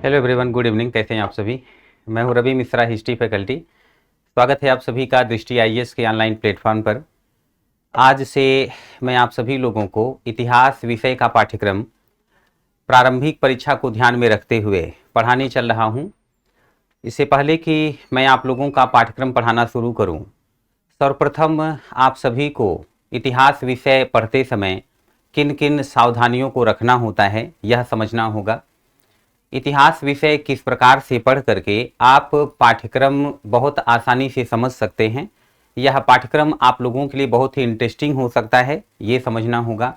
Hello everyone, good evening. कैसे हैं आप सभी? मैं हूं रवि मिश्रा, हिस्ट्री फैकल्टी। स्वागत है आप सभी का दृष्टि आईएएस के ऑनलाइन प्लेटफॉर्म पर। आज से मैं आप सभी लोगों को इतिहास विषय का पाठ्यक्रम प्रारंभिक परीक्षा को ध्यान में रखते हुए पढ़ाने चल रहा हूं। इससे पहले कि मैं आप लोगों का पाठ्यक्रम पढ़ाना शुरू करूं, सर्वप्रथम आप सभी को इतिहास विषय पढ़ते समय किन किन सावधानियों को रखना होता है यह समझना होगा। इतिहास विषय किस प्रकार से पढ़ करके आप पाठ्यक्रम बहुत आसानी से समझ सकते हैं, यह पाठ्यक्रम आप लोगों के लिए बहुत ही इंटरेस्टिंग हो सकता है, ये समझना होगा।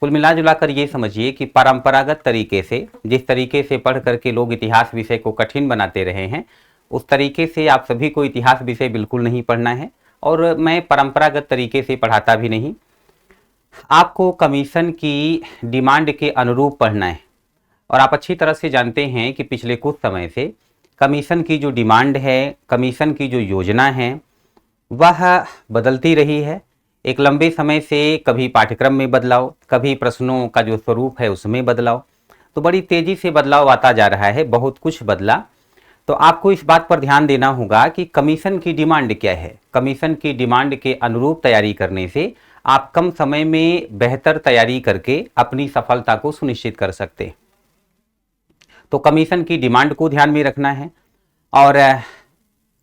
कुल मिला जुला कर ये समझिए कि परंपरागत तरीके से जिस तरीके से पढ़ करके लोग इतिहास विषय को कठिन बनाते रहे हैं, उस तरीके से आप सभी को इतिहास विषय बिल्कुल नहीं पढ़ना है और मैं परंपरागत तरीके से पढ़ाता भी नहीं। आपको कमीशन की डिमांड के अनुरूप पढ़ना है और आप अच्छी तरह से जानते हैं कि पिछले कुछ समय से कमीशन की जो डिमांड है, कमीशन की जो योजना है, वह बदलती रही है। एक लंबे समय से कभी पाठ्यक्रम में बदलाव, कभी प्रश्नों का जो स्वरूप है उसमें बदलाव, तो बड़ी तेजी से बदलाव आता जा रहा है, बहुत कुछ बदला। तो आपको इस बात पर ध्यान देना होगा कि कमीशन की डिमांड क्या है। कमीशन की डिमांड के अनुरूप तैयारी करने से आप कम समय में बेहतर तैयारी करके अपनी सफलता को सुनिश्चित कर सकते हैं। तो कमीशन की डिमांड को ध्यान में रखना है और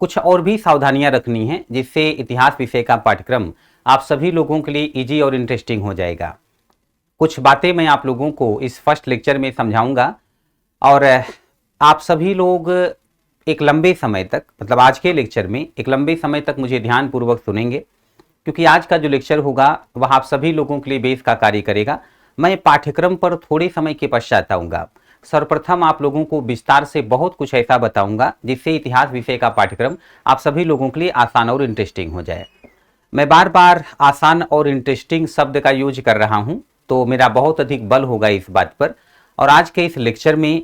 कुछ और भी सावधानियां रखनी है, जिससे इतिहास विषय का पाठ्यक्रम आप सभी लोगों के लिए इजी और इंटरेस्टिंग हो जाएगा। कुछ बातें मैं आप लोगों को इस फर्स्ट लेक्चर में समझाऊंगा और आप सभी लोग एक लंबे समय तक, मतलब आज के लेक्चर में एक लंबे समय तक मुझे ध्यानपूर्वक सुनेंगे, क्योंकि आज का जो लेक्चर होगा वह आप सभी लोगों के लिए बेस का कार्य करेगा। मैं पाठ्यक्रम पर थोड़े समय के पश्चात आऊँगा। सर्वप्रथम आप लोगों को विस्तार से बहुत कुछ ऐसा बताऊंगा जिससे इतिहास विषय का पाठ्यक्रम आप सभी लोगों के लिए आसान और इंटरेस्टिंग हो जाए। मैं बार बार आसान और इंटरेस्टिंग शब्द का यूज कर रहा हूं, तो मेरा बहुत अधिक बल होगा इस बात पर। और आज के इस लेक्चर में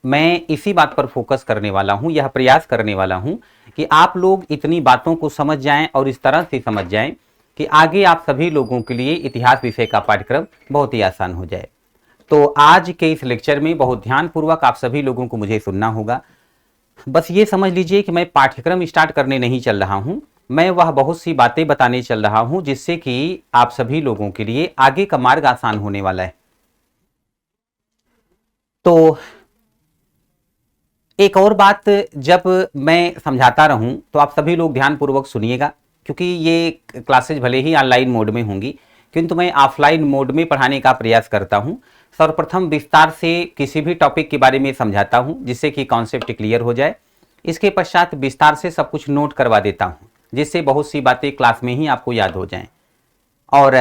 मैं इसी बात पर फोकस करने वाला हूं, यह प्रयास करने वाला हूं कि आप लोग इतनी बातों को समझ जाएं और इस तरह से समझ जाएं कि आगे आप सभी लोगों के लिए इतिहास विषय का पाठ्यक्रम बहुत ही आसान हो जाए। तो आज के इस लेक्चर में बहुत ध्यानपूर्वक आप सभी लोगों को मुझे सुनना होगा। बस ये समझ लीजिए कि मैं पाठ्यक्रम स्टार्ट करने नहीं चल रहा हूं, मैं वह बहुत सी बातें बताने चल रहा हूं जिससे कि आप सभी लोगों के लिए आगे का मार्ग आसान होने वाला है। तो एक और बात, जब मैं समझाता रहूं तो आप सभी लोग ध्यानपूर्वक सुनिएगा, क्योंकि ये क्लासेज भले ही ऑनलाइन मोड में होंगी किंतु मैं ऑफलाइन मोड में पढ़ाने का प्रयास करता हूं। सर्वप्रथम विस्तार से किसी भी टॉपिक के बारे में समझाता हूं जिससे कि कॉन्सेप्ट क्लियर हो जाए। इसके पश्चात विस्तार से सब कुछ नोट करवा देता हूं जिससे बहुत सी बातें क्लास में ही आपको याद हो जाएं। और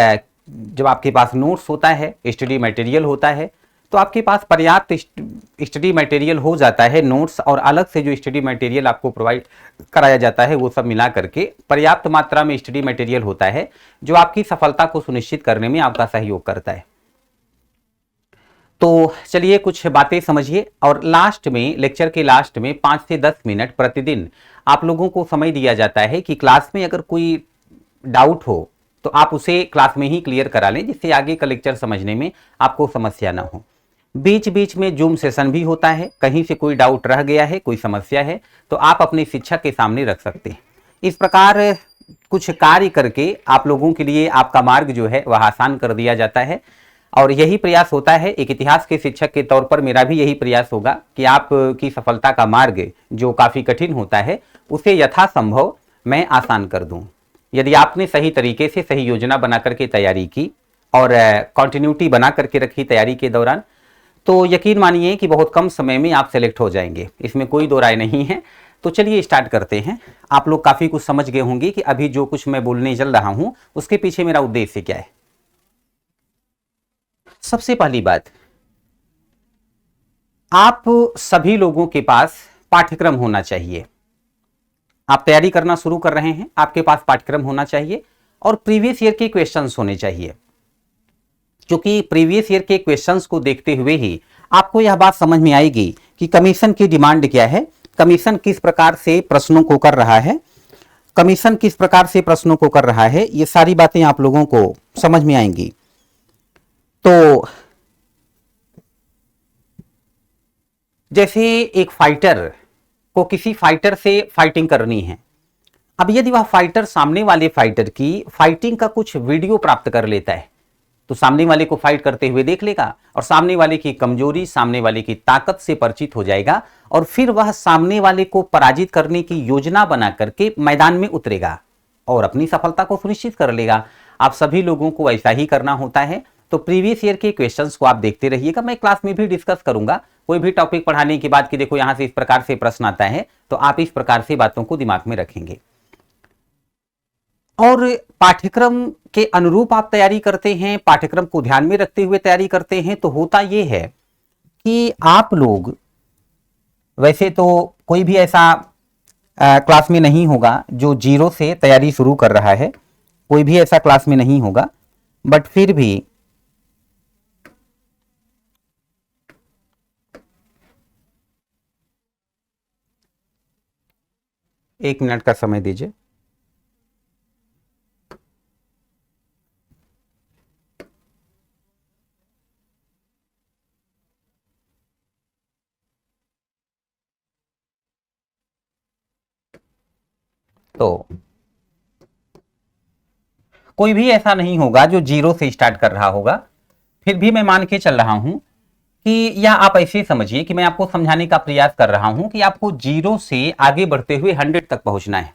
जब आपके पास नोट्स होता है, स्टडी मटेरियल होता है, तो आपके पास पर्याप्त स्टडी मटेरियल हो जाता है। नोट्स और अलग से जो स्टडी मटेरियल आपको प्रोवाइड कराया जाता है वो सब मिला करके पर्याप्त मात्रा में स्टडी मटेरियल होता है जो आपकी सफलता को सुनिश्चित करने में आपका सहयोग करता है। तो चलिए कुछ बातें समझिए और लास्ट में, लेक्चर के लास्ट में 5 से 10 मिनट प्रतिदिन आप लोगों को समय दिया जाता है कि क्लास में अगर कोई डाउट हो तो आप उसे क्लास में ही क्लियर करा लें, जिससे आगे का लेक्चर समझने में आपको समस्या ना हो। बीच बीच में जूम सेशन भी होता है, कहीं से कोई डाउट रह गया है, कोई समस्या है तो आप अपने शिक्षक के सामने रख सकते हैं। इस प्रकार कुछ कार्य करके आप लोगों के लिए आपका मार्ग जो है वह आसान कर दिया जाता है और यही प्रयास होता है। एक इतिहास के शिक्षक के तौर पर मेरा भी यही प्रयास होगा कि आपकी सफलता का मार्ग जो काफ़ी कठिन होता है उसे यथासंभव मैं आसान कर दूं। यदि आपने सही तरीके से सही योजना बना करके तैयारी की और कंटिन्यूटी बना करके रखी तैयारी के दौरान, तो यकीन मानिए कि बहुत कम समय में आप सेलेक्ट हो जाएंगे, इसमें कोई दो राय नहीं है। तो चलिए स्टार्ट करते हैं। आप लोग काफ़ी कुछ समझ गए होंगे कि अभी जो कुछ मैं बोलने चल रहा हूं उसके पीछे मेरा उद्देश्य क्या है। सबसे पहली बात, आप सभी लोगों के पास पाठ्यक्रम होना चाहिए। आप तैयारी करना शुरू कर रहे हैं, आपके पास पाठ्यक्रम होना चाहिए और प्रीवियस ईयर के क्वेश्चंस होने चाहिए, क्योंकि प्रीवियस ईयर के क्वेश्चंस को देखते हुए ही आपको यह बात समझ में आएगी कि कमीशन की डिमांड क्या है, कमीशन किस प्रकार से प्रश्नों को कर रहा है, कमीशन किस प्रकार से प्रश्नों को कर रहा है, ये सारी बातें आप लोगों को समझ में आएंगी। तो जैसे एक फाइटर को किसी फाइटर से फाइटिंग करनी है। अब यदि वह फाइटर सामने वाले फाइटर की फाइटिंग का कुछ वीडियो प्राप्त कर लेता है तो सामने वाले को फाइट करते हुए देख लेगा और सामने वाले की कमजोरी, सामने वाले की ताकत से परिचित हो जाएगा और फिर वह सामने वाले को पराजित करने की योजना बना करके मैदान में उतरेगा और अपनी सफलता को सुनिश्चित कर लेगा। आप सभी लोगों को ऐसा ही करना होता है। तो प्रीवियस ईयर के क्वेश्चंस को आप देखते रहिएगा, मैं क्लास में भी डिस्कस करूंगा कोई भी टॉपिक पढ़ाने के बाद कि देखो यहां से इस प्रकार से प्रश्न आता है, तो आप इस प्रकार से बातों को दिमाग में रखेंगे और पाठ्यक्रम के अनुरूप आप तैयारी करते हैं, पाठ्यक्रम को ध्यान में रखते हुए तैयारी करते हैं। तो होता यह है कि आप लोग, वैसे तो कोई भी ऐसा क्लास में नहीं होगा जो जीरो से तैयारी शुरू कर रहा है, कोई भी ऐसा क्लास में नहीं होगा, बट फिर भी एक मिनट का समय दीजिए। तो कोई भी ऐसा नहीं होगा जो जीरो से स्टार्ट कर रहा होगा। फिर भी मैं मान के चल रहा हूं कि या आप ऐसे समझिए कि मैं आपको समझाने का प्रयास कर रहा हूं कि आपको जीरो से आगे बढ़ते हुए 100 तक पहुंचना है।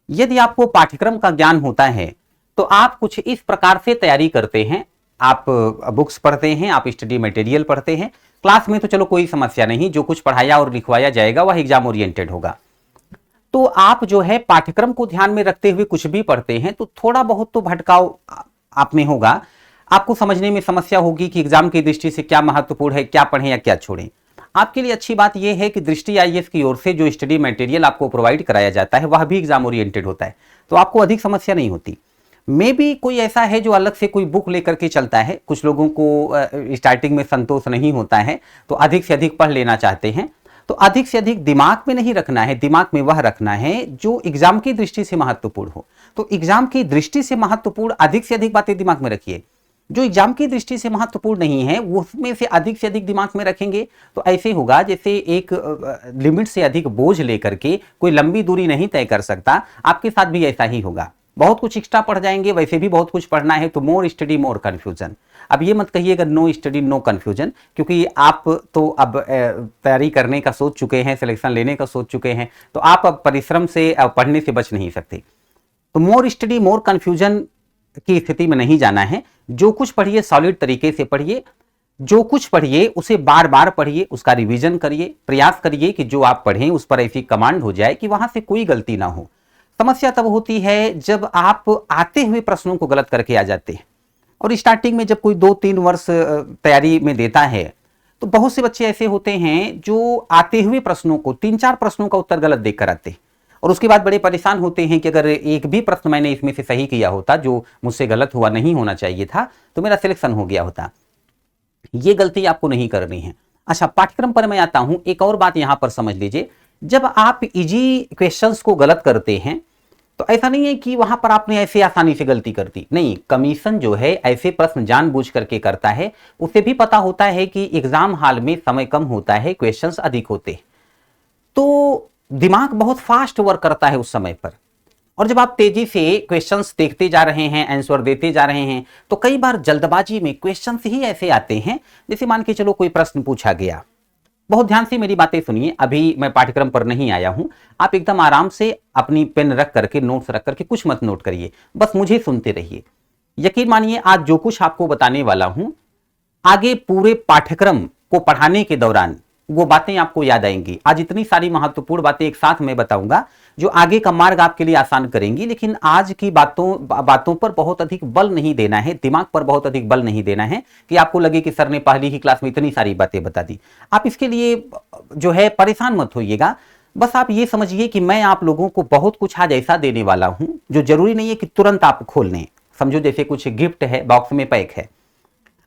यदि आपको पाठ्यक्रम का ज्ञान होता है तो आप कुछ इस प्रकार से तैयारी करते हैं, आप बुक्स पढ़ते हैं, आप स्टडी मटेरियल पढ़ते हैं। क्लास में तो चलो कोई समस्या नहीं, जो कुछ पढ़ाया और लिखवाया जाएगा वह एग्जाम ओरिएंटेड होगा। तो आप जो है पाठ्यक्रम को ध्यान में रखते हुए कुछ भी पढ़ते हैं तो थोड़ा बहुत तो भटकाव आप में होगा, आपको समझने में समस्या होगी कि एग्जाम की दृष्टि से क्या महत्वपूर्ण है, क्या पढ़ें या क्या छोड़ें। आपके लिए अच्छी बात यह है कि दृष्टि आईएएस की ओर से जो स्टडी मटेरियल आपको प्रोवाइड कराया जाता है वह भी एग्जाम ओरिएंटेड होता है, तो आपको अधिक समस्या नहीं होती। मे भी कोई ऐसा है जो अलग से कोई बुक लेकर के चलता है, कुछ लोगों को स्टार्टिंग में संतोष नहीं होता है तो अधिक से अधिक पढ़ लेना चाहते हैं। तो अधिक से अधिक दिमाग में नहीं रखना है, दिमाग में वह रखना है जो एग्जाम की दृष्टि से महत्वपूर्ण हो। तो एग्जाम की दृष्टि से महत्वपूर्ण अधिक से अधिक बातें दिमाग में रखिए। जो एग्जाम की दृष्टि से महत्वपूर्ण नहीं है उसमें से अधिक दिमाग में रखेंगे तो ऐसे होगा जैसे एक लिमिट से अधिक बोझ लेकर के कोई लंबी दूरी नहीं तय कर सकता, आपके साथ भी ऐसा ही होगा। बहुत कुछ एक्स्ट्रा पढ़ जाएंगे, वैसे भी बहुत कुछ पढ़ना है, तो मोर स्टडी मोर कंफ्यूजन। अब ये मत कहिएगा नो स्टडी नो कंफ्यूजन, क्योंकि आप तो अब तैयारी करने का सोच चुके हैं, सिलेक्शन लेने का सोच चुके हैं, तो आप अब परिश्रम से पढ़ने से बच नहीं सकते। तो मोर स्टडी मोर कंफ्यूजन की स्थिति में नहीं जाना है। जो कुछ पढ़िए सॉलिड तरीके से पढ़िए, जो कुछ पढ़िए उसे बार बार पढ़िए, उसका रिवीजन करिए, प्रयास करिए कि जो आप पढ़ें उस पर ऐसी कमांड हो जाए कि वहां से कोई गलती ना हो। समस्या तब होती है जब आप आते हुए प्रश्नों को गलत करके आ जाते हैं। और स्टार्टिंग में जब कोई 2-3 वर्ष तैयारी में देता है तो बहुत से बच्चे ऐसे होते हैं जो आते हुए प्रश्नों को 3-4 प्रश्नों का उत्तर गलत देख कर आते हैं और उसके बाद बड़े परेशान होते हैं कि अगर एक भी प्रश्न मैंने इसमें से सही किया होता, जो मुझसे गलत हुआ, नहीं होना चाहिए था, तो मेरा सिलेक्शन हो गया होता। ये गलती आपको नहीं करनी है। अच्छा, पाठ्यक्रम पर मैं आता हूं। एक और बात यहां पर समझ लीजिए, जब आप इजी क्वेश्चंस को गलत करते हैं तो ऐसा नहीं है कि वहां पर आपने ऐसे आसानी से गलती कर दी, नहीं। कमीशन जो है ऐसे प्रश्न जानबूझ करके करता है, उसे भी पता होता है कि एग्जाम हॉल में समय कम होता है, क्वेश्चंस अधिक होते हैं, तो दिमाग बहुत फास्ट वर्क करता है उस समय पर। और जब आप तेजी से क्वेश्चंस देखते जा रहे हैं, आंसर देते जा रहे हैं, तो कई बार जल्दबाजी में क्वेश्चंस ही ऐसे आते हैं, जैसे मान के चलो कोई प्रश्न पूछा गया। बहुत ध्यान से मेरी बातें सुनिए, अभी मैं पाठ्यक्रम पर नहीं आया हूं, आप एकदम आराम से अपनी पेन रख करके, नोट्स रख करके कुछ मत नोट करिए, बस मुझे सुनते रहिए। यकीन मानिए आज जो कुछ आपको बताने वाला हूं, आगे पूरे पाठ्यक्रम को पढ़ाने के दौरान वो बातें आपको याद आएंगी। आज इतनी सारी महत्वपूर्ण बातें एक साथ मैं बताऊंगा जो आगे का मार्ग आपके लिए आसान करेंगी, लेकिन आज की बातों पर बहुत अधिक बल नहीं देना है, दिमाग पर बहुत अधिक बल नहीं देना है कि आपको लगे कि सर ने पहली ही क्लास में इतनी सारी बातें बता दी। आप इसके लिए जो है परेशान मत होइएगा, बस आप ये समझिए कि मैं आप लोगों को बहुत कुछ आज ऐसा देने वाला हूं जो जरूरी नहीं है कि तुरंत आप खोल लें। समझो जैसे कुछ गिफ्ट है, बॉक्स में पैक है,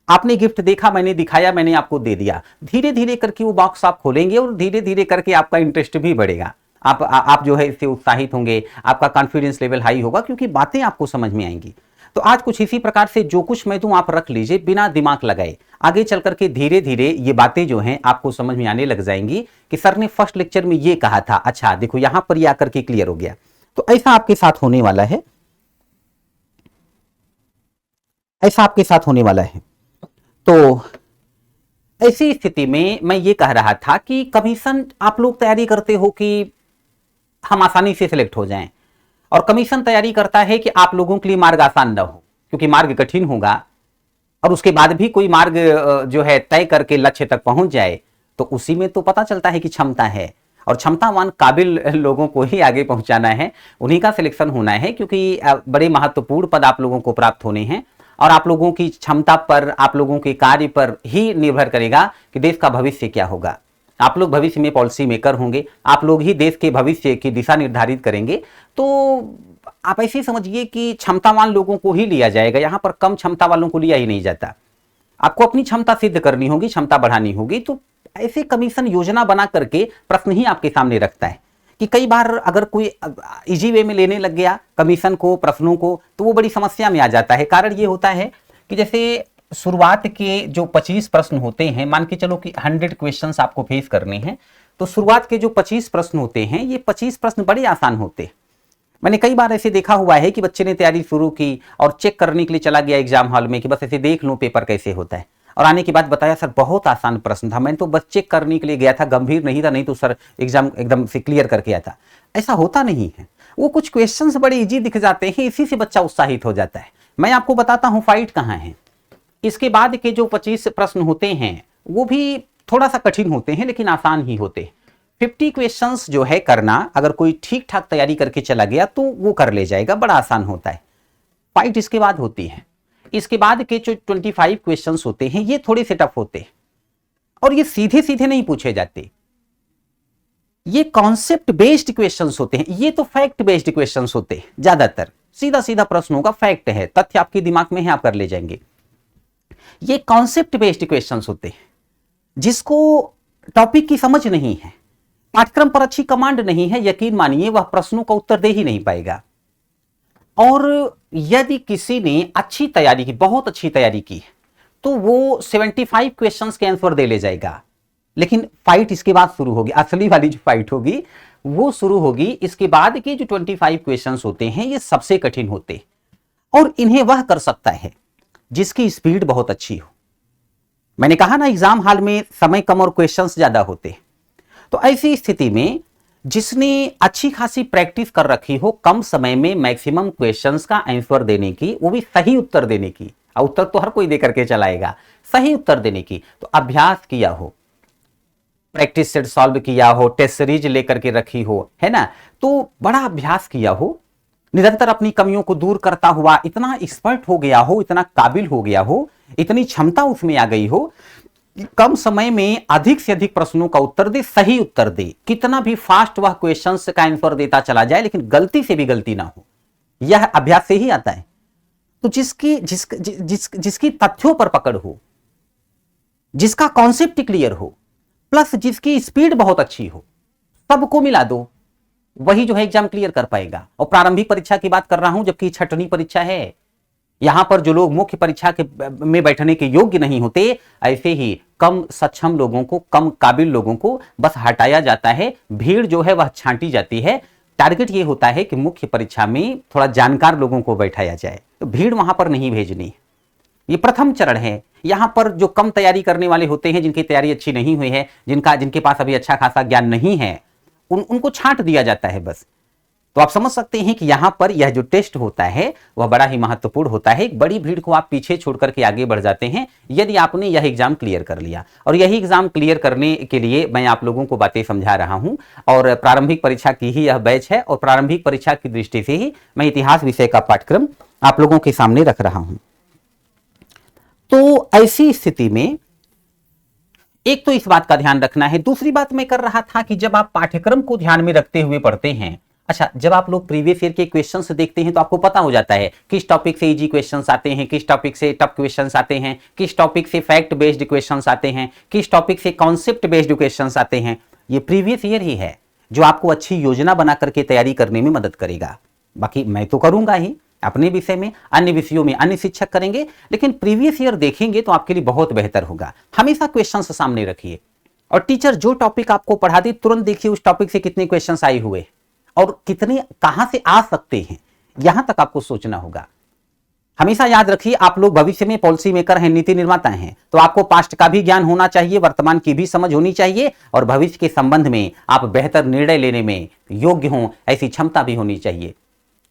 आपने गिफ्ट देखा, मैंने दिखाया, मैंने आपको दे दिया, धीरे धीरे करके वो बॉक्स आप खोलेंगे और धीरे धीरे करके आपका इंटरेस्ट भी बढ़ेगा, आप जो है इससे उत्साहित होंगे, आपका कॉन्फिडेंस लेवल हाई होगा, क्योंकि बातें आपको समझ में आएंगी। तो आज कुछ इसी प्रकार से जो कुछ मैं दूं आप रख लीजिए बिना दिमाग लगाए। आगे चल करके धीरे धीरे ये बातें जो हैं आपको समझ में आने लग जाएंगी कि सर ने फर्स्ट लेक्चर में ये कहा था, अच्छा देखो यहां पर ये आकर के क्लियर हो गया। तो ऐसा आपके साथ होने वाला है, ऐसा आपके साथ होने वाला है। तो ऐसी स्थिति में मैं ये कह रहा था कि कमीशन आप लोग तैयारी करते हो कि हम आसानी से सिलेक्ट हो जाएं, और कमीशन तैयारी करता है कि आप लोगों के लिए मार्ग आसान न हो, क्योंकि मार्ग कठिन होगा और उसके बाद भी कोई मार्ग जो है तय करके लक्ष्य तक पहुंच जाए, तो उसी में तो पता चलता है कि क्षमता है, और क्षमतावान काबिल लोगों को ही आगे पहुंचाना है, उन्हीं का सिलेक्शन होना है, क्योंकि बड़े महत्वपूर्ण पद आप लोगों को प्राप्त होने हैं और आप लोगों की क्षमता पर, आप लोगों के कार्य पर ही निर्भर करेगा कि देश का भविष्य क्या होगा। आप लोग भविष्य में पॉलिसी मेकर होंगे, आप लोग ही देश के भविष्य की दिशा निर्धारित करेंगे। तो आप ऐसे समझिए कि क्षमतावान लोगों को ही लिया जाएगा, यहां पर कम क्षमता वालों को लिया ही नहीं जाता। आपको अपनी क्षमता सिद्ध करनी होगी, क्षमता बढ़ानी होगी। तो ऐसे कमीशन योजना बना करके प्रश्न ही आपके सामने रखता है कि कई बार अगर कोई इजी वे में लेने लग गया कमीशन को, प्रश्नों को, तो वो बड़ी समस्या में आ जाता है। कारण ये होता है कि जैसे शुरुआत के जो 25 प्रश्न होते हैं, मान के चलो कि 100 क्वेश्चंस आपको फेस करने हैं, तो शुरुआत के जो 25 प्रश्न होते हैं, ये 25 प्रश्न बड़े आसान होते हैं। मैंने कई बार ऐसे देखा हुआ है कि बच्चे ने तैयारी शुरू की और चेक करने के लिए चला गया एग्जाम हॉल में कि बस ऐसे देख लूं पेपर कैसे होता है, और आने के बाद बताया सर बहुत आसान प्रश्न था, मैं तो बस चेक करने के लिए गया था, गंभीर नहीं था, नहीं तो सर एग्जाम एकदम से क्लियर करके आया था। ऐसा होता नहीं है, वो कुछ क्वेश्चंस बड़े इजी दिख जाते हैं, इसी से बच्चा उत्साहित हो जाता है। मैं आपको बताता हूं फाइट कहां है। इसके बाद के जो 25 प्रश्न होते हैं वो भी थोड़ा सा कठिन होते हैं, लेकिन आसान ही होते हैं। 50 क्वेश्चंस जो है करना, अगर कोई ठीक ठाक तैयारी करके चला गया तो वो कर ले जाएगा, बड़ा आसान होता है। फाइट इसके बाद होती है। इसके बाद के जो 25 क्वेश्चंस होते हैं ये थोड़े से टफ होते हैं, और ये सीधे सीधे नहीं पूछे जाते, ये कॉन्सेप्ट बेस्ड क्वेश्चंस होते हैं। ये तो फैक्ट बेस्ड क्वेश्चंस होते हैं, ज्यादातर सीधा सीधा प्रश्नों का फैक्ट है, तथ्य आपके दिमाग में है, आप कर ले जाएंगे। ये कॉन्सेप्ट बेस्ड क्वेश्चंस होते हैं, जिसको टॉपिक की समझ नहीं है, पाठ्यक्रम पर अच्छी कमांड नहीं है, यकीन मानिए वह प्रश्नों का उत्तर दे ही नहीं पाएगा। और यदि किसी ने अच्छी तैयारी की, बहुत अच्छी तैयारी की, तो वो 75 क्वेश्चंस के आंसर दे ले जाएगा। लेकिन फाइट इसके बाद शुरू होगी, असली वाली जो फाइट होगी वो शुरू होगी। इसके बाद के जो 25 क्वेश्चंस होते हैं ये सबसे कठिन होते हैं, और इन्हें वह कर सकता है जिसकी स्पीड बहुत अच्छी हो। मैंने कहा ना एग्जाम हॉल में समय कम और क्वेश्चंस ज्यादा होते, तो ऐसी स्थिति में जिसने अच्छी खासी प्रैक्टिस कर रखी हो, कम समय में मैक्सिमम क्वेश्चंस का आंसर देने की, वो भी सही उत्तर देने की, और उत्तर तो हर कोई दे करके चलाएगा, सही उत्तर देने की, तो अभ्यास किया हो, प्रैक्टिस सेट सॉल्व किया हो, टेस्ट सीरीज लेकर के रखी हो, है ना, तो बड़ा अभ्यास किया हो, निरंतर अपनी कमियों को दूर करता हुआ इतना एक्सपर्ट हो गया हो, इतना काबिल हो गया हो, इतनी क्षमता उसमें आ गई हो, कम समय में अधिक से अधिक प्रश्नों का उत्तर दे, सही उत्तर दे, कितना भी फास्ट वह क्वेश्चंस का आंसर देता चला जाए, लेकिन गलती से भी गलती ना हो, यह अभ्यास से ही आता है। तो जिसकी तथ्यों पर पकड़ हो, जिसका कॉन्सेप्ट क्लियर हो, प्लस जिसकी स्पीड बहुत अच्छी हो, सबको मिला दो, वही जो है एग्जाम क्लियर कर पाएगा। और प्रारंभिक परीक्षा की बात कर रहा हूं, जबकि छठवीं परीक्षा है। यहां पर जो लोग मुख्य परीक्षा के में बैठने के योग्य नहीं होते, ऐसे ही कम सक्षम लोगों को, कम काबिल लोगों को बस हटाया जाता है, भीड़ जो है वह छांटी जाती है। टारगेट ये होता है कि मुख्य परीक्षा में थोड़ा जानकार लोगों को बैठाया जाए, तो भीड़ वहां पर नहीं भेजनी। ये प्रथम चरण है। यहां पर जो कम तैयारी करने वाले होते हैं, जिनकी तैयारी अच्छी नहीं हुई है, जिनके पास अभी अच्छा खासा ज्ञान नहीं है, उनको छांट दिया जाता है बस। तो आप समझ सकते हैं कि यहां पर यह जो टेस्ट होता है वह बड़ा ही महत्वपूर्ण होता है। एक बड़ी भीड़ को आप पीछे छोड़ करके आगे बढ़ जाते हैं यदि आपने यह एग्जाम क्लियर कर लिया। और यही एग्जाम क्लियर करने के लिए मैं आप लोगों को बातें समझा रहा हूं, और प्रारंभिक परीक्षा की ही यह बैच है, और प्रारंभिक परीक्षा की दृष्टि से ही मैं इतिहास विषय का पाठ्यक्रम आप लोगों के सामने रख रहा हूं। तो ऐसी स्थिति में एक तो इस बात का ध्यान रखना है। दूसरी बात मैं कर रहा था कि जब आप पाठ्यक्रम को ध्यान में रखते हुए पढ़ते हैं, अच्छा जब आप लोग प्रीवियस ईयर के क्वेश्चंस देखते हैं तो आपको पता हो जाता है किस टॉपिक से इजी क्वेश्चंस आते हैं, किस टॉपिक से टफ क्वेश्चंस आते हैं, किस टॉपिक से फैक्ट बेस्ड क्वेश्चंस आते हैं, किस टॉपिक से कॉन्सेप्ट बेस्ड क्वेश्चंस आते हैं। ये प्रीवियस ईयर ही है जो आपको अच्छी योजना बना करके तैयारी करने में मदद करेगा। बाकी मैं तो करूंगा ही, अपने विषय में, अन्य विषयों में अन्य शिक्षक करेंगे, लेकिन प्रीवियस ईयर देखेंगे तो आपके लिए बहुत बेहतर होगा। हमेशा क्वेश्चंस सामने रखिए और टीचर जो टॉपिक आपको पढ़ा दी तुरंत देखिए उस टॉपिक से कितने क्वेश्चंस आए हुए और कितने कहां से आ सकते हैं, यहां तक आपको सोचना होगा। हमेशा याद रखिए आप लोग भविष्य में पॉलिसी मेकर हैं, नीति निर्माता हैं, तो आपको पास्ट का भी ज्ञान होना चाहिए, वर्तमान की भी समझ होनी चाहिए और भविष्य के संबंध में आप बेहतर निर्णय लेने में योग्य हों ऐसी क्षमता भी होनी चाहिए।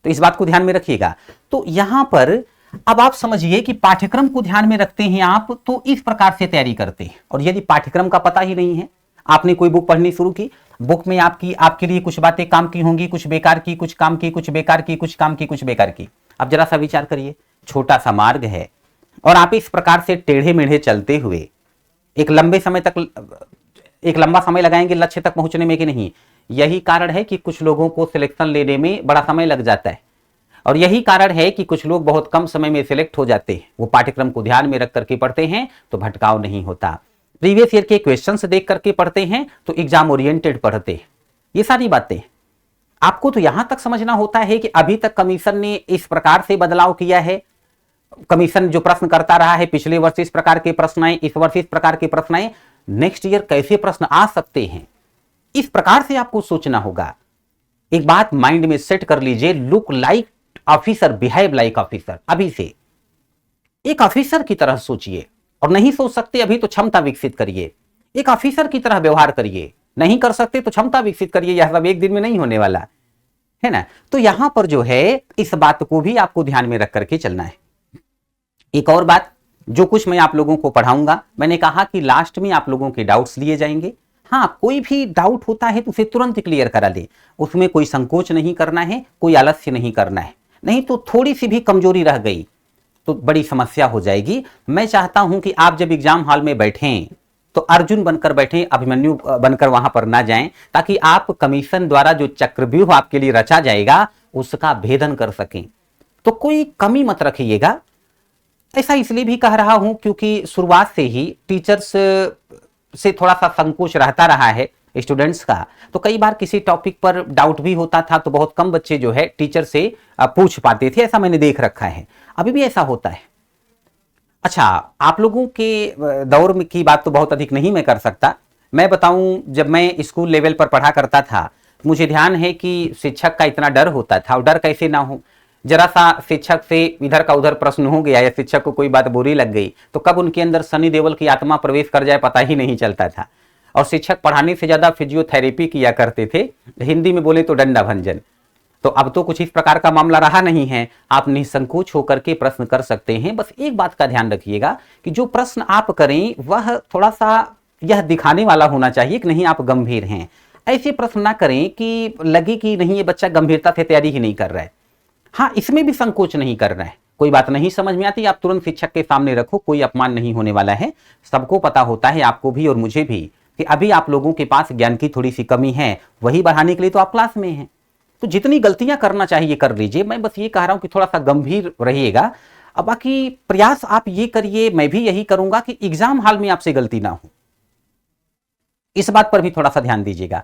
तो इस बात को ध्यान में रखिएगा। तो यहां पर अब आप समझिए कि पाठ्यक्रम को ध्यान में रखते हैं आप तो इस प्रकार से तैयारी करते हैं। और यदि पाठ्यक्रम का पता ही नहीं है, आपने कोई बुक पढ़नी शुरू की, बुक में आपके लिए कुछ बातें काम की होंगी, कुछ बेकार की, कुछ काम की, कुछ बेकार की, कुछ काम की, कुछ बेकार की। अब जरा सा विचार करिए, छोटा सा मार्ग है और आप इस प्रकार से टेढ़े मेढ़े चलते हुए एक लंबा समय लगाएंगे लक्ष्य तक पहुंचने में कि नहीं। यही कारण है कि कुछ लोगों को सिलेक्शन लेने में बड़ा समय लग जाता है और यही कारण है कि कुछ लोग बहुत कम समय में सिलेक्ट हो जाते हैं। वो पाठ्यक्रम को ध्यान में रख करके पढ़ते हैं तो भटकाव नहीं होता, प्रीवियस ईयर के क्वेश्चंस देख करके पढ़ते हैं तो एग्जाम ओरिएंटेड पढ़ते हैं। ये सारी बातें आपको तो यहां तक समझना होता है कि अभी तक कमीशन ने इस प्रकार से बदलाव किया है। कमीशन जो प्रश्न करता रहा है, पिछले वर्ष इस प्रकार के प्रश्न आए, इस वर्ष इस प्रकार के प्रश्न आए, नेक्स्ट ईयर कैसे प्रश्न आ सकते हैं, इस प्रकार से आपको सोचना होगा। एक बात माइंड में सेट कर लीजिए, look like officer, behave like officer. अभी से एक ऑफिसर की तरह सोचिए और नहीं सोच सकते अभी तो क्षमता विकसित करिए, एक ऑफिसर की तरह व्यवहार करिए। नहीं कर सकते तो क्षमता विकसित करिए, यह सब एक दिन में नहीं होने वाला है ना। तो यहां पर जो है इस बात को भी आपको ध्यान में रख करके चलना है। एक और बात, जो कुछ मैं आप लोगों को पढ़ाऊंगा, मैंने कहा कि लास्ट में आप लोगों के डाउट्स लिए जाएंगे। हाँ, कोई भी डाउट होता है तो उसे तुरंत क्लियर करा दे, उसमें कोई संकोच नहीं करना है, कोई आलस्य नहीं करना है, नहीं तो थोड़ी सी भी कमजोरी रह गई तो बड़ी समस्या हो जाएगी। मैं चाहता हूं कि आप जब एग्जाम हॉल में बैठें तो अर्जुन बनकर बैठें, अभिमन्यु बनकर वहां पर ना जाएं, ताकि आप कमीशन द्वारा जो चक्रव्यूह आपके लिए रचा जाएगा उसका भेदन कर सकें। तो कोई कमी मत रखिएगा। ऐसा इसलिए भी कह रहा हूं क्योंकि शुरुआत से ही टीचर्स से थोड़ा सा संकोच रहता रहा है स्टूडेंट्स का, तो कई बार किसी टॉपिक पर डाउट भी होता था तो बहुत कम बच्चे जो है टीचर से पूछ पाते थे, ऐसा मैंने देख रखा है, अभी भी ऐसा होता है। अच्छा, आप लोगों के दौर में की बात तो बहुत अधिक नहीं मैं कर सकता। मैं बताऊं, जब मैं स्कूल लेवल पर पढ़ा करता था मुझे ध्यान है कि शिक्षक का इतना डर होता था, और डर कैसे ना हो, जरा सा शिक्षक से इधर का उधर प्रश्न हो गया या शिक्षक को कोई बात बुरी लग गई तो कब उनके अंदर सनी देओल की आत्मा प्रवेश कर जाए पता ही नहीं चलता था। और शिक्षक पढ़ाने से ज्यादा फिजियोथेरेपी किया करते थे, हिंदी में बोले तो डंडा भंजन। तो अब तो कुछ इस प्रकार का मामला रहा नहीं है, आप निसंकोच होकर के प्रश्न कर सकते हैं। बस एक बात का ध्यान रखिएगा कि जो प्रश्न आप करें वह थोड़ा सा यह दिखाने वाला होना चाहिए कि नहीं आप गंभीर हैं। ऐसे प्रश्न ना करें कि लगे कि नहीं ये बच्चा गंभीरता से तैयारी ही नहीं कर रहा है। हाँ, इसमें भी संकोच नहीं करना है। कोई बात नहीं समझ में आती आप तुरंत शिक्षक के सामने रखो, कोई अपमान नहीं होने वाला है। सबको पता होता है, आपको भी और मुझे भी, कि अभी आप लोगों के पास ज्ञान की थोड़ी सी कमी है, वही बढ़ाने के लिए तो आप क्लास में हैं। तो जितनी गलतियां करना चाहिए कर लीजिए, मैं बस ये कह रहा हूं कि थोड़ा सा गंभीर रहिएगा। अब बाकी प्रयास आप ये करिए, मैं भी यही करूंगा कि एग्जाम हॉल में आपसे गलती ना हो, इस बात पर भी थोड़ा सा ध्यान दीजिएगा।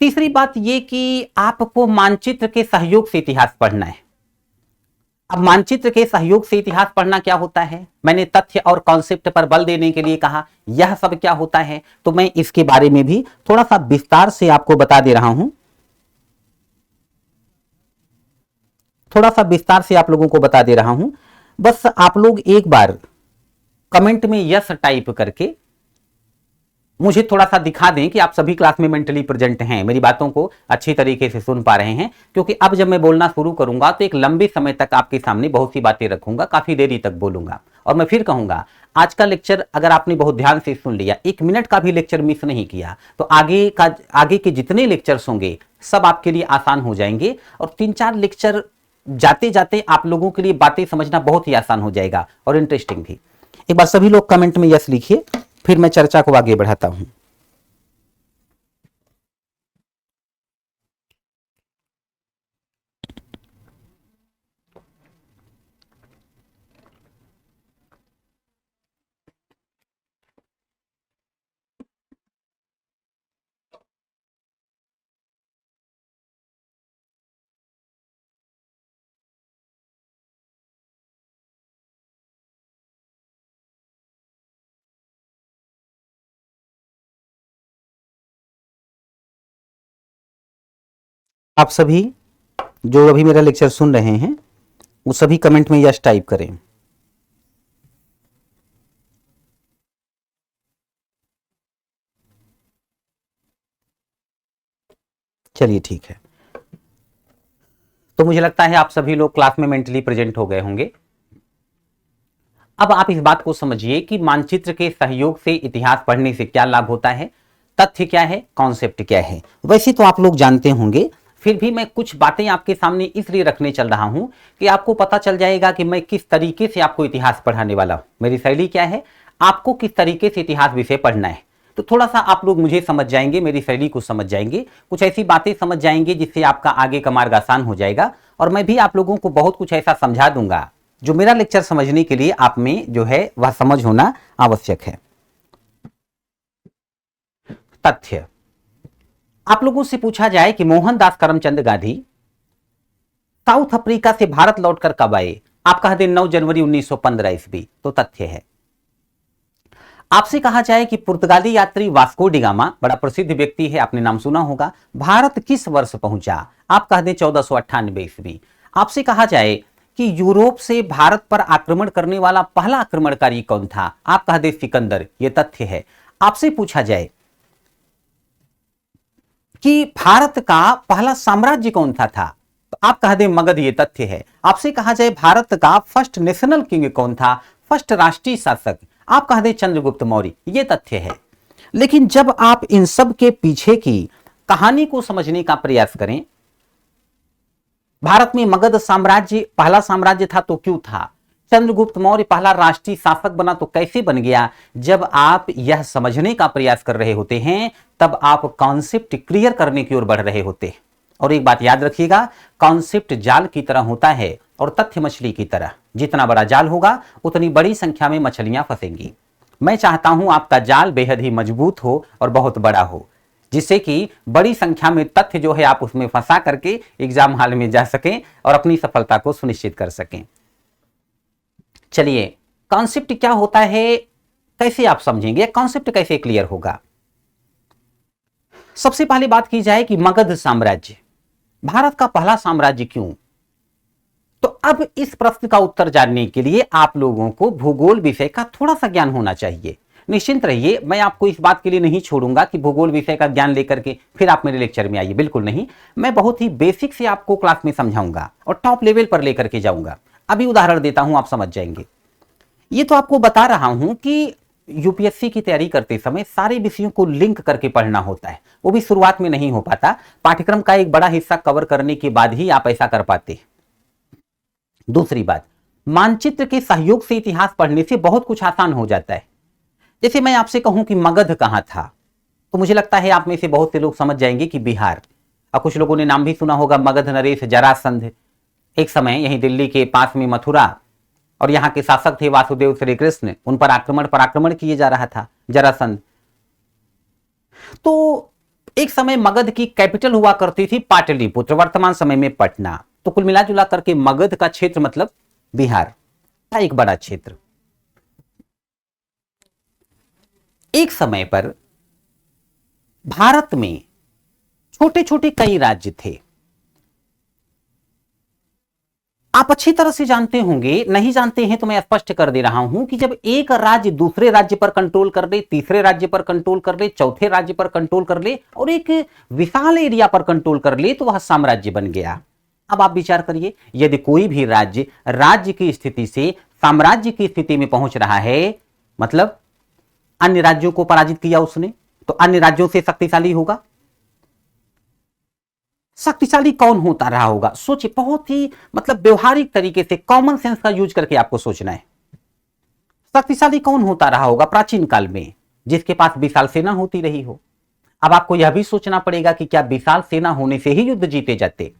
तीसरी बात ये कि आपको मानचित्र के सहयोग से इतिहास पढ़ना है। अब मानचित्र के सहयोग से इतिहास पढ़ना क्या होता है, मैंने तथ्य और कॉन्सेप्ट पर बल देने के लिए कहा, यह सब क्या होता है, तो मैं इसके बारे में भी थोड़ा सा विस्तार से आपको बता दे रहा हूं। थोड़ा सा विस्तार से आप लोगों को बता दे रहा हूं। बस आप लोग एक बार कमेंट में यस टाइप करके मुझे थोड़ा सा दिखा दें कि आप सभी क्लास में मेंटली प्रेजेंट हैं, मेरी बातों को अच्छी तरीके से सुन पा रहे हैं। क्योंकि अब जब मैं बोलना शुरू करूंगा तो एक लंबे समय तक आपके सामने बहुत सी बातें रखूंगा, काफी देरी तक बोलूंगा। और मैं फिर कहूंगा, आज का लेक्चर अगर आपने बहुत ध्यान से सुन लिया, 1 मिनट का भी लेक्चर मिस नहीं किया, तो आगे के जितने लेक्चर्स होंगे सब आपके लिए आसान हो जाएंगे। और 3-4 लेक्चर जाते जाते आप लोगों के लिए बातें समझना बहुत ही आसान हो जाएगा और इंटरेस्टिंग भी। एक बार सभी लोग कमेंट में यस लिखिए, फिर मैं चर्चा को आगे बढ़ाता हूं। आप सभी जो अभी मेरा लेक्चर सुन रहे हैं वो सभी कमेंट में यस टाइप करें। चलिए ठीक है, तो मुझे लगता है आप सभी लोग क्लास में मेंटली प्रेजेंट हो गए होंगे। अब आप इस बात को समझिए कि मानचित्र के सहयोग से इतिहास पढ़ने से क्या लाभ होता है, तथ्य क्या है, कॉन्सेप्ट क्या है। वैसे तो आप लोग जानते होंगे, फिर भी मैं कुछ बातें आपके सामने इसलिए रखने चल रहा हूं कि आपको पता चल जाएगा कि मैं किस तरीके से आपको इतिहास पढ़ाने वाला हूं। मेरी शैली क्या है, आपको किस तरीके से इतिहास विषय पढ़ना है। तो थोड़ा सा आप लोग मुझे समझ जाएंगे, मेरी शैली को समझ जाएंगे, कुछ ऐसी बातें समझ जाएंगे जिससे आपका आगे का मार्ग आसान हो जाएगा। और मैं भी आप लोगों को बहुत कुछ ऐसा समझा दूंगा जो मेरा लेक्चर समझने के लिए आप में जो है वह समझ होना आवश्यक है। तथ्य, आप लोगों से पूछा जाए कि मोहनदास करमचंद गांधी साउथ अफ्रीका से भारत लौटकर कब आए, आप कह दें 9 जनवरी 1915 ईस्वी, तो तथ्य है। आपसे कहा जाए कि पुर्तगाली यात्री वास्को डी गामा, बड़ा प्रसिद्ध व्यक्ति है, आपने नाम सुना होगा, भारत किस वर्ष पहुंचा, आप कह दें 1498 ईस्वी। आपसे कहा जाए कि यूरोप से भारत पर आक्रमण करने वाला पहला आक्रमणकारी कौन था, आप कह दें सिकंदर, यह तथ्य है। आपसे पूछा जाए कि भारत का पहला साम्राज्य कौन था तो आप कह दें मगध, ये तथ्य है। आपसे कहा जाए भारत का फर्स्ट नेशनल किंग कौन था, फर्स्ट राष्ट्रीय शासक, आप कह दें चंद्रगुप्त मौर्य, ये तथ्य है। लेकिन जब आप इन सब के पीछे की कहानी को समझने का प्रयास करें, भारत में मगध साम्राज्य पहला साम्राज्य था तो क्यों था, चंद्रगुप्त मौर्य पहला राष्ट्रीय शासक बना तो कैसे बन गया, जब आप यह समझने का प्रयास कर रहे होते हैं तब आप कॉन्सेप्ट क्लियर करने की ओर बढ़ रहे होते हैं। और एक बात याद रखिएगा, कॉन्सेप्ट जाल की तरह होता है और तथ्य मछली की तरह। जितना बड़ा जाल होगा उतनी बड़ी संख्या में मछलियां फंसेंगी। मैं चाहता हूं आपका जाल बेहद ही मजबूत हो और बहुत बड़ा हो, जिससे कि बड़ी संख्या में तथ्य जो है आप उसमें फंसा करके एग्जाम हॉल में जा सकें और अपनी सफलता को सुनिश्चित कर सकें। चलिए, कॉन्सेप्ट क्या होता है, कैसे आप समझेंगे, कॉन्सेप्ट कैसे क्लियर होगा। सबसे पहले बात की जाए कि मगध साम्राज्य भारत का पहला साम्राज्य क्यों, तो अब इस प्रश्न का उत्तर जानने के लिए आप लोगों को भूगोल विषय का थोड़ा सा ज्ञान होना चाहिए। निश्चिंत रहिए, मैं आपको इस बात के लिए नहीं छोड़ूंगा कि भूगोल विषय का ज्ञान लेकर के फिर आप मेरे लेक्चर में आइए, बिल्कुल नहीं। मैं बहुत ही बेसिक से आपको क्लास में समझाऊंगा और टॉप लेवल पर लेकर के जाऊंगा। अभी उदाहरण देता हूं, आप समझ जाएंगे। ये तो आपको बता रहा हूं कि यूपीएससी की तैयारी करते समय सारे विषयों को लिंक करके पढ़ना होता है, वो भी शुरुआत में नहीं हो पाता। पाठ्यक्रम का एक बड़ा हिस्सा कवर करने के बाद ही आप ऐसा कर पाते। दूसरी बात, मानचित्र के सहयोग से इतिहास पढ़ने से बहुत कुछ आसान हो जाता है। जैसे मैं आपसे कहूं कि मगध कहां था, तो मुझे लगता है आप में से बहुत से लोग समझ जाएंगे कि बिहार। और कुछ लोगों ने नाम भी सुना होगा, मगध नरेश जरासंध। एक समय यहीं दिल्ली के पास में मथुरा, और यहाँ के शासक थे वासुदेव श्री कृष्ण, उन पर आक्रमण किए जा रहा था जरासंध। तो एक समय मगध की कैपिटल हुआ करती थी पाटलिपुत्र, वर्तमान समय में पटना। तो कुल मिला जुला करके मगध का क्षेत्र मतलब बिहार था, एक बड़ा क्षेत्र। एक समय पर भारत में छोटे छोटे कई राज्य थे। आप अच्छी तरह से जानते होंगे, नहीं जानते हैं तो मैं स्पष्ट कर दे रहा हूं कि जब एक राज्य दूसरे राज्य पर कंट्रोल कर ले, तीसरे राज्य पर कंट्रोल कर ले, चौथे राज्य पर कंट्रोल कर ले और एक विशाल एरिया पर कंट्रोल कर ले, तो वह साम्राज्य बन गया। अब आप विचार करिए, यदि कोई भी राज्य की स्थिति से साम्राज्य की स्थिति में पहुंच रहा है, मतलब अन्य राज्यों को पराजित किया उसने, तो अन्य राज्यों से शक्तिशाली होगा। शक्तिशाली कौन होता रहा होगा, सोचिए। बहुत ही मतलब व्यवहारिक तरीके से कॉमन सेंस का यूज करके आपको सोचना है। शक्तिशाली कौन होता रहा होगा प्राचीन काल में, जिसके पास विशाल सेना होती रही हो। अब आपको यह भी सोचना पड़ेगा कि क्या विशाल सेना होने से ही युद्ध जीते जाते।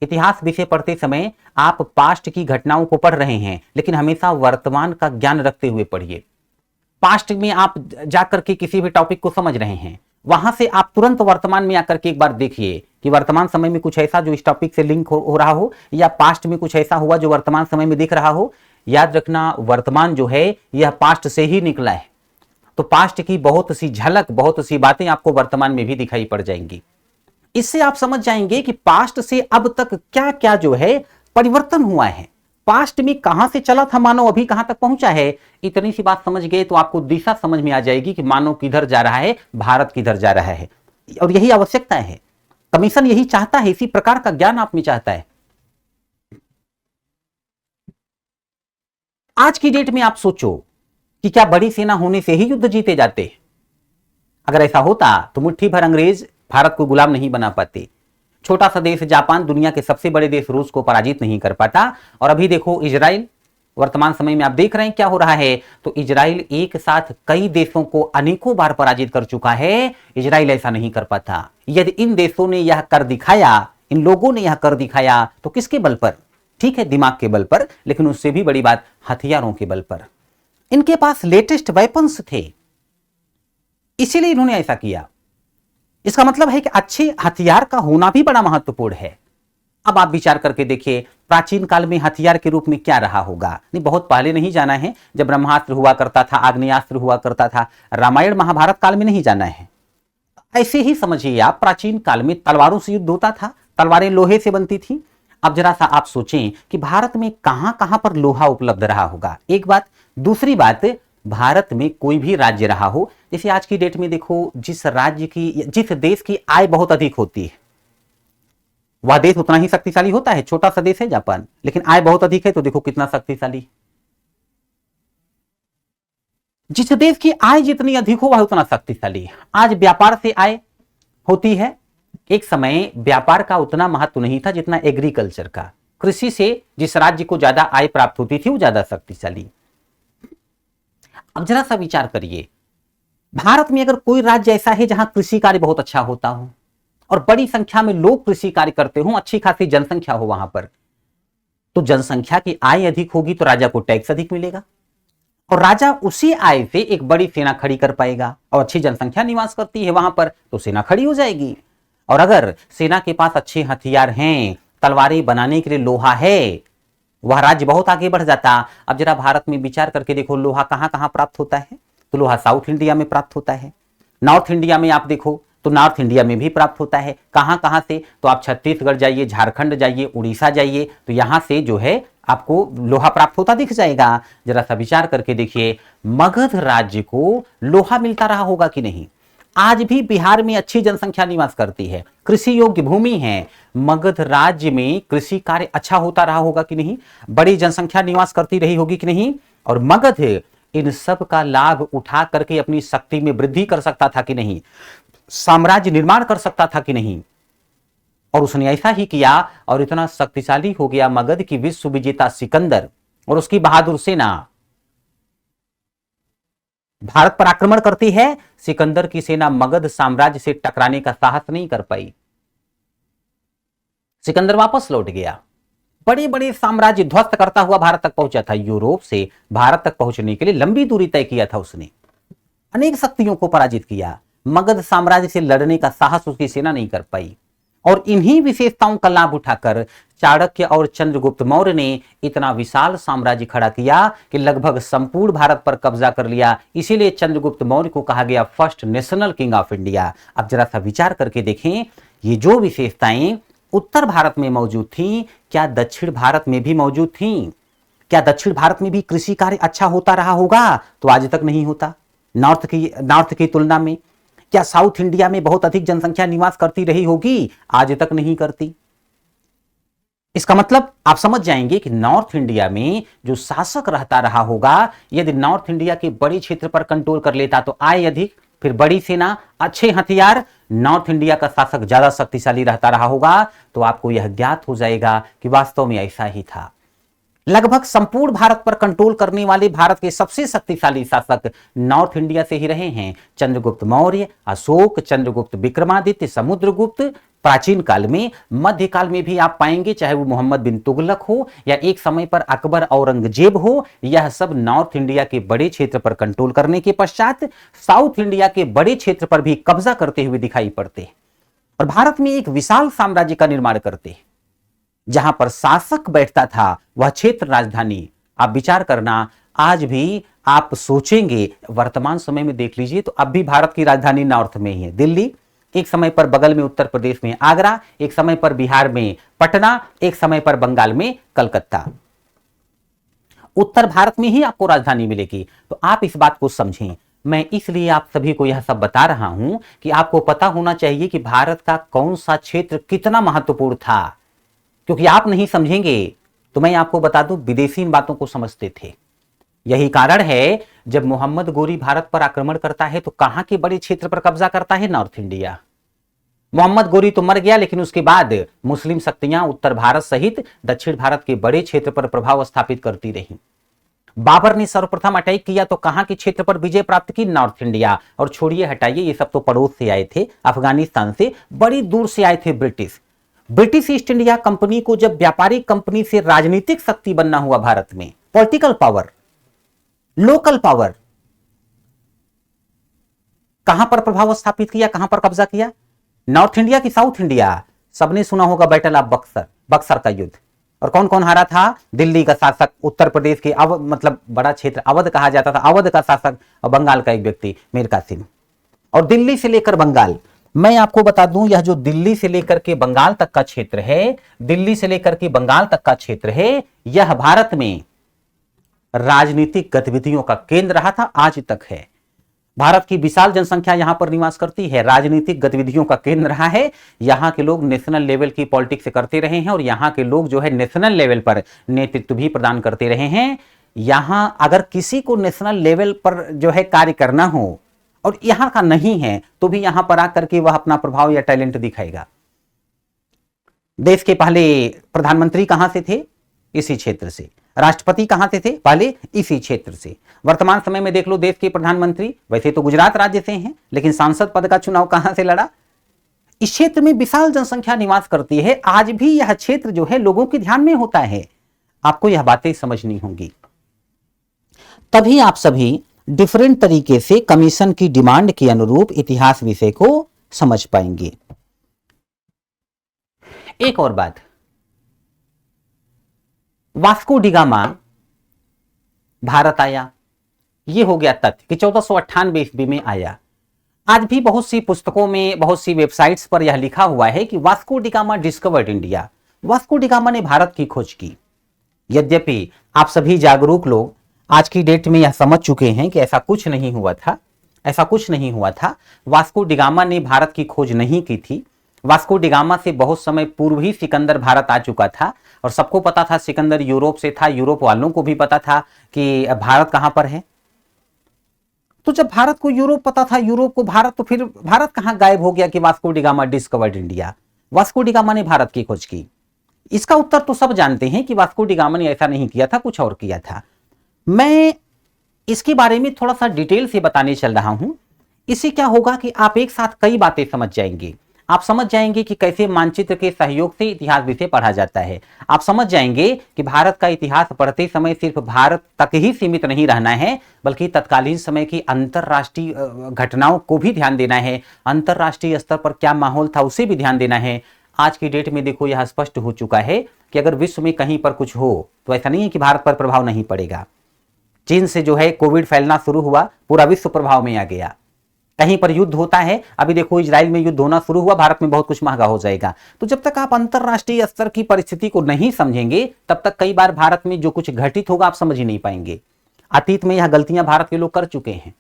इतिहास विषय पढ़ते समय आप पास्ट की घटनाओं को पढ़ रहे हैं, लेकिन हमेशा वर्तमान का ज्ञान रखते हुए पढ़िए। पास्ट में आप जाकर के किसी भी टॉपिक को समझ रहे हैं, वहां से आप तुरंत वर्तमान में आकर के एक बार देखिए कि वर्तमान समय में कुछ ऐसा जो इस टॉपिक से लिंक हो रहा हो, या पास्ट में कुछ ऐसा हुआ जो वर्तमान समय में दिख रहा हो। याद रखना, वर्तमान जो है यह पास्ट से ही निकला है, तो पास्ट की बहुत सी झलक, बहुत सी बातें आपको वर्तमान में भी दिखाई पड़ जाएंगी। इससे आप समझ जाएंगे कि पास्ट से अब तक क्या क्या जो है परिवर्तन हुआ है, पास्ट में कहां से चला था मानव, अभी कहां तक पहुंचा है। इतनी सी बात समझ गए तो आपको दिशा समझ में आ जाएगी कि मानव किधर जा रहा है, भारत किधर जा रहा है। और यही आवश्यकता है, कमीशन यही चाहता है, इसी प्रकार का ज्ञान आप में चाहता है। आज की डेट में आप सोचो कि क्या बड़ी सेना होने से ही युद्ध जीते जाते? अगर ऐसा होता तो मुट्ठी भर अंग्रेज भारत को गुलाम नहीं बना पाते, छोटा सा देश जापान दुनिया के सबसे बड़े देश रूस को पराजित नहीं कर पाता। और अभी देखो इजराइल, वर्तमान समय में आप देख रहे हैं क्या हो रहा है, तो इजराइल एक साथ कई देशों को अनेकों बार पराजित कर चुका है, इजराइल ऐसा नहीं कर पाता। यदि इन देशों ने यह कर दिखाया, इन लोगों ने यह कर दिखाया, तो किसके बल पर? ठीक है, दिमाग के बल पर, लेकिन उससे भी बड़ी बात हथियारों के बल पर। इनके पास लेटेस्ट वेपन्स थे, इसीलिए इन्होंने ऐसा किया। इसका मतलब है कि अच्छे हथियार का होना भी बड़ा महत्वपूर्ण है। अब आप विचार करके देखिए, प्राचीन काल में हथियार के रूप में क्या रहा होगा। नहीं, बहुत पहले नहीं जाना है, जब ब्रह्मास्त्र हुआ करता था, आग्नेयास्त्र हुआ करता था, रामायण महाभारत काल में नहीं जाना है। ऐसे ही समझिए आप, प्राचीन काल में तलवारों से युद्ध होता था, तलवारें लोहे से बनती थी। अब जरा सा आप सोचें कि भारत में कहां कहां पर लोहा उपलब्ध रहा होगा, एक बात। दूसरी बात, भारत में कोई भी राज्य रहा हो, जैसे आज की डेट में देखो, जिस राज्य की, जिस देश की आय बहुत अधिक होती है, वह देश उतना ही शक्तिशाली होता है। छोटा सा देश है जापान, लेकिन आय बहुत अधिक है, तो देखो कितना शक्तिशाली। जिस देश की आय जितनी अधिक हो वह उतना शक्तिशाली है। आज व्यापार से आय होती है, एक समय व्यापार का उतना महत्व नहीं था जितना एग्रीकल्चर का। कृषि से जिस राज्य को ज्यादा आय प्राप्त होती थी वो ज्यादा शक्तिशाली। अब जरा सा विचार करिए, भारत में अगर कोई राज्य ऐसा है जहां कृषि कार्य बहुत अच्छा होता हो और बड़ी संख्या में लोग कृषि कार्य करते हो, अच्छी खासी जनसंख्या हो वहां पर, तो जनसंख्या की आय अधिक होगी तो राजा को टैक्स अधिक मिलेगा, और राजा उसी आय से एक बड़ी सेना खड़ी कर पाएगा। और अच्छी जनसंख्या निवास करती है वहां पर, तो सेना खड़ी हो जाएगी। और अगर सेना के पास अच्छे हथियार हैं, तलवारें बनाने के लिए लोहा है, वह राज्य बहुत आगे बढ़ जाता। अब जरा भारत में विचार करके देखो, लोहा कहां कहां प्राप्त होता है, तो लोहा साउथ इंडिया में प्राप्त होता है। नॉर्थ इंडिया में आप देखो तो नॉर्थ इंडिया में भी प्राप्त होता है। कहां कहां से, तो आप छत्तीसगढ़ जाइए, झारखंड जाइए, उड़ीसा जाइए, तो यहां से जो है आपको लोहा प्राप्त होता दिख जाएगा। जरा सा विचार करके देखिए, मगध राज्य को लोहा मिलता रहा होगा कि नहीं? आज भी बिहार में अच्छी जनसंख्या निवास करती है, कृषि योग्य भूमि है, मगध राज्य में कृषि कार्य अच्छा होता रहा होगा कि नहीं? बड़ी जनसंख्या निवास करती रही होगी कि नहीं? और मगध इन सब का लाभ उठा करके अपनी शक्ति में वृद्धि कर सकता था कि नहीं? साम्राज्य निर्माण कर सकता था कि नहीं? और उसने ऐसा ही किया, और इतना शक्तिशाली हो गया मगध की विश्व विजेता सिकंदर और उसकी बहादुर सेना भारत पर आक्रमण करती है। सिकंदर की सेना मगध साम्राज्य से टकराने का साहस नहीं कर पाई, सिकंदर वापस लौट गया। बड़े बड़े साम्राज्य ध्वस्त करता हुआ भारत तक पहुंचा था। यूरोप से भारत तक पहुंचने के लिए लंबी दूरी तय किया था उसने, अनेक शक्तियों को पराजित किया। मगध साम्राज्य से लड़ने का साहस उसकी सेना नहीं कर पाई। और इन्हीं विशेषताओं का लाभ उठाकर चाणक्य और चंद्रगुप्त मौर्य ने इतना विशाल साम्राज्य खड़ा किया कि लगभग संपूर्ण भारत पर कब्जा कर लिया। इसीलिए चंद्रगुप्त मौर्य को कहा गया first national king of India. अब जरा सा विचार करके देखें, ये जो विशेषताएं उत्तर भारत में मौजूद थी, क्या दक्षिण भारत में भी मौजूद थी? क्या दक्षिण भारत में भी कृषि कार्य अच्छा होता रहा होगा? तो आज तक नहीं होता। नॉर्थ की तुलना में क्या साउथ इंडिया में बहुत अधिक जनसंख्या निवास करती रही होगी? आज तक नहीं करती। इसका मतलब आप समझ जाएंगे कि नॉर्थ इंडिया में जो शासक रहता रहा होगा, यदि नॉर्थ इंडिया के बड़े क्षेत्र पर कंट्रोल कर लेता तो आय अधिक, फिर बड़ी सेना, अच्छे हथियार, नॉर्थ इंडिया का शासक ज्यादा शक्तिशाली रहता रहा होगा। तो आपको यह ज्ञात हो जाएगा कि वास्तव में ऐसा ही था। लगभग संपूर्ण भारत पर कंट्रोल करने वाले भारत के सबसे शक्तिशाली शासक नॉर्थ इंडिया से ही रहे हैं। चंद्रगुप्त मौर्य, अशोक, चंद्रगुप्त विक्रमादित्य, समुद्रगुप्त। प्राचीन काल में, मध्यकाल में भी आप पाएंगे, चाहे वो मोहम्मद बिन तुगलक हो या एक समय पर अकबर औरंगजेब हो, यह सब नॉर्थ इंडिया के बड़े क्षेत्र पर कंट्रोल करने के पश्चात साउथ इंडिया के बड़े क्षेत्र पर भी कब्जा करते हुए दिखाई पड़ते और भारत में एक विशाल साम्राज्य का निर्माण करते। जहां पर शासक बैठता था वह क्षेत्र राजधानी। आप विचार करना, आज भी आप सोचेंगे, वर्तमान समय में देख लीजिए तो अब भी भारत की राजधानी नॉर्थ में ही है, दिल्ली। एक समय पर बगल में उत्तर प्रदेश में आगरा, एक समय पर बिहार में पटना, एक समय पर बंगाल में कलकत्ता। उत्तर भारत में ही आपको राजधानी मिलेगी। तो आप इस बात को समझें। मैं इसलिए आप सभी को यह सब बता रहा हूं कि आपको पता होना चाहिए कि भारत का कौन सा क्षेत्र कितना महत्वपूर्ण था, क्योंकि आप नहीं समझेंगे तो मैं आपको बता दूं विदेशी इन बातों को समझते थे। यही कारण है जब मोहम्मद गोरी भारत पर आक्रमण करता है तो कहां के बड़े क्षेत्र पर कब्जा करता है? North India. मोहम्मद गोरी तो मर गया, लेकिन उसके बाद मुस्लिम शक्तियां उत्तर भारत सहित दक्षिण भारत के बड़े क्षेत्र पर प्रभाव स्थापित करती रही। बाबर ने सर्वप्रथम अटैक किया तो कहां के क्षेत्र पर विजय प्राप्त की? North India. और छोड़िए, हटाइए, ये सब तो पड़ोस से आए थे, अफगानिस्तान से, बड़ी दूर से आए थे ब्रिटिश ईस्ट इंडिया कंपनी को जब व्यापारिक कंपनी से राजनीतिक शक्ति बनना हुआ भारत में, पॉलिटिकल पावर, लोकल पावर, कहां पर प्रभाव स्थापित किया, कहां पर कब्जा किया? नॉर्थ इंडिया की साउथ इंडिया? सबने सुना होगा बैटल ऑफ बक्सर, बक्सर का युद्ध। और कौन कौन हारा था? दिल्ली का शासक, उत्तर प्रदेश के मतलब बड़ा क्षेत्र अवध कहा जाता था, अवध का शासक, और बंगाल का एक व्यक्ति मीर कासिम। और दिल्ली से लेकर बंगाल, मैं आपको बता दूं यह जो दिल्ली से लेकर के बंगाल तक का क्षेत्र है, दिल्ली से लेकर के बंगाल तक का क्षेत्र है, यह भारत में राजनीतिक गतिविधियों का केंद्र रहा था, आज तक है। भारत की विशाल जनसंख्या यहां पर निवास करती है, राजनीतिक गतिविधियों का केंद्र रहा है। यहां के लोग नेशनल लेवल की पॉलिटिक्स करते रहे हैं और यहां के लोग जो है नेशनल लेवल पर नेतृत्व भी प्रदान करते रहे हैं। यहां अगर किसी को नेशनल लेवल पर जो है कार्य करना हो और यहां का नहीं है तो भी यहां पर आकर के वह अपना प्रभाव या टैलेंट दिखाएगा। देश के पहले प्रधानमंत्री कहां से थे? इसी क्षेत्र से। राष्ट्रपति कहां से थे? पहले इसी क्षेत्र से। वर्तमान समय में देख लो, देश के प्रधानमंत्री वैसे तो गुजरात राज्य से हैं, लेकिन सांसद पद का चुनाव कहां से लड़ा? इस क्षेत्र में विशाल जनसंख्या निवास करती है। आज भी यह क्षेत्र जो है लोगों के ध्यान में होता है। आपको यह बातें समझनी होंगी, तभी आप सभी डिफरेंट तरीके से कमीशन की डिमांड के अनुरूप इतिहास विषय को समझ पाएंगे। एक और बात, वास्को डिगामा भारत आया, यह हो गया तथ्य कि 1498 ईस्वी में आया। आज भी बहुत सी पुस्तकों में, बहुत सी वेबसाइट्स पर यह लिखा हुआ है कि Vasco da Gama discovered India. Vasco da Gama ने भारत की खोज की। यद्यपि आप सभी जागरूक लोग आज की डेट में यह समझ चुके हैं कि ऐसा कुछ नहीं हुआ था, ऐसा कुछ नहीं हुआ था। वास्को डिगामा ने भारत की खोज नहीं की थी। वास्को डिगामा से बहुत समय पूर्व ही सिकंदर भारत आ चुका था और सबको पता था सिकंदर यूरोप से था, यूरोप वालों को भी पता था कि भारत कहां पर है। तो जब भारत को यूरोप पता था, यूरोप को भारत, तो फिर भारत कहां गायब हो गया कि Vasco da Gama discovered India? Vasco da Gama ने भारत की खोज की। इसका उत्तर तो सब जानते हैं कि वास्को डिगामा ने ऐसा नहीं किया था, कुछ और किया था। मैं इसके बारे में थोड़ा सा डिटेल से बताने चल रहा हूं। इससे क्या होगा कि आप एक साथ कई बातें समझ जाएंगे। आप समझ जाएंगे कि कैसे मानचित्र के सहयोग से इतिहास विषय पढ़ा जाता है। आप समझ जाएंगे कि भारत का इतिहास पढ़ते समय सिर्फ भारत तक ही सीमित नहीं रहना है, बल्कि तत्कालीन समय की अंतरराष्ट्रीय घटनाओं को भी ध्यान देना है। अंतरराष्ट्रीय स्तर पर क्या माहौल था उसे भी ध्यान देना है। आज की डेट में देखो, यह स्पष्ट हो चुका है कि अगर विश्व में कहीं पर कुछ हो तो ऐसा नहीं है कि भारत पर प्रभाव नहीं पड़ेगा। चीन से जो है कोविड फैलना शुरू हुआ, पूरा विश्व प्रभाव में आ गया। कहीं पर युद्ध होता है, अभी देखो इजराइल में युद्ध होना शुरू हुआ, भारत में बहुत कुछ महंगा हो जाएगा। तो जब तक आप अंतरराष्ट्रीय स्तर की परिस्थिति को नहीं समझेंगे, तब तक कई बार भारत में जो कुछ घटित होगा आप समझ ही नहीं पाएंगे। अतीत में यह गलतियां भारत के लोग कर चुके हैं।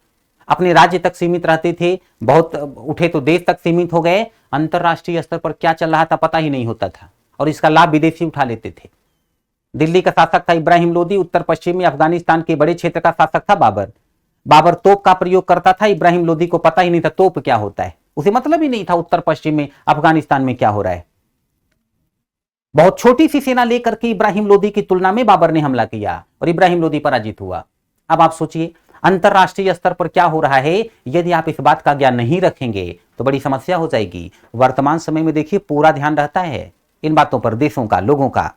अपने राज्य तक सीमित रहते थे, बहुत उठे तो देश तक सीमित हो गए। अंतरराष्ट्रीय स्तर पर क्या चल रहा था पता ही नहीं होता था और इसका लाभ विदेशी उठा लेते थे। दिल्ली का शासक था इब्राहिम लोदी, उत्तर पश्चिमी अफगानिस्तान के बड़े क्षेत्र का शासक था बाबर। बाबर तोप का प्रयोग करता था, इब्राहिम लोदी को पता ही नहीं था तोप क्या होता है, उसे मतलब ही नहीं था उत्तर पश्चिम में अफगानिस्तान में क्या हो रहा है। बहुत छोटी सी सेना लेकर के इब्राहिम लोदी की तुलना में बाबर ने हमला किया और इब्राहिम लोदी पराजित हुआ। अब आप सोचिए अंतरराष्ट्रीय स्तर पर क्या हो रहा है। यदि आप इस बात का ज्ञान नहीं रखेंगे तो बड़ी समस्या हो जाएगी। वर्तमान समय में देखिए पूरा ध्यान रहता है इन बातों पर, देशों का, लोगों का।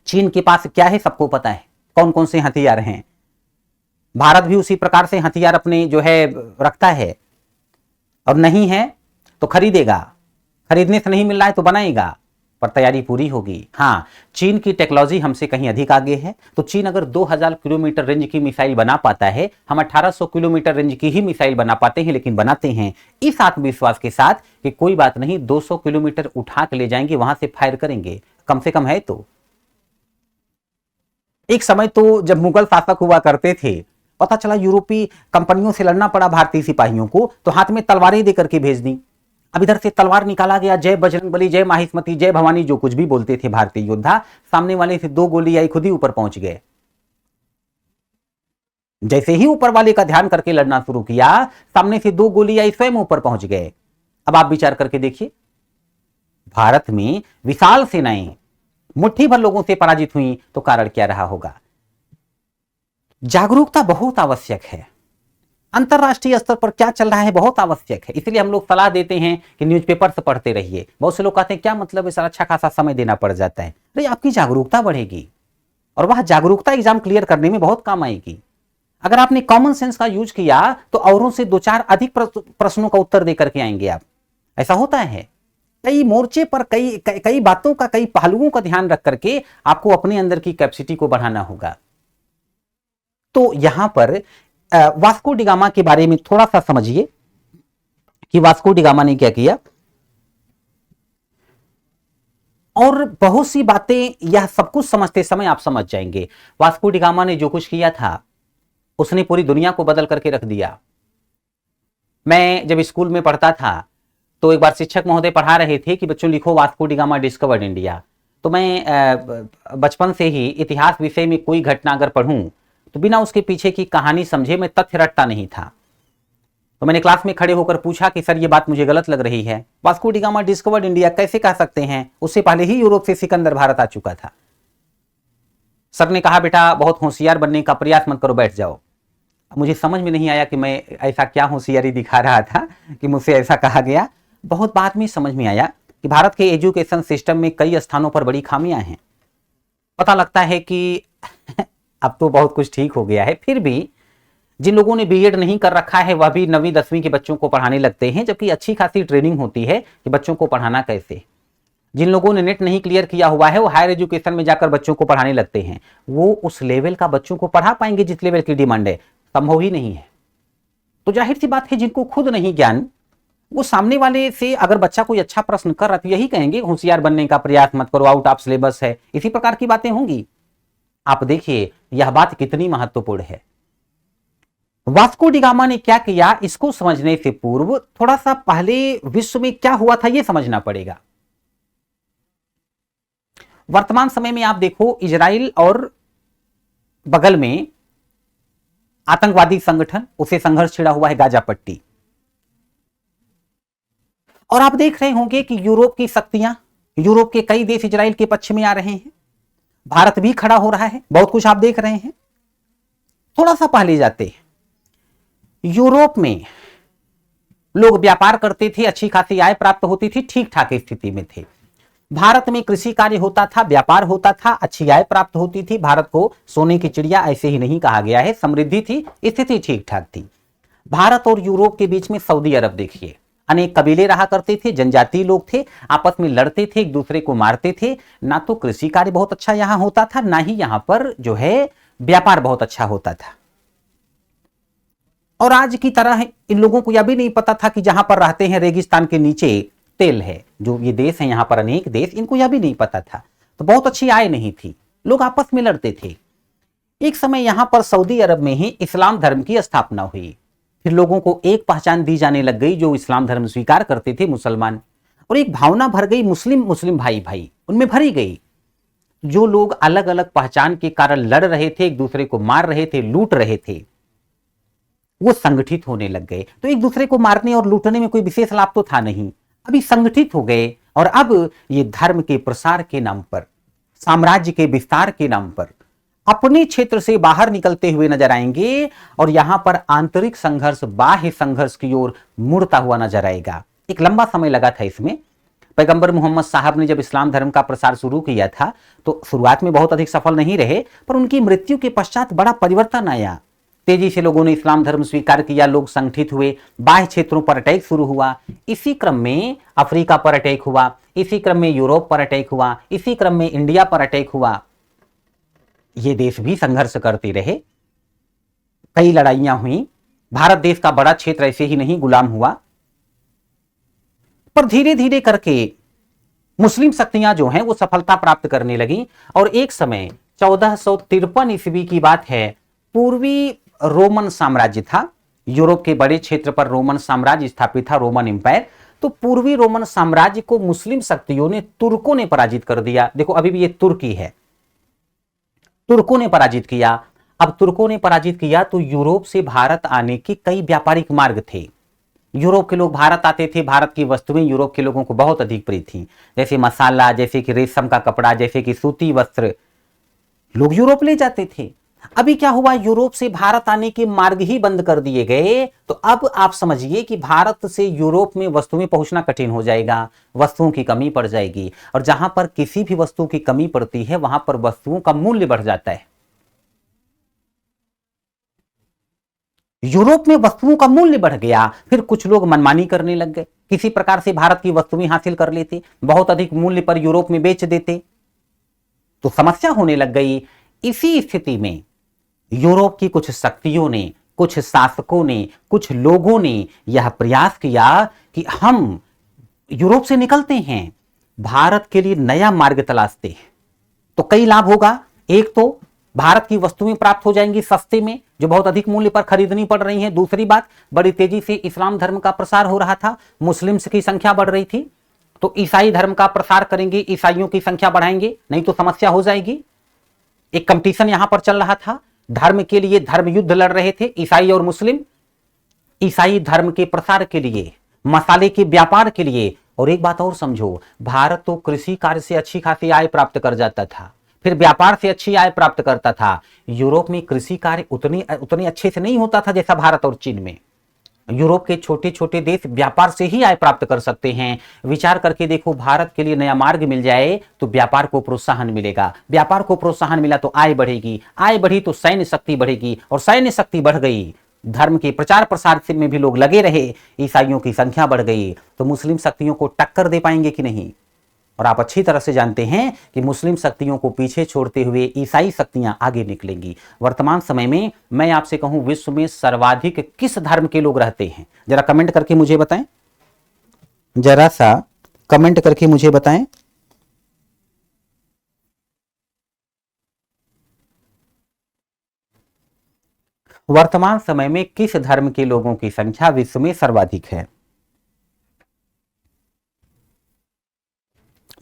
चीन के पास क्या है सबको पता है, कौन कौन से हथियार हैं। भारत भी उसी प्रकार से हथियार अपने जो है रखता है, और नहीं है तो खरीदेगा, खरीदने से नहीं मिल रहा है तो बनाएगा। पर तैयारी पूरी होगी। हाँ, चीन की टेक्नोलॉजी हमसे कहीं अधिक आगे है, तो चीन अगर 2000 किलोमीटर रेंज की मिसाइल बना पाता है, हम 1800 किलोमीटर रेंज की ही मिसाइल बना पाते हैं, लेकिन बनाते हैं इस आत्मविश्वास के साथ कि कोई बात नहीं, 200 किलोमीटर उठा के ले जाएंगे, वहां से फायर करेंगे, कम से कम है। तो एक समय तो जब मुगल शासक हुआ करते थे, पता चला यूरोपीय कंपनियों से लड़ना पड़ा भारतीय सिपाहियों को, तो हाथ में तलवारें दे करके भेज दी। अब इधर से तलवार निकाला गया, जय बजरंगबली, जय माहिष्मती, जय भवानी, जो कुछ भी बोलते थे भारतीय योद्धा, सामने वाले से 2 गोली आई, खुद ही ऊपर पहुंच गए। जैसे ही ऊपर वाले का ध्यान करके लड़ना शुरू किया, सामने से 2 गोली आई, स्वयं ऊपर पहुंच गए। अब आप विचार करके देखिए, भारत में विशाल सेनाएं मुट्ठी भर लोगों से पराजित हुई, तो कारण क्या रहा होगा? जागरूकता बहुत आवश्यक है। अंतरराष्ट्रीय स्तर पर क्या चल रहा है बहुत आवश्यक है। इसलिए हम लोग सलाह देते हैं कि न्यूज़पेपर से पढ़ते रहिए। बहुत से लोग कहते हैं क्या मतलब है सर, अच्छा खासा समय देना पड़ जाता है। अरे आपकी जागरूकता बढ़ेगी और वह जागरूकता एग्जाम क्लियर करने में बहुत काम आएगी। अगर आपने कॉमन सेंस का यूज किया तो औरों से 2-4 अधिक प्रश्नों का उत्तर देकर के आएंगे आप। ऐसा होता है कई मोर्चे पर, कई बातों का, कई पहलुओं का ध्यान रख करके आपको अपने अंदर की कैपेसिटी को बढ़ाना होगा। तो यहां पर वास्को डी गामा के बारे में थोड़ा सा समझिए कि वास्को डी गामा ने क्या किया, और बहुत सी बातें यह सब कुछ समझते समय आप समझ जाएंगे। वास्को डी गामा ने जो कुछ किया था उसने पूरी दुनिया को बदल करके रख दिया। मैं जब स्कूल में पढ़ता था तो एक बार शिक्षक महोदय पढ़ा रहे थे कि बच्चों लिखो Vasco D gamma discovered India. तो मैं बचपन से ही इतिहास विषय में कोई घटना अगर पढ़ूं तो बिना उसके पीछे की कहानी समझे मैं तथ्य रटता नहीं था। तो मैंने क्लास में खड़े होकर पूछा कि सर ये बात मुझे गलत लग रही है, Vasco D gamma discovered India कैसे कह सकते हैं, उससे पहले ही यूरोप से सिकंदर भारत आ चुका था। सर ने कहा बेटा बहुत होशियार बनने का प्रयास मत करो, बैठ जाओ। मुझे समझ में नहीं आया कि मैं ऐसा क्या होशियारी दिखा रहा था कि मुझसे ऐसा कहा गया। बहुत बाद में समझ में आया कि भारत के एजुकेशन सिस्टम में कई स्थानों पर बड़ी खामियां हैं। पता लगता है कि अब तो बहुत कुछ ठीक हो गया है, फिर भी जिन लोगों ने बीएड नहीं कर रखा है वह भी 9वीं 10वीं के बच्चों को पढ़ाने लगते हैं, जबकि अच्छी खासी ट्रेनिंग होती है कि बच्चों को पढ़ाना कैसे। जिन लोगों ने नेट नहीं क्लियर किया हुआ है वो हायर एजुकेशन में जाकर बच्चों को पढ़ाने लगते हैं, वो उस लेवल का बच्चों को पढ़ा पाएंगे जिस लेवल की डिमांड है? संभव ही नहीं है। तो जाहिर सी बात है जिनको खुद नहीं ज्ञान, वो सामने वाले से अगर बच्चा कोई अच्छा प्रश्न कर रहा तो यही कहेंगे होशियार बनने का प्रयास मत करो, आउट ऑफ सिलेबस है, इसी प्रकार की बातें होंगी। आप देखिए यह बात कितनी महत्वपूर्ण है। वास्को डी गामा ने क्या किया, इसको समझने से पूर्व थोड़ा सा पहले विश्व में क्या हुआ था यह समझना पड़ेगा। वर्तमान समय में आप देखो इजराइल और बगल में आतंकवादी संगठन, उसे संघर्ष छिड़ा हुआ है गाजा पट्टी। और आप देख रहे होंगे कि यूरोप की शक्तियां, यूरोप के कई देश इजराइल के पक्ष में आ रहे हैं, भारत भी खड़ा हो रहा है, बहुत कुछ आप देख रहे हैं। थोड़ा सा पहले जाते हैं, यूरोप में लोग व्यापार करते थे, अच्छी खासी आय प्राप्त होती थी, ठीक ठाक स्थिति में थे। भारत में कृषि कार्य होता था, व्यापार होता था, अच्छी आय प्राप्त होती थी। भारत को सोने की चिड़िया ऐसे ही नहीं कहा गया है, समृद्धि थी, स्थिति ठीक ठाक थी। भारत और यूरोप के बीच में सऊदी अरब देखिए, अनेक कबीले रहा करते थे, जनजातीय लोग थे, आपस में लड़ते थे, एक दूसरे को मारते थे। ना तो कृषि कार्य बहुत अच्छा यहां होता था, ना ही यहां पर जो है व्यापार बहुत अच्छा होता था। और आज की तरह इन लोगों को यह भी नहीं पता था कि जहां पर रहते हैं रेगिस्तान के नीचे तेल है। जो ये देश है यहां पर अनेक देश, इनको यह भी नहीं पता था, तो बहुत अच्छी आय नहीं थी, लोग आपस में लड़ते थे। एक समय यहां पर सऊदी अरब में ही इस्लाम धर्म की स्थापना हुई, फिर लोगों को एक पहचान दी जाने लग गई, जो इस्लाम धर्म स्वीकार करते थे मुसलमान, और एक भावना भर गई मुस्लिम भाई भाई उनमें भरी गई। जो लोग अलग अलग पहचान के कारण लड़ रहे थे, एक दूसरे को मार रहे थे, लूट रहे थे, वो संगठित होने लग गए। तो एक दूसरे को मारने और लूटने में कोई विशेष लाभ तो था नहीं, अभी संगठित हो गए। और अब ये धर्म के प्रसार के नाम पर, साम्राज्य के विस्तार के नाम पर अपने क्षेत्र से बाहर निकलते हुए नजर आएंगे, और यहां पर आंतरिक संघर्ष बाह्य संघर्ष की ओर मुड़ता हुआ नजर आएगा। एक लंबा समय लगा था इसमें। पैगंबर मोहम्मद साहब ने जब इस्लाम धर्म का प्रसार शुरू किया था तो शुरुआत में बहुत अधिक सफल नहीं रहे, पर उनकी मृत्यु के पश्चात बड़ा परिवर्तन आया। तेजी से लोगों ने इस्लाम धर्म स्वीकार किया, लोग संगठित हुए, बाह्य क्षेत्रों पर अटैक शुरू हुआ। इसी क्रम में अफ्रीका पर अटैक हुआ, इसी क्रम में यूरोप पर अटैक हुआ, इसी क्रम में इंडिया पर अटैक हुआ। ये देश भी संघर्ष करते रहे, कई लड़ाइयां हुई, भारत देश का बड़ा क्षेत्र ऐसे ही नहीं गुलाम हुआ। पर धीरे धीरे करके मुस्लिम शक्तियां जो हैं वो सफलता प्राप्त करने लगी और एक समय 1453 ईस्वी की बात है, पूर्वी रोमन साम्राज्य था, यूरोप के बड़े क्षेत्र पर रोमन साम्राज्य स्थापित था, रोमन एम्पायर। तो पूर्वी रोमन साम्राज्य को मुस्लिम शक्तियों ने, तुर्कों ने पराजित कर दिया। देखो अभी भी ये तुर्की है, तुर्कों ने पराजित किया। अब तुर्कों ने पराजित किया तो यूरोप से भारत आने के कई व्यापारिक मार्ग थे। यूरोप के लोग भारत आते थे, भारत की वस्तुएं यूरोप के लोगों को बहुत अधिक प्रिय थी, जैसे मसाला, जैसे कि रेशम का कपड़ा, जैसे कि सूती वस्त्र, लोग यूरोप ले जाते थे। अभी क्या हुआ, यूरोप से भारत आने के मार्ग ही बंद कर दिए गए। तो अब आप समझिए कि भारत से यूरोप में वस्तुएं पहुंचना कठिन हो जाएगा, वस्तुओं की कमी पड़ जाएगी, और जहां पर किसी भी वस्तु की कमी पड़ती है वहां पर वस्तुओं का मूल्य बढ़ जाता है। यूरोप में वस्तुओं का मूल्य बढ़ गया, फिर कुछ लोग मनमानी करने लग गए, किसी प्रकार से भारत की वस्तुएं हासिल कर लेते, बहुत अधिक मूल्य पर यूरोप में बेच देते, तो समस्या होने लग गई। इसी स्थिति में यूरोप की कुछ शक्तियों ने, कुछ शासकों ने, कुछ लोगों ने यह प्रयास किया कि हम यूरोप से निकलते हैं, भारत के लिए नया मार्ग तलाशते हैं। तो कई लाभ होगा, एक तो भारत की वस्तुएं प्राप्त हो जाएंगी सस्ते में, जो बहुत अधिक मूल्य पर खरीदनी पड़ रही हैं। दूसरी बात, बड़ी तेजी से इस्लाम धर्म का प्रसार हो रहा था, मुस्लिम्स की संख्या बढ़ रही थी, तो ईसाई धर्म का प्रसार करेंगे, ईसाइयों की संख्या बढ़ाएंगे, नहीं तो समस्या हो जाएगी। एक कंपटीशन यहां पर चल रहा था, धर्म के लिए धर्म युद्ध लड़ रहे थे ईसाई और मुस्लिम, ईसाई धर्म के प्रसार के लिए, मसाले के व्यापार के लिए। और एक बात और समझो, भारत तो कृषि कार्य से अच्छी खासी आय प्राप्त कर जाता था, फिर व्यापार से अच्छी आय प्राप्त करता था। यूरोप में कृषि कार्य उतने अच्छे से नहीं होता था जैसा भारत और चीन में। यूरोप के छोटे छोटे देश व्यापार से ही आय प्राप्त कर सकते हैं। विचार करके देखो, भारत के लिए नया मार्ग मिल जाए तो व्यापार को प्रोत्साहन मिलेगा, व्यापार को प्रोत्साहन मिला तो आय बढ़ेगी, आय बढ़ी तो सैन्य शक्ति बढ़ेगी, और सैन्य शक्ति बढ़ गई, धर्म के प्रचार प्रसार में भी लोग लगे रहे, ईसाइयों की संख्या बढ़ गई, तो मुस्लिम शक्तियों को टक्कर दे पाएंगे कि नहीं। और आप अच्छी तरह से जानते हैं कि मुस्लिम शक्तियों को पीछे छोड़ते हुए ईसाई शक्तियां आगे निकलेंगी। वर्तमान समय में मैं आपसे कहूं, विश्व में सर्वाधिक किस धर्म के लोग रहते हैं, जरा कमेंट करके मुझे बताएं, जरा सा कमेंट करके मुझे बताएं। वर्तमान समय में किस धर्म के लोगों की संख्या विश्व में सर्वाधिक है?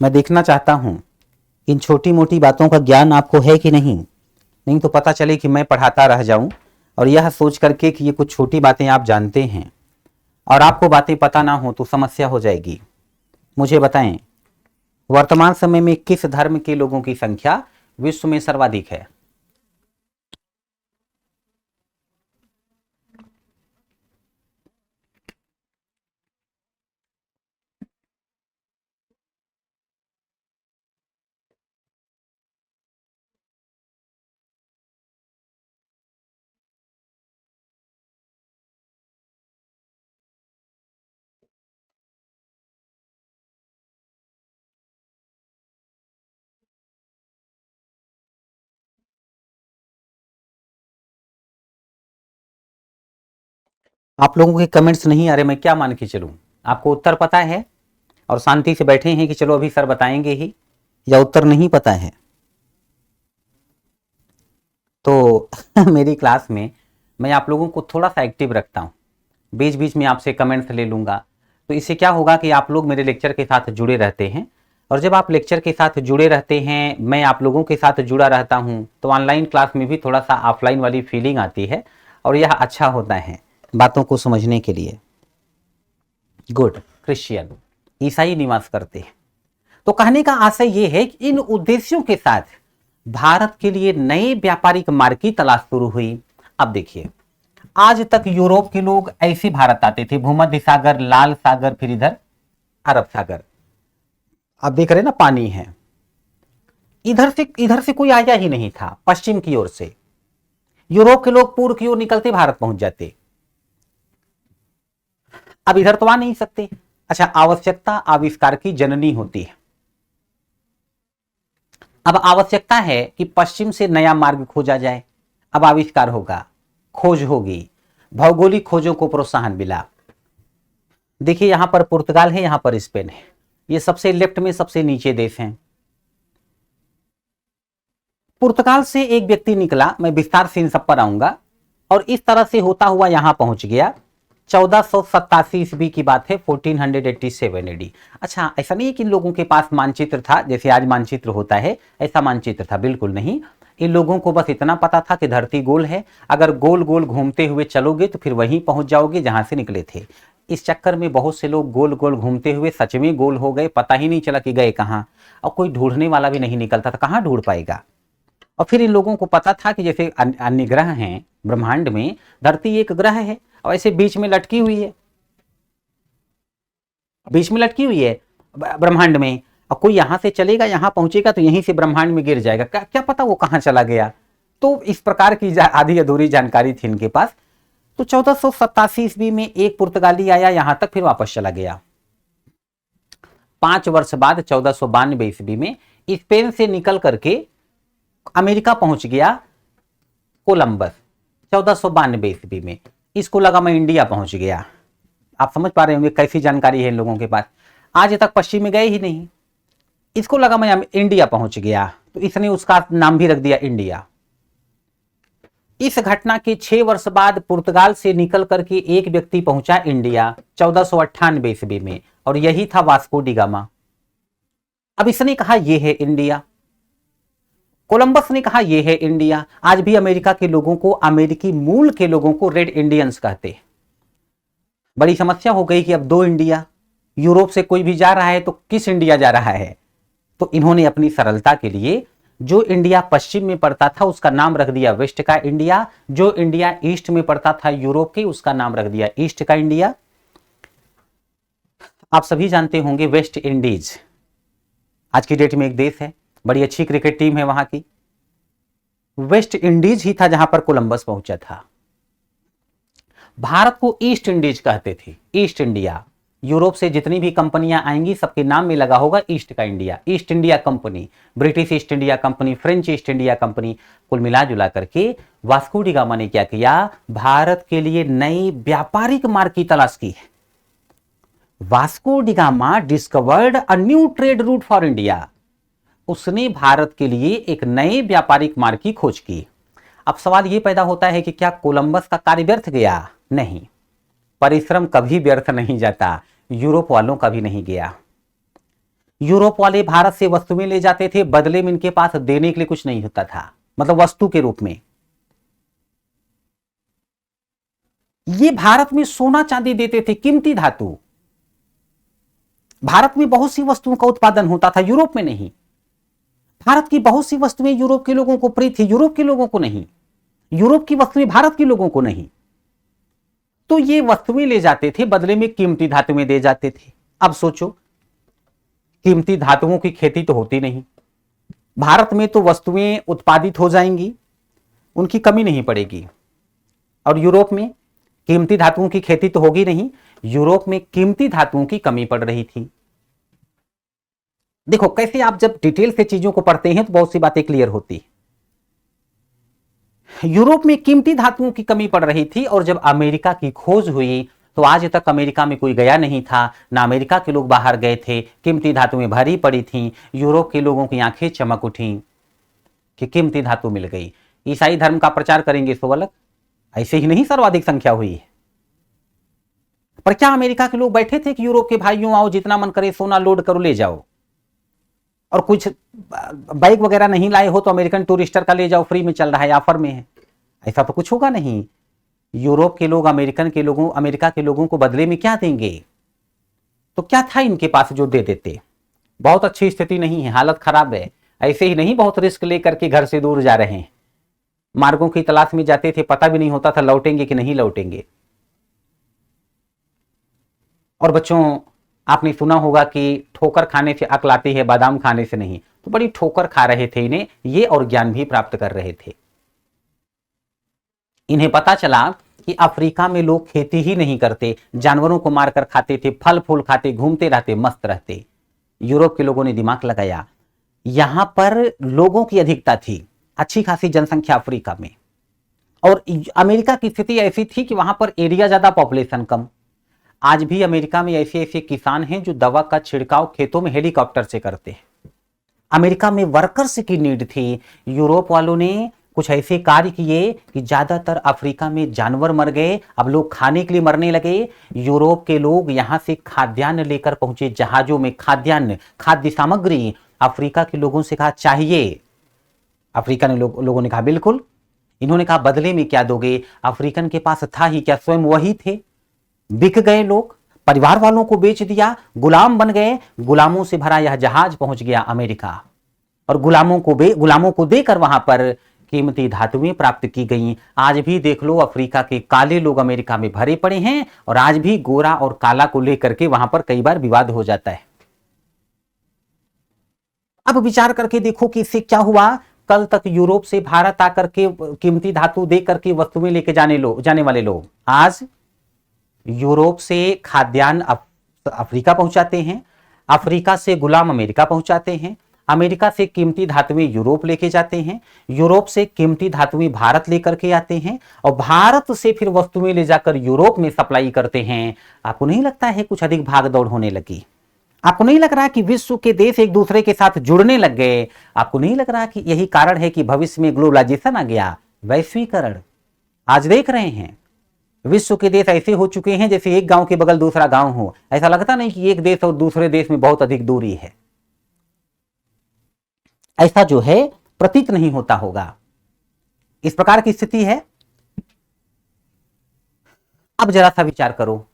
मैं देखना चाहता हूं इन छोटी मोटी बातों का ज्ञान आपको है कि नहीं। नहीं तो पता चले कि मैं पढ़ाता रह जाऊं और यह सोच करके कि ये कुछ छोटी बातें आप जानते हैं और आपको बातें पता ना हो तो समस्या हो जाएगी। मुझे बताएं, वर्तमान समय में किस धर्म के लोगों की संख्या विश्व में सर्वाधिक है? आप लोगों के कमेंट्स नहीं आ रहे, मैं क्या मान के चलूं? आपको उत्तर पता है और शांति से बैठे हैं कि चलो अभी सर बताएंगे ही, या उत्तर नहीं पता है? तो मेरी क्लास में मैं आप लोगों को थोड़ा सा एक्टिव रखता हूं, बीच बीच में आपसे कमेंट्स ले लूंगा। तो इससे क्या होगा कि आप लोग मेरे लेक्चर के साथ जुड़े रहते हैं, और जब आप लेक्चर के साथ जुड़े रहते हैं, मैं आप लोगों के साथ जुड़ा रहता हूं, तो ऑनलाइन क्लास में भी थोड़ा सा ऑफलाइन वाली फीलिंग आती है, और यह अच्छा होता है बातों को समझने के लिए। गुड। क्रिश्चियन, ईसाई निवास करते हैं। तो कहने का आशय यह है कि इन उद्देश्यों के साथ भारत के लिए नए व्यापारिक मार्ग की तलाश शुरू हुई। अब देखिए, आज तक यूरोप के लोग ऐसे भारत आते थे, भूमध्य सागर, लाल सागर, फिर इधर अरब सागर। आप देख रहे हैं ना, पानी है, इधर से कोई आया ही नहीं था पश्चिम की ओर से। यूरोप के लोग पूर्व की ओर निकलते भारत पहुंच जाते। अब इधर तो आ नहीं सकते, अच्छा, आवश्यकता आविष्कार की जननी होती है। अब आवश्यकता है कि पश्चिम से नया मार्ग खोजा जाए। अब आविष्कार होगा, खोज होगी, भौगोलिक खोजों को प्रोत्साहन मिला। देखिए यहां पर पुर्तगाल है, यहां पर स्पेन है, ये सबसे लेफ्ट में सबसे नीचे देश हैं। पुर्तगाल से एक व्यक्ति निकला, मैं विस्तार से इन सब पर आऊंगा, और इस तरह से होता हुआ यहां पहुंच गया। 1487 ईस्वी की बात है, 1487 एडी। अच्छा, ऐसा नहीं है कि इन लोगों के पास मानचित्र था, जैसे आज मानचित्र होता है ऐसा मानचित्र था, बिल्कुल नहीं। इन लोगों को बस इतना पता था कि धरती गोल है, अगर गोल गोल घूमते हुए चलोगे तो फिर वहीं पहुंच जाओगे जहां से निकले थे। इस चक्कर में बहुत से लोग गोल गोल घूमते हुए सच में गोल हो गए, पता ही नहीं चला कि गए कहां, और कोई ढूंढने वाला भी नहीं निकलता था, कहां ढूंढ पाएगा। और फिर इन लोगों को पता था कि जैसे अन्य ग्रह हैं ब्रह्मांड में, धरती एक ग्रह है और ऐसे बीच में लटकी हुई है, बीच में लटकी हुई है ब्रह्मांड में, और कोई यहां से चलेगा यहां पहुंचेगा तो यहीं से ब्रह्मांड में गिर जाएगा, क्या पता वो कहां चला गया। तो इस प्रकार की आधी अधूरी जानकारी थी इनके पास। तो 1487 ईस्वी में एक पुर्तगाली आया यहां तक, फिर वापस चला गया। 5 वर्ष बाद 1492 ईस्वी में स्पेन से निकल करके अमेरिका पहुंच गया कोलंबस, 1492 ईस्वी में। इसको लगा मैं इंडिया पहुंच गया। आप समझ पा रहे होंगे कैसी जानकारी है इन लोगों के पास, आज तक पश्चिम में गए ही नहीं। इसको लगा मैं इंडिया पहुंच गया, तो इसने उसका नाम भी रख दिया इंडिया। इस घटना के 6 वर्ष बाद पुर्तगाल से निकल करके एक व्यक्ति पहुंचा इंडिया 1498 ईस्वी में, और यही था वास्को डी गामा। अब इसने कहा यह है इंडिया, कोलंबस ने कहा यह है इंडिया। आज भी अमेरिका के लोगों को, अमेरिकी मूल के लोगों को रेड इंडियंस कहते हैं। बड़ी समस्या हो गई कि अब 2 इंडिया, यूरोप से कोई भी जा रहा है तो किस इंडिया जा रहा है। तो इन्होंने अपनी सरलता के लिए जो इंडिया पश्चिम में पड़ता था उसका नाम रख दिया वेस्ट का इंडिया, जो इंडिया ईस्ट में पड़ता था यूरोप के उसका नाम रख दिया ईस्ट का इंडिया। आप सभी जानते होंगे वेस्ट इंडीज आज की डेट में एक देश है, बड़ी अच्छी क्रिकेट टीम है वहां की। वेस्ट इंडीज ही था जहां पर कोलंबस पहुंचा था। भारत को ईस्ट इंडीज कहते थे, ईस्ट इंडिया। यूरोप से जितनी भी कंपनियां आएंगी सबके नाम में लगा होगा ईस्ट का India, east India company, British east India company, French east India company. कुल मिला जुला करके वास्को डी गामा ने क्या किया, भारत के लिए नई व्यापारिक मार्ग की तलाश की। Vasco D gamma discovered a new trade route for India. उसने भारत के लिए एक नए व्यापारिक मार्ग की खोज की। अब सवाल यह पैदा होता है कि क्या कोलंबस का कार्य व्यर्थ गया? नहीं, परिश्रम कभी व्यर्थ नहीं जाता, यूरोप वालों का भी नहीं गया। यूरोप वाले भारत से वस्तुएं ले जाते थे, बदले में इनके पास देने के लिए कुछ नहीं होता था, मतलब वस्तु के रूप में। ये भारत में सोना चांदी देते थे, कीमती धातु। भारत में बहुत सी वस्तुओं का उत्पादन होता था, यूरोप में नहीं। भारत की बहुत सी वस्तुएं यूरोप के लोगों को प्रिय थी, यूरोप के लोगों को नहीं। यूरोप की वस्तुएं भारत के लोगों को नहीं। तो ये वस्तुएं ले जाते थे, बदले में कीमती धातुएं दे जाते थे। अब सोचो, कीमती धातुओं की खेती तो होती नहीं, भारत में तो वस्तुएं उत्पादित हो जाएंगी, उनकी कमी नहीं पड़ेगी। और यूरोप में कीमती धातुओं की खेती तो होगी नहीं, यूरोप में कीमती धातुओं की कमी पड़ रही थी। देखो कैसे आप जब डिटेल से चीजों को पढ़ते हैं तो बहुत सी बातें क्लियर होती है। यूरोप में कीमती धातुओं की कमी पड़ रही थी, और जब अमेरिका की खोज हुई तो आज तक अमेरिका में कोई गया नहीं था, ना अमेरिका के लोग बाहर गए थे, कीमती धातुएं भरी पड़ी थीं। यूरोप के लोगों की आंखें चमक उठी कि कीमती धातु मिल गई। ईसाई धर्म का प्रचार करेंगे सो अलग, ऐसे ही नहीं सर्वाधिक संख्या हुई है। पर क्या अमेरिका के लोग बैठे थे कि यूरोप के भाइयों आओ जितना मन करे सोना लोड करो ले जाओ, और कुछ बाइक वगैरह नहीं लाए हो तो अमेरिकन टूरिस्टर का ले जाओ, फ्री में चल रहा है, ऑफर में है? ऐसा तो कुछ होगा नहीं। यूरोप के लोग अमेरिका के लोगों को बदले में क्या देंगे? तो क्या था इनके पास जो दे देते? बहुत अच्छी स्थिति नहीं है, हालत खराब है। ऐसे ही नहीं बहुत रिस्क लेकर के घर से दूर जा रहे हैं, मार्गों की तलाश में जाते थे, पता भी नहीं होता था लौटेंगे कि नहीं लौटेंगे। और बच्चों, आपने सुना होगा कि ठोकर खाने से अक्ल आती है, बादाम खाने से नहीं। तो बड़ी ठोकर खा रहे थे इन्हें ये, और ज्ञान भी प्राप्त कर रहे थे। इन्हें पता चला कि अफ्रीका में लोग खेती ही नहीं करते, जानवरों को मारकर खाते थे, फल फूल खाते, घूमते रहते, मस्त रहते। यूरोप के लोगों ने दिमाग लगाया, यहां पर लोगों की अधिकता थी, अच्छी खासी जनसंख्या अफ्रीका में, और अमेरिका की स्थिति ऐसी थी कि वहां पर एरिया ज्यादा, पॉपुलेशन कम। आज भी अमेरिका में ऐसे ऐसे किसान हैं जो दवा का छिड़काव खेतों में हेलीकॉप्टर से करते हैं। अमेरिका में वर्कर्स की नीड थी। यूरोप वालों ने कुछ ऐसे कार्य किए कि ज्यादातर अफ्रीका में जानवर मर गए, अब लोग खाने के लिए मरने लगे। यूरोप के लोग यहां से खाद्यान्न लेकर पहुंचे, जहाजों में खाद्यान्न, खाद्य सामग्री। अफ्रीका के लोगों से कहा चाहिए, अफ्रीका ने लोगों ने कहा बिल्कुल। इन्होंने कहा बदले में क्या दोगे? अफ्रीकन के पास था ही क्या, स्वयं वही थे। बिक गए लोग, परिवार वालों को बेच दिया, गुलाम बन गए। गुलामों से भरा यह जहाज पहुंच गया अमेरिका, और गुलामों को देकर वहां पर कीमती धातुएं प्राप्त की गईं। आज भी देख लो, अफ्रीका के काले लोग अमेरिका में भरे पड़े हैं, और आज भी गोरा और काला को लेकर के वहां पर कई बार विवाद हो जाता है। अब विचार करके देखो कि इससे क्या हुआ। कल तक यूरोप से भारत आकर के कीमती धातु दे करके वस्तुएं लेके जाने वाले लोग आज यूरोप से खाद्यान्न अफ्रीका पहुंचाते हैं, अफ्रीका से गुलाम अमेरिका पहुंचाते हैं, अमेरिका से कीमती धातुएं यूरोप लेके जाते हैं, यूरोप से कीमती धातुएं भारत लेकर के आते हैं, और भारत से फिर वस्तुएं ले जाकर यूरोप में सप्लाई करते हैं। आपको नहीं लगता है कुछ अधिक भागदौड़ होने लगी? आपको नहीं लग रहा कि विश्व के देश एक दूसरे के साथ जुड़ने लग गए? आपको नहीं लग रहा कि यही कारण है कि भविष्य में ग्लोबलाइजेशन आ गया, वैश्वीकरण? आज देख रहे हैं विश्व के देश ऐसे हो चुके हैं जैसे एक गांव के बगल दूसरा गांव हो। ऐसा लगता नहीं कि एक देश और दूसरे देश में बहुत अधिक दूरी है, ऐसा जो है प्रतीत नहीं होता होगा। इस प्रकार की स्थिति है। अब जरा सा विचार करो,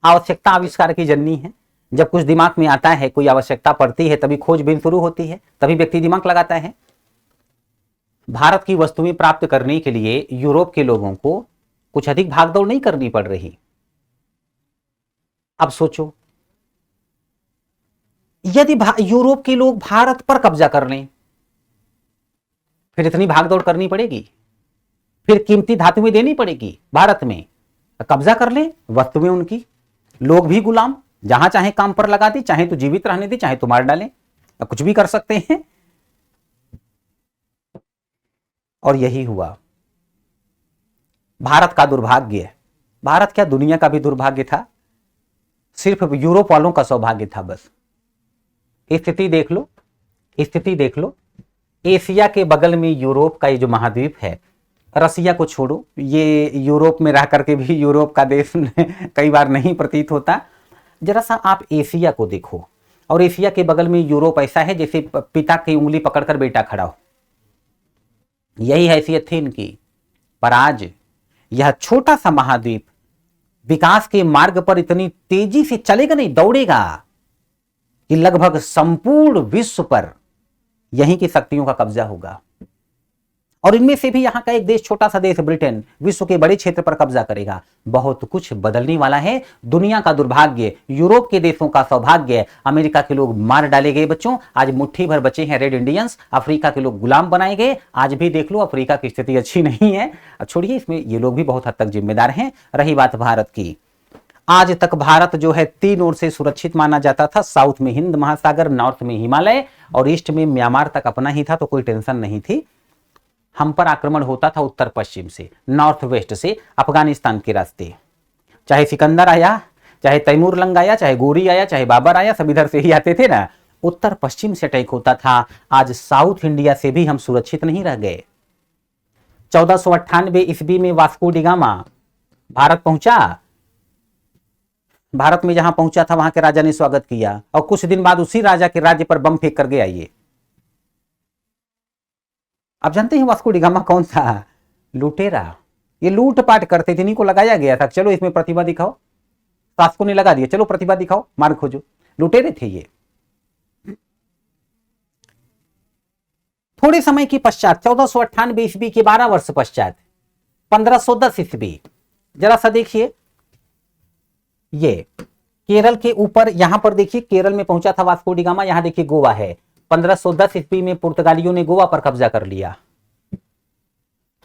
आवश्यकता आविष्कार की जननी है। जब कुछ दिमाग में आता है, कोई आवश्यकता पड़ती है, तभी खोजबीन शुरू होती है, तभी व्यक्ति दिमाग लगाता है। भारत की वस्तुएं प्राप्त करने के लिए यूरोप के लोगों को कुछ अधिक भागदौड़ नहीं करनी पड़ रही। अब सोचो, यदि यूरोप के लोग भारत पर कब्जा कर लें, फिर इतनी भागदौड़ करनी पड़ेगी, फिर कीमती धातुएं देनी पड़ेगी भारत में। कब्जा कर लें, वस्तुएं उनकी, लोग भी गुलाम, जहां चाहे काम पर लगा दी, चाहे तो जीवित रहने दी, चाहे तो मार डालें, कुछ भी कर सकते हैं। और यही हुआ। भारत का दुर्भाग्य, भारत क्या दुनिया का भी दुर्भाग्य था, सिर्फ यूरोप वालों का सौभाग्य था बस। स्थिति देख लो, स्थिति देख लो। एशिया के बगल में यूरोप का ये जो महाद्वीप है, रसिया को छोड़ो, ये यूरोप में रह करके भी यूरोप का देश कई बार नहीं प्रतीत होता। जरा सा आप एशिया को देखो, और एशिया के बगल में यूरोप ऐसा है जैसे पिता की उंगली पकड़कर बेटा खड़ा हो, यही हैसियत थी इनकी। पर आज यह छोटा सा महाद्वीप विकास के मार्ग पर इतनी तेजी से चलेगा नहीं, दौड़ेगा, कि लगभग संपूर्ण विश्व पर यहीं की शक्तियों का कब्जा होगा। और इनमें से भी यहां का एक देश, छोटा सा देश ब्रिटेन, विश्व के बड़े क्षेत्र पर कब्जा करेगा। बहुत कुछ बदलने वाला है। दुनिया का दुर्भाग्य, यूरोप के देशों का सौभाग्य। अमेरिका के लोग मार डाले गए बच्चों, आज मुट्ठी भर बचे हैं रेड इंडियंस। अफ्रीका के लोग गुलाम बनाए गए। आज भी देख लो, अफ्रीका की स्थिति अच्छी नहीं है। छोड़िए, इसमें ये लोग भी बहुत हद तक जिम्मेदार हैं। रही बात भारत की, आज तक भारत जो है 3 ओर से सुरक्षित माना जाता था। साउथ में हिंद महासागर, नॉर्थ में हिमालय, और ईस्ट में म्यांमार तक अपना ही था, तो कोई टेंशन नहीं थी। हम पर आक्रमण होता था उत्तर पश्चिम से, नॉर्थ वेस्ट से, अफगानिस्तान के रास्ते। चाहे सिकंदर आया, चाहे तैमूर लंग आया, चाहे गोरी आया, चाहे बाबर आया, सब इधर से ही आते थे ना। उत्तर पश्चिम से अटैक होता था। आज साउथ इंडिया से भी हम सुरक्षित नहीं रह गए। 1498 ईस्वी में वास्को डी गामा भारत पहुंचा। भारत में जहां पहुंचा था, वहां के राजा ने स्वागत किया, और कुछ दिन बाद उसी राजा के राज्य पर बम फेंक कर गया। ये आप जानते हैं वास्को डी गामा कौन था? लुटेरा। ये लूटपाट करते थे, इन्हीं को लगाया गया था, चलो इसमें प्रतिभा दिखाओ। शासकों ने लगा दिया, चलो प्रतिभा दिखाओ, मार्ग खोजो। लुटेरे थे ये। थोड़े समय के पश्चात, 1498 ईस्वी के 12 वर्ष पश्चात, 1510 ईस्वी, जरा सा देखिए, ये केरल के ऊपर, यहां पर देखिए केरल में पहुंचा था वास्को डी गामा। यहां देखिए गोवा है। 1510 ईस्वी में पुर्तगालियों ने गोवा पर कब्जा कर लिया।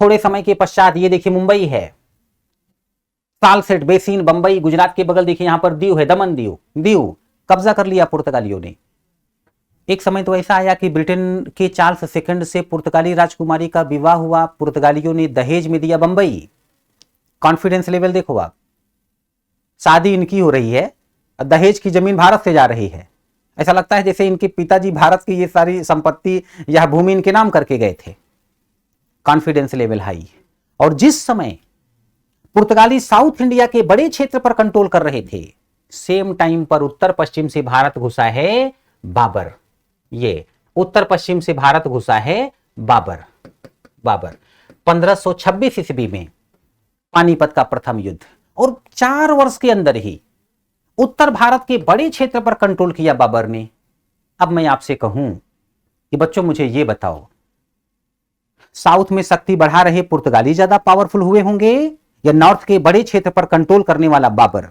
थोड़े समय के पश्चात ये देखिए मुंबई है। सालसेट बेसिन, बंबई, गुजरात के बगल देखिए यहां पर दीव है, दमन दीव, दीव कब्जा कर लिया पुर्तगालियों ने। एक समय तो ऐसा आया कि ब्रिटेन के चार्ल्स सेकंड से पुर्तगाली राजकुमारी का विवाह हुआ, पुर्तगालियों ने दहेज में दिया बंबई। कॉन्फिडेंस लेवल देखो आप, शादी इनकी हो रही है, दहेज की जमीन भारत से जा रही है। ऐसा लगता है जैसे इनके पिताजी भारत की ये सारी संपत्ति या भूमि इनके नाम करके गए थे। Confidence level high. और जिस समय पुर्तगाली साउथ इंडिया के बड़े क्षेत्र पर कंट्रोल कर रहे थे, सेम टाइम पर उत्तर पश्चिम से भारत घुसा है बाबर। ये उत्तर पश्चिम से भारत घुसा है बाबर। बाबर 1526 ईस्वी में पानीपत का प्रथम युद्ध, और 4 वर्ष के अंदर ही उत्तर भारत के बड़े क्षेत्र पर कंट्रोल किया बाबर ने। अब मैं आपसे कहूं कि बच्चों मुझे यह बताओ, साउथ में शक्ति बढ़ा रहे पुर्तगाली ज्यादा पावरफुल हुए होंगे या नॉर्थ के बड़े क्षेत्र पर कंट्रोल करने वाला बाबर?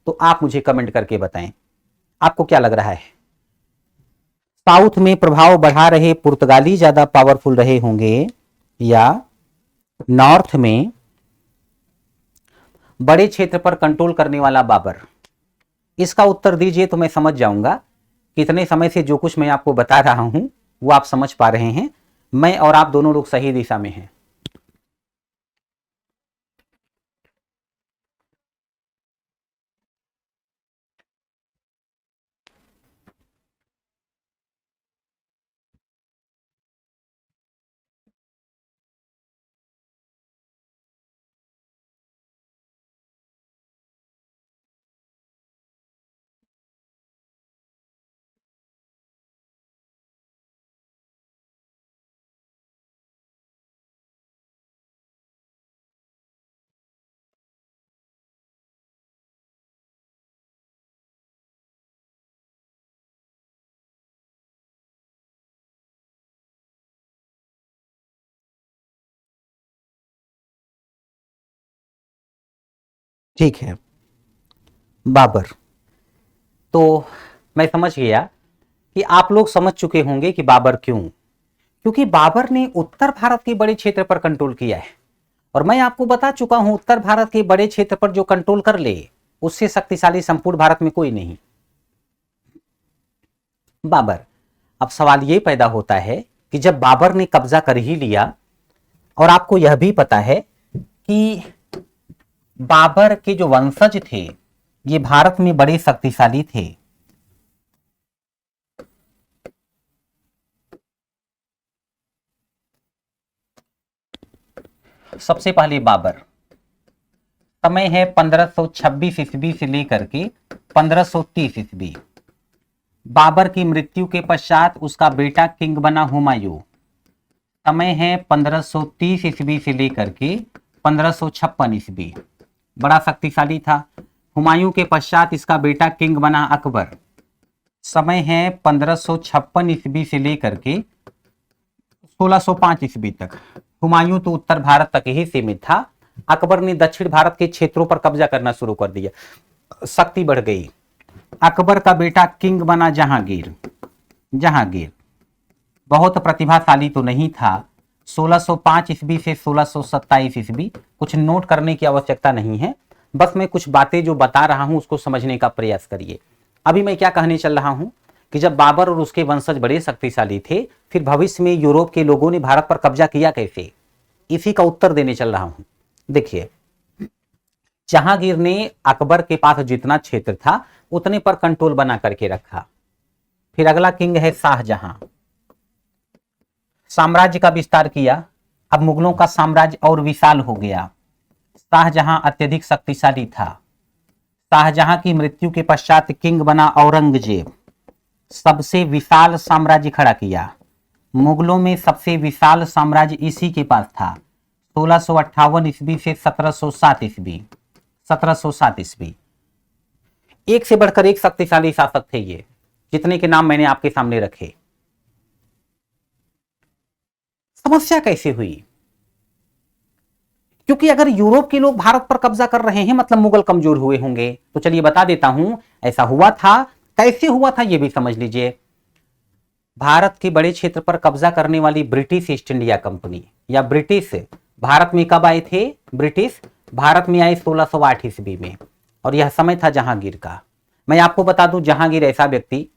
तो आप मुझे कमेंट करके बताएं, आपको क्या लग रहा है? साउथ में प्रभाव बढ़ा रहे पुर्तगाली ज्यादा पावरफुल रहे होंगे या नॉर्थ में बड़े क्षेत्र पर कंट्रोल करने वाला बाबर? इसका उत्तर दीजिए तो मैं समझ जाऊंगा कि इतने समय से जो कुछ मैं आपको बता रहा हूं वो आप समझ पा रहे हैं। मैं और आप दोनों लोग सही दिशा में हैं। ठीक है, बाबर। तो मैं समझ गया कि आप लोग समझ चुके होंगे कि बाबर क्यों, क्योंकि बाबर ने उत्तर भारत के बड़े क्षेत्र पर कंट्रोल किया है। और मैं आपको बता चुका हूं, उत्तर भारत के बड़े क्षेत्र पर जो कंट्रोल कर ले उससे शक्तिशाली संपूर्ण भारत में कोई नहीं, बाबर। अब सवाल यह पैदा होता है कि जब बाबर ने कब्जा कर ही लिया, और आपको यह भी पता है कि बाबर के जो वंशज थे ये भारत में बड़े शक्तिशाली थे। सबसे पहले बाबर, समय है 1526 ईस्वी से लेकर के 1530 ईस्वी। बाबर की मृत्यु के पश्चात उसका बेटा किंग बना हुमायूं। समय है 1530 ईस्वी से लेकर के 1556 ईस्वी। बड़ा शक्तिशाली था। हुमायूं के पश्चात इसका बेटा किंग बना अकबर। समय है 1556 ईस्वी से लेकर के 1605 ईस्वी तक। हुमायूं तो उत्तर भारत तक ही सीमित था, अकबर ने दक्षिण भारत के क्षेत्रों पर कब्जा करना शुरू कर दिया, शक्ति बढ़ गई। अकबर का बेटा किंग बना जहांगीर। जहांगीर बहुत प्रतिभाशाली तो नहीं था। 1605 ईस्वी से 1627 ईस्वी, कुछ नोट करने की आवश्यकता नहीं है, बस मैं कुछ बातें जो बता रहा हूं उसको समझने का प्रयास करिए। अभी मैं क्या कहने चल रहा हूं कि जब बाबर और उसके वंशज बड़े शक्तिशाली थे, फिर भविष्य में यूरोप के लोगों ने भारत पर कब्जा किया कैसे, इसी का उत्तर देने चल रहा हूं। देखिए, जहांगीर ने अकबर के पास जितना क्षेत्र था उतने पर कंट्रोल बना करके रखा। फिर अगला किंग है शाहजहां। साम्राज्य का विस्तार किया, अब मुगलों का साम्राज्य और विशाल हो गया। शाहजहां अत्यधिक शक्तिशाली था। शाहजहां की मृत्यु के पश्चात किंग बना औरंगजेब। सबसे विशाल साम्राज्य खड़ा किया। मुगलों में सबसे विशाल साम्राज्य इसी के पास था। 1658 ईस्वी से 1707 ईस्वी। 1707 ईस्वी। एक से बढ़कर एक शक्तिशाली शासक थे ये, जितने के नाम मैंने आपके सामने रखे। समस्या कैसे हुई? क्योंकि अगर यूरोप के लोग भारत पर कब्जा कर रहे हैं मतलब मुगल कमजोर हुए होंगे। तो चलिए बता देता हूं ऐसा हुआ था। कैसे हुआ था यह भी समझ लीजिए। भारत के बड़े क्षेत्र पर कब्जा करने वाली ब्रिटिश ईस्ट इंडिया कंपनी या ब्रिटिश भारत में कब आए थे? ब्रिटिश भारत में आए 1608 ईस्वी में, और यह समय था जहांगीर का। मैं आपको बता दूं, जहांगीर ऐसा व्यक्ति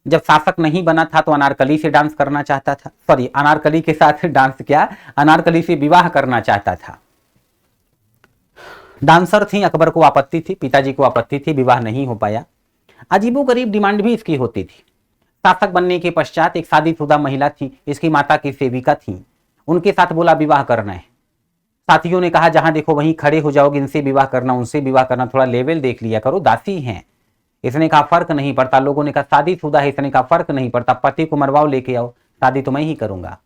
जब शासक नहीं बना था तो अनारकली से डांस करना चाहता था, सॉरी अनारकली के साथ डांस क्या, अनारकली से विवाह करना चाहता था। डांसर थी, अकबर को आपत्ति थी, पिताजी को आपत्ति थी, विवाह नहीं हो पाया। अजीबोगरीब डिमांड भी इसकी होती थी। शासक बनने के पश्चात एक शादीशुदा महिला थी, इसकी माता की सेविका थी, उनके साथ बोला विवाह करना है। साथियों ने कहा जहां देखो वहीं खड़े हो जाओगे, इनसे विवाह करना उनसे विवाह करना, थोड़ा लेवल देख लिया करो, दासी हैं। इसने कहा फर्क नहीं पड़ता। लोगों ने कहा शादीशुदा है, इसने कहा फर्क नहीं पड़ता, पति को मरवाओ लेके आओ, शादी तो मैं ही करूंगा।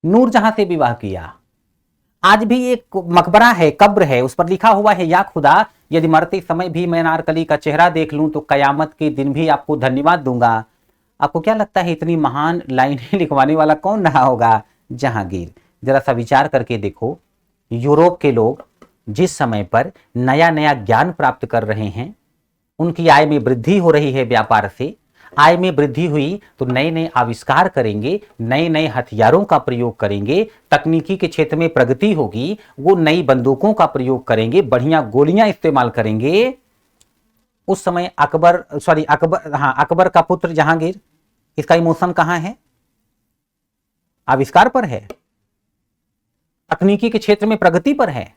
नूरजहां से विवाह किया। आज भी एक मकबरा है, कब्र है, उस पर लिखा हुआ है, या खुदा यदि मरते समय भी मैं अनारकली का चेहरा देख लूं तो कयामत के दिन भी आपको धन्यवाद दूंगा। आपको क्या लगता है इतनी महान लाइनें लिखवाने वाला कौन रहा होगा? जहांगीर। जरा सा विचार करके देखो, यूरोप के लोग जिस समय पर नया नया ज्ञान प्राप्त कर रहे हैं, उनकी आय में वृद्धि हो रही है, व्यापार से आय में वृद्धि हुई तो नए नए आविष्कार करेंगे, नए नए हथियारों का प्रयोग करेंगे, तकनीकी के क्षेत्र में प्रगति होगी, वो नई बंदूकों का प्रयोग करेंगे, बढ़िया गोलियां इस्तेमाल करेंगे। उस समय अकबर का पुत्र जहांगीर, इसका इमोशन कहां है? आविष्कार पर है, तकनीकी के क्षेत्र में प्रगति पर है,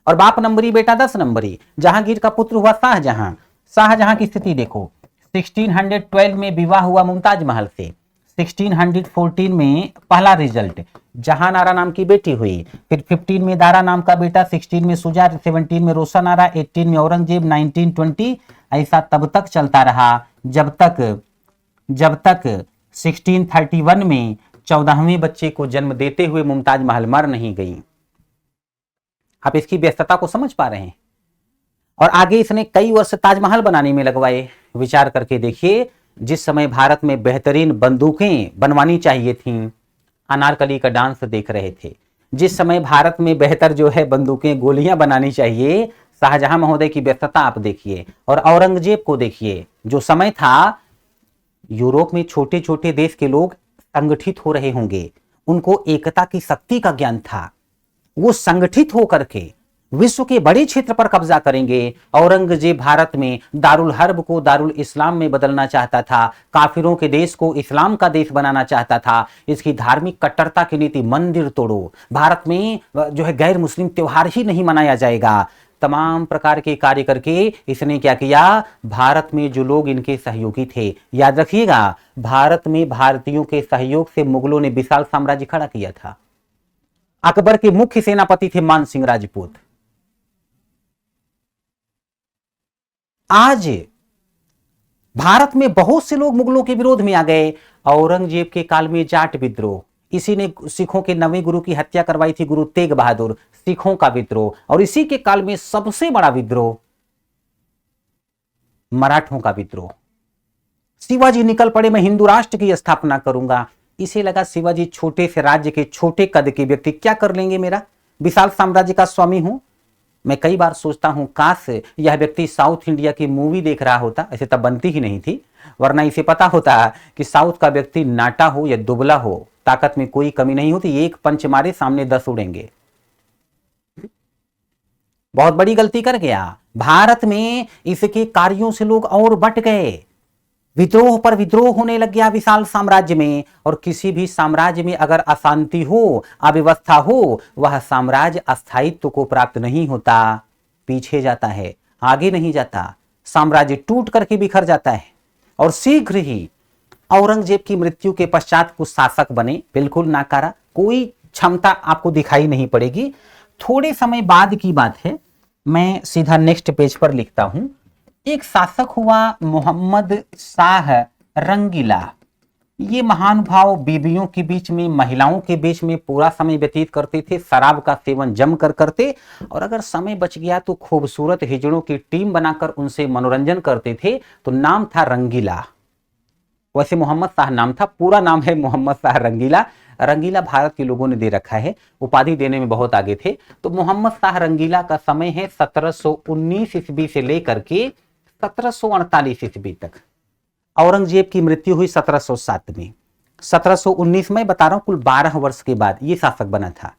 और बाप नंबरी बेटा 10 नंबरी। जहांगीर का पुत्र हुआ शाहजहां। शाहजहां की स्थिति देखो, 1612 में विवाह हुआ मुमताज महल से, 1614 में पहला रिजल्ट, जहां नारा नाम की बेटी हुई, फिर 15 में दारा नाम का बेटा, 16 में शुजा, 17 में रोशन आरा, 18 में औरंगजेब, 1920, ऐसा तब तक चलता रहा जब तक 1631 में 14वें बच्चे को जन्म देते हुए मुमताज महल मर नहीं गई। आप इसकी व्यस्तता को समझ पा रहे हैं? और आगे इसने कई वर्ष ताजमहल बनाने में लगवाए। विचार करके देखिए, जिस समय भारत में बेहतरीन बंदूकें बनवानी चाहिए थीं, अनारकली का डांस देख रहे थे। जिस समय भारत में बेहतर जो है बंदूकें, गोलियां बनानी चाहिए, शाहजहां महोदय की व्यस्तता आप देखिए। और औरंगजेब को देखिए, जो समय था यूरोप में छोटे छोटे देश के लोग संगठित हो रहे होंगे, उनको एकता की शक्ति का ज्ञान था, वो संगठित होकर के विश्व के बड़े क्षेत्र पर कब्जा करेंगे। औरंगजेब भारत में दारुल हर्ब को दारुल इस्लाम में बदलना चाहता था, काफिरों के देश को इस्लाम का देश बनाना चाहता था। इसकी धार्मिक कट्टरता की नीति, मंदिर तोड़ो, भारत में जो है गैर मुस्लिम त्योहार ही नहीं मनाया जाएगा, तमाम प्रकार के कार्य करके इसने क्या किया? भारत में जो लोग इनके सहयोगी थे, याद रखिएगा, भारत में भारतीयों के सहयोग से मुगलों ने विशाल साम्राज्य खड़ा किया था। अकबर के मुख्य सेनापति थे मान सिंह राजपूत। आज भारत में बहुत से लोग मुगलों के विरोध में आ गए। औरंगजेब के काल में जाट विद्रोह, इसी ने सिखों के 9वें गुरु की हत्या करवाई थी, गुरु तेग बहादुर, सिखों का विद्रोह। और इसी के काल में सबसे बड़ा विद्रोह, मराठों का विद्रोह। शिवाजी निकल पड़े, मैं हिंदू राष्ट्र की स्थापना करूंगा। इसे लगा शिवाजी छोटे से राज्य के, छोटे कद के व्यक्ति क्या कर लेंगे, मेरा विशाल साम्राज्य का स्वामी हूं। मैं कई बार सोचता हूं काश यह व्यक्ति साउथ इंडिया की मूवी देख रहा होता, ऐसे तब बनती ही नहीं थी, वरना इसे पता होता कि साउथ का व्यक्ति नाटा हो या दुबला हो, ताकत में कोई कमी नहीं होती, एक पंच मारे सामने 10 उड़ेंगे। बहुत बड़ी गलती कर गया। भारत में इसके कार्यों से लोग और बट गए, विद्रोह पर विद्रोह होने लग गया विशाल साम्राज्य में। और किसी भी साम्राज्य में अगर अशांति हो, अव्यवस्था हो, वह साम्राज्य अस्थायित्व को प्राप्त नहीं होता, पीछे जाता है, आगे नहीं जाता, साम्राज्य टूट करके बिखर जाता है। और शीघ्र ही औरंगजेब की मृत्यु के पश्चात कुछ शासक बने, बिल्कुल नाकारा, कोई क्षमता आपको दिखाई नहीं पड़ेगी। थोड़े समय बाद की बात है, मैं सीधा नेक्स्ट पेज पर लिखता हूं। एक शासक हुआ मोहम्मद शाह रंगीला। ये महानुभाव बीबियों के बीच में, महिलाओं के बीच में पूरा समय व्यतीत करते थे, शराब का सेवन जमकर करते, और अगर समय बच गया तो खूबसूरत हिजड़ों की टीम बनाकर उनसे मनोरंजन करते थे। तो नाम था रंगीला। वैसे मोहम्मद शाह नाम था, पूरा नाम है मोहम्मद शाह रंगीला। रंगीला भारत के लोगों ने दे रखा है, उपाधि देने में बहुत आगे थे। तो मोहम्मद शाह रंगीला का समय है 1719 ईस्वी से लेकर के 1748 ईस्वी तक। औरंगजेब की मृत्यु हुई 1707 में। 1719 में बता रहा हूं, कुल 12 वर्ष के बाद ये शासक बना था।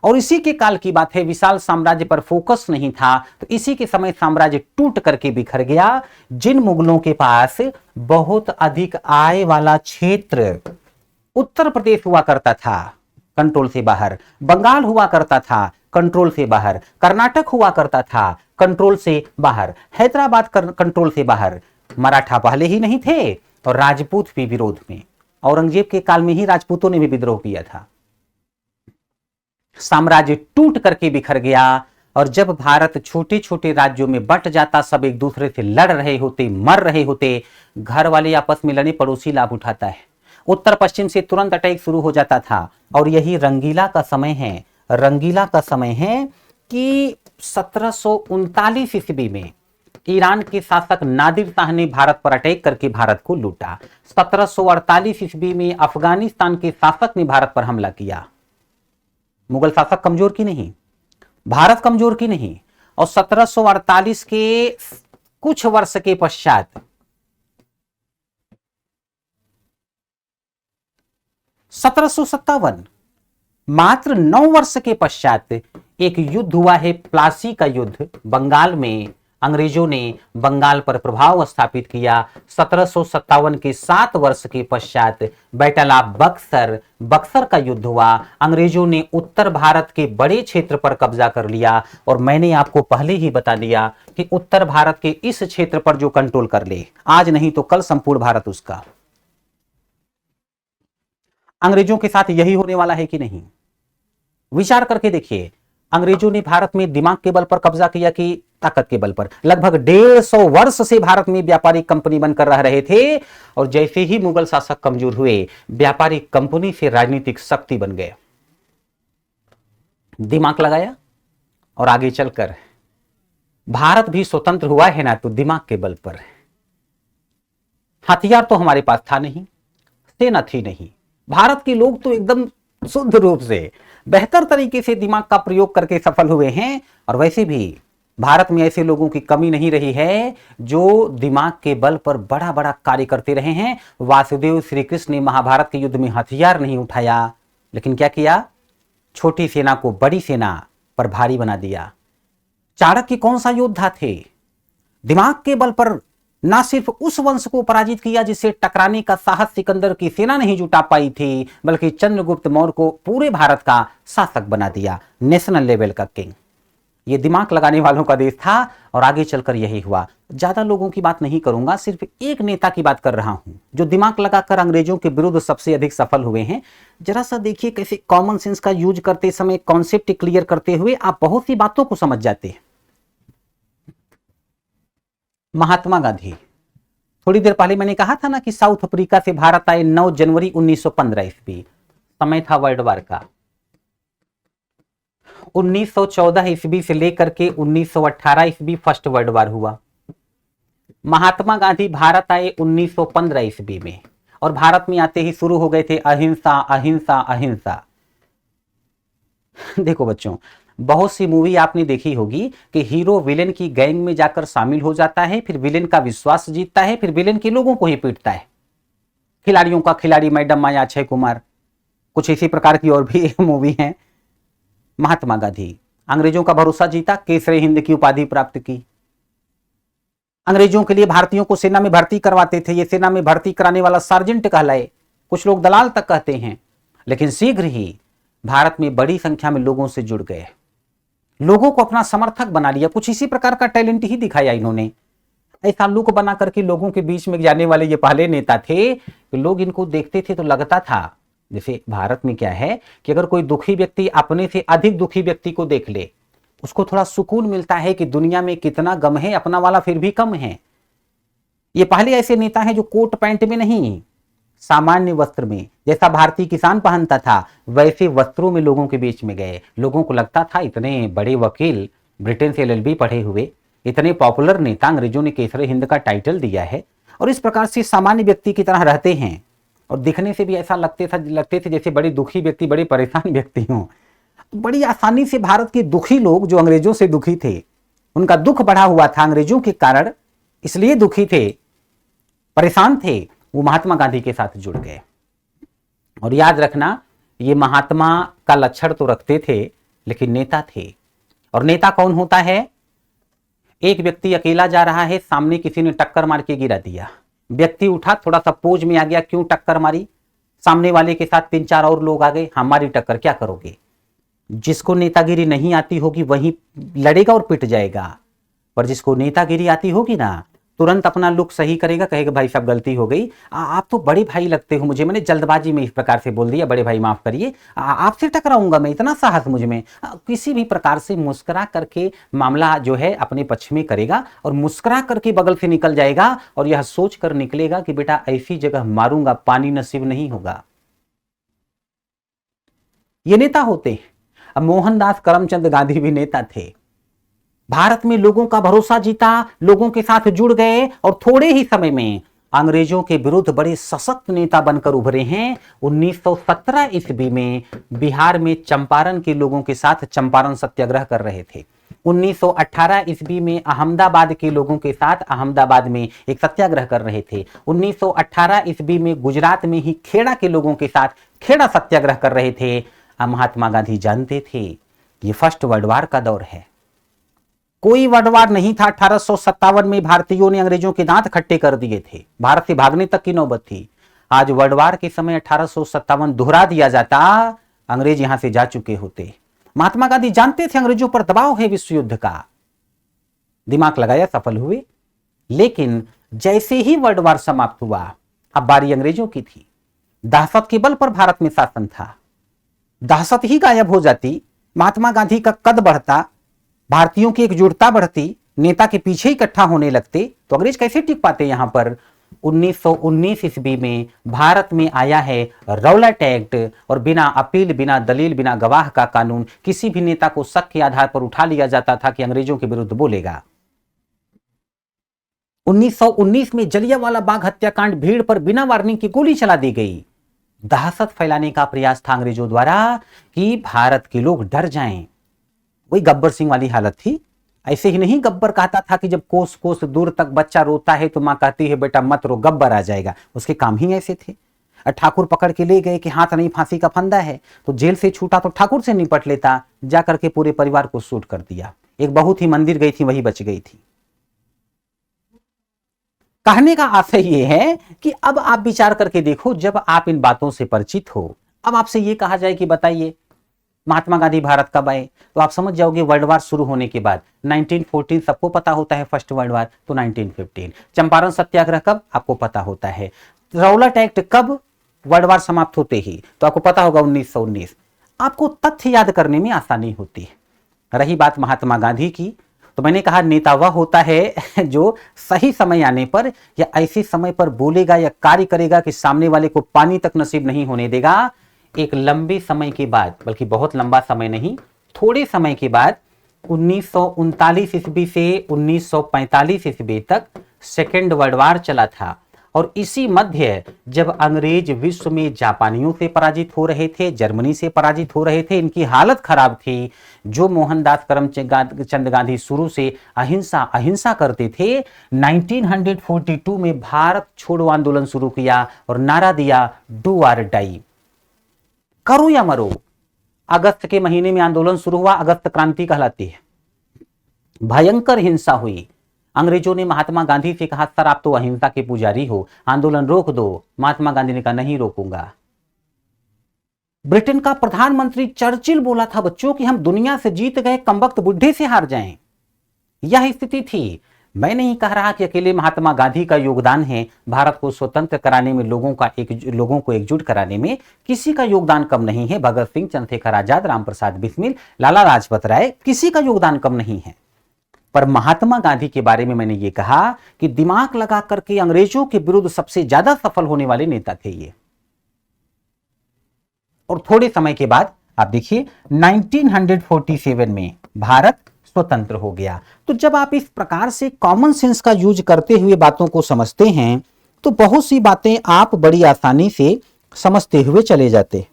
और इसी के काल की बात है, विशाल साम्राज्य पर फोकस नहीं था, तो इसी के समय साम्राज्य टूट करके बिखर गया। जिन मुगलों के पास बहुत अधिक आय वाला क्षेत्र उत्तर प्रदेश हुआ करता था कंट्रोल से बाहर, बंगाल हुआ करता था कंट्रोल से बाहर, कर्नाटक हुआ करता था कंट्रोल से बाहर, हैदराबाद कंट्रोल से बाहर, मराठा पहले ही नहीं थे और राजपूत भी विरोध में। औरंगजेब के काल में ही राजपूतों ने भी विद्रोह किया था। साम्राज्य टूट करके बिखर गया और जब भारत छोटे छोटे राज्यों में बंट जाता, सब एक दूसरे से लड़ रहे होते, मर रहे होते, घर वाले आपस में लड़े, पड़ोसी लाभ उठाता है, उत्तर पश्चिम से तुरंत अटैक शुरू हो जाता था। और यही रंगीला का समय है, रंगीला का समय है कि 1739 ईस्वी में ईरान के शासक नादिर शाह ने भारत पर अटैक करके भारत को लूटा। 1748 ईस्वी में अफगानिस्तान के शासक ने भारत पर हमला किया। मुगल शासक कमजोर की नहीं, भारत कमजोर की नहीं। और 1748 के कुछ वर्ष के पश्चात 1757, मात्र 9 वर्ष के पश्चात एक युद्ध हुआ है, प्लासी का युद्ध। बंगाल में अंग्रेजों ने बंगाल पर प्रभाव स्थापित किया। 1757 के 7 वर्ष के पश्चात बैटल ऑफ बक्सर, बक्सर का युद्ध हुआ। अंग्रेजों ने उत्तर भारत के बड़े क्षेत्र पर कब्जा कर लिया। और मैंने आपको पहले ही बता दिया कि उत्तर भारत के इस क्षेत्र पर जो कंट्रोल कर ले, आज नहीं तो कल संपूर्ण भारत उसका। अंग्रेजों के साथ यही होने वाला है कि नहीं? विचार करके देखिए, अंग्रेजों ने भारत में दिमाग के बल पर कब्जा किया कि ताकत के बल पर? लगभग 150 वर्ष से भारत में व्यापारिक कंपनी बनकर रह रहे थे और जैसे ही मुगल शासक कमजोर हुए, व्यापारिक कंपनी से राजनीतिक शक्ति बन गए। दिमाग लगाया और आगे चलकर भारत भी स्वतंत्र हुआ है ना, तो दिमाग के बल पर। हथियार तो हमारे पास था नहीं, सेना थी नहीं, भारत के लोग तो एकदम शुद्ध रूप से बेहतर तरीके से दिमाग का प्रयोग करके सफल हुए हैं। और वैसे भी भारत में ऐसे लोगों की कमी नहीं रही है जो दिमाग के बल पर बड़ा बड़ा कार्य करते रहे हैं। वासुदेव श्री कृष्ण ने महाभारत के युद्ध में हथियार नहीं उठाया, लेकिन क्या किया? छोटी सेना को बड़ी सेना पर भारी बना दिया। चाणक्य कौन सा योद्धा थे? दिमाग के बल पर ना सिर्फ उस वंश को पराजित किया जिससे टकराने का साहस सिकंदर की सेना नहीं जुटा पाई थी, बल्कि चंद्रगुप्त मौर्य को पूरे भारत का शासक बना दिया, नेशनल लेवल का किंग। ये दिमाग लगाने वालों का देश था और आगे चलकर यही हुआ। ज्यादा लोगों की बात नहीं करूंगा, सिर्फ एक नेता की बात कर रहा हूं जो दिमाग लगाकर अंग्रेजों के विरुद्ध सबसे अधिक सफल हुए हैं। जरा सा देखिए कैसे कॉमन सेंस का यूज करते समय, कॉन्सेप्ट क्लियर करते हुए आप बहुत सी बातों को समझ जाते हैं। महात्मा गांधी, थोड़ी देर पहले मैंने कहा था ना कि साउथ अफ्रीका से भारत आए 9 जनवरी 1915 ईस्वी, समय था वर्ल्ड वार का। 1914 ईस्वी से लेकर के 1918 ईस्वी फर्स्ट वर्ल्ड वार हुआ। महात्मा गांधी भारत आए 1915 ईस्वी में और भारत में आते ही शुरू हो गए थे अहिंसा अहिंसा अहिंसा। देखो बच्चों, बहुत सी मूवी आपने देखी होगी कि हीरो विलेन की गैंग में जाकर शामिल हो जाता है, फिर विलेन का विश्वास जीतता है, फिर विलेन के लोगों को ही पीटता है। खिलाड़ियों का खिलाड़ी, मैडम माया, अक्षय कुमार, कुछ इसी प्रकार की और भी मूवी हैं। महात्मा गांधी अंग्रेजों का भरोसा जीता, केसरी हिंद की उपाधि प्राप्त की। अंग्रेजों के लिए भारतीयों को सेना में भर्ती करवाते थे, ये सेना में भर्ती कराने वाला सार्जेंट कहलाए, कुछ लोग दलाल तक कहते हैं। लेकिन शीघ्र ही भारत में बड़ी संख्या में लोगों से जुड़ गए, लोगों को अपना समर्थक बना लिया। कुछ इसी प्रकार का टैलेंट ही दिखाया इन्होंने। ऐसा लुक बना करके लोगों के बीच में जाने वाले ये पहले नेता थे कि लोग इनको देखते थे तो लगता था, जैसे भारत में क्या है कि अगर कोई दुखी व्यक्ति अपने से अधिक दुखी व्यक्ति को देख ले, उसको थोड़ा सुकून मिलता है कि दुनिया में कितना गम है, अपना वाला फिर भी कम है। ये पहले ऐसे नेता हैं जो कोट पैंट में नहीं, सामान्य वस्त्र में, जैसा भारतीय किसान पहनता था वैसे वस्त्रों में लोगों के बीच में गए। लोगों को लगता था इतने बड़े वकील, ब्रिटेन से LLB पढ़े हुए, इतने पॉपुलर नेता, अंग्रेजों ने केसरी हिंद का टाइटल दिया है और इस प्रकार से सामान्य व्यक्ति की तरह रहते हैं और दिखने से भी ऐसा लगते थे जैसे बड़े दुखी व्यक्ति, बड़े परेशान व्यक्ति हों। बड़ी आसानी से भारत के दुखी लोग जो अंग्रेजों से दुखी थे, उनका दुख बढ़ा हुआ था अंग्रेजों के कारण, इसलिए दुखी थे, परेशान थे, वो महात्मा गांधी के साथ जुड़ गए। और याद रखना, ये महात्मा का लक्षण तो रखते थे लेकिन नेता थे। और नेता कौन होता है? एक व्यक्ति अकेला जा रहा है, सामने किसी ने टक्कर मार के गिरा दिया, व्यक्ति उठा, थोड़ा सा पोज में आ गया, क्यों टक्कर मारी, सामने वाले के साथ 3-4 और लोग आ गए, हमारी टक्कर, क्या करोगे? जिसको नेतागिरी नहीं आती होगी वही लड़ेगा और पिट जाएगा, पर जिसको नेतागिरी आती होगी ना, तुरंत अपना लुक सही करेगा, कहेगा भाई साहब गलती हो गई, आप तो बड़े भाई लगते हो मुझे, मैंने जल्दबाजी में इस प्रकार से बोल दिया, बड़े भाई माफ करिए, आपसे टकराऊंगा मैं, इतना साहस मुझ में। किसी भी प्रकार से मुस्कुरा करके मामला जो है अपने पक्ष में करेगा और मुस्कुरा करके बगल से निकल जाएगा और यह सोच कर निकलेगा कि बेटा ऐसी जगह मारूंगा पानी नसीब नहीं होगा। ये नेता होते। अब मोहनदास करमचंद गांधी भी नेता थे, भारत में लोगों का भरोसा जीता, लोगों के साथ जुड़ गए और थोड़े ही समय में अंग्रेजों के विरुद्ध बड़े सशक्त नेता बनकर उभरे हैं। 1917 ईस्वी में बिहार में चंपारण के लोगों के साथ चंपारण सत्याग्रह कर रहे थे। 1918 ईस्वी में अहमदाबाद के लोगों के साथ अहमदाबाद में एक सत्याग्रह कर रहे थे। 1918 ईस्वी में गुजरात में ही खेड़ा के लोगों के साथ खेड़ा सत्याग्रह कर रहे थे। महात्मा गांधी जानते थे ये फर्स्ट वर्ल्ड वार का दौर है, कोई वर्ल्ड वार नहीं था। 1857 में भारतीयों ने अंग्रेजों के दांत खट्टे कर दिए थे, भारत से भागने तक की नौबत थी। आज वर्ल्ड वार के समय 1857 दोहरा दिया जाता, अंग्रेज यहां से जा चुके होते। महात्मा गांधी जानते थे अंग्रेजों पर दबाव है विश्व युद्ध का, दिमाग लगाया, सफल हुए। लेकिन जैसे ही वर्ल्ड वार समाप्त हुआ, अब बारी अंग्रेजों की थी। दहशत के बल पर भारत में शासन था, दहशत ही गायब हो जाती, महात्मा गांधी का कद बढ़ता, भारतीयों की एकजुटता बढ़ती, नेता के पीछे इकट्ठा होने लगते, तो अंग्रेज कैसे टिक पाते यहां पर। 1919 ईस्वी में भारत में आया है रौलट एक्ट, और बिना अपील, बिना दलील, बिना गवाह का कानून, किसी भी नेता को शक के आधार पर उठा लिया जाता था कि अंग्रेजों के विरुद्ध बोलेगा। 1919 में जलियांवाला बाग हत्याकांड, भीड़ पर बिना वार्निंग की गोली चला दी गई। दहशत फैलाने का प्रयास था अंग्रेजों द्वारा कि भारत के लोग डर जाएं। वही गब्बर सिंह वाली हालत थी। ऐसे ही नहीं, गब्बर कहता था कि जब कोस कोस दूर तक बच्चा रोता है तो मां कहती है बेटा मत रो, गब्बर आ जाएगा। उसके काम ही ऐसे थे। ठाकुर पकड़ के ले गए कि हाथ नहीं, फांसी का फंदा है, तो जेल से छूटा तो ठाकुर से निपट लेता, जाकर के पूरे परिवार को शूट कर दिया। एक बहू थी, मंदिर गई थी, वही बच गई थी। कहने का आशय यह है कि अब आप विचार करके देखो, जब आप इन बातों से परिचित हो, अब आपसे यह कहा जाए कि बताइए महात्मा गांधी भारत कब आए, तो आप समझ जाओगे वर्ल्ड वार शुरू होने के बाद। 1914 सबको पता होता है फर्स्ट वर्ल्ड वार, तो 1915। चंपारण सत्याग्रह कब, आपको पता होता है। रौलट एक्ट कब, वर्ल्ड वार समाप्त होते ही, तो आपको पता होगा 1919। आपको तथ्य याद करने में आसानी होती है। रही बात महात्मा गांधी की, तो मैंने कहा नेता वह होता है जो सही समय आने पर या ऐसे समय पर बोलेगा या कार्य करेगा कि सामने वाले को पानी तक नसीब नहीं होने देगा। एक लंबे समय के बाद, बल्कि बहुत लंबा समय नहीं, थोड़े समय के बाद 1939 ईस्वी से 1945 ईस्वी तक सेकेंड वर्ल्ड वार चला था। और इसी मध्य जब अंग्रेज विश्व में जापानियों से पराजित हो रहे थे, जर्मनी से पराजित हो रहे थे, इनकी हालत खराब थी। जो मोहनदास करमचंद गांधी शुरू से अहिंसा अहिंसा करते थे, 1942 में भारत छोड़ो आंदोलन शुरू किया और नारा दिया डू और डाई, करो या मरो। अगस्त के महीने में आंदोलन शुरू हुआ, अगस्त क्रांति कहलाती है। भयंकर हिंसा हुई। अंग्रेजों ने महात्मा गांधी से कहा सर आप तो अहिंसा के पुजारी हो, आंदोलन रोक दो। महात्मा गांधी ने कहा नहीं रोकूंगा। ब्रिटेन का प्रधानमंत्री चर्चिल बोला था बच्चों कि हम दुनिया से जीत गए, कमबख्त बुढ़े से हार जाएं। यह स्थिति थी। मैं नहीं कह रहा कि अकेले महात्मा गांधी का योगदान है भारत को स्वतंत्र कराने में, लोगों को एकजुट कराने में। किसी का योगदान कम नहीं है। भगत सिंह, चंद्रशेखर आजाद, राम प्रसाद बिस्मिल, लाला लाजपत राय, किसी का योगदान कम नहीं है। पर महात्मा गांधी के बारे में मैंने ये कहा कि दिमाग लगा करके अंग्रेजों के विरुद्ध सबसे ज्यादा सफल होने वाले नेता थे ये। और थोड़े समय के बाद आप देखिए 1947 में भारत स्वतंत्र हो गया। तो जब आप इस प्रकार से कॉमन सेंस का यूज करते हुए बातों को समझते हैं तो बहुत सी बातें आप बड़ी आसानी से समझते हुए चले जाते।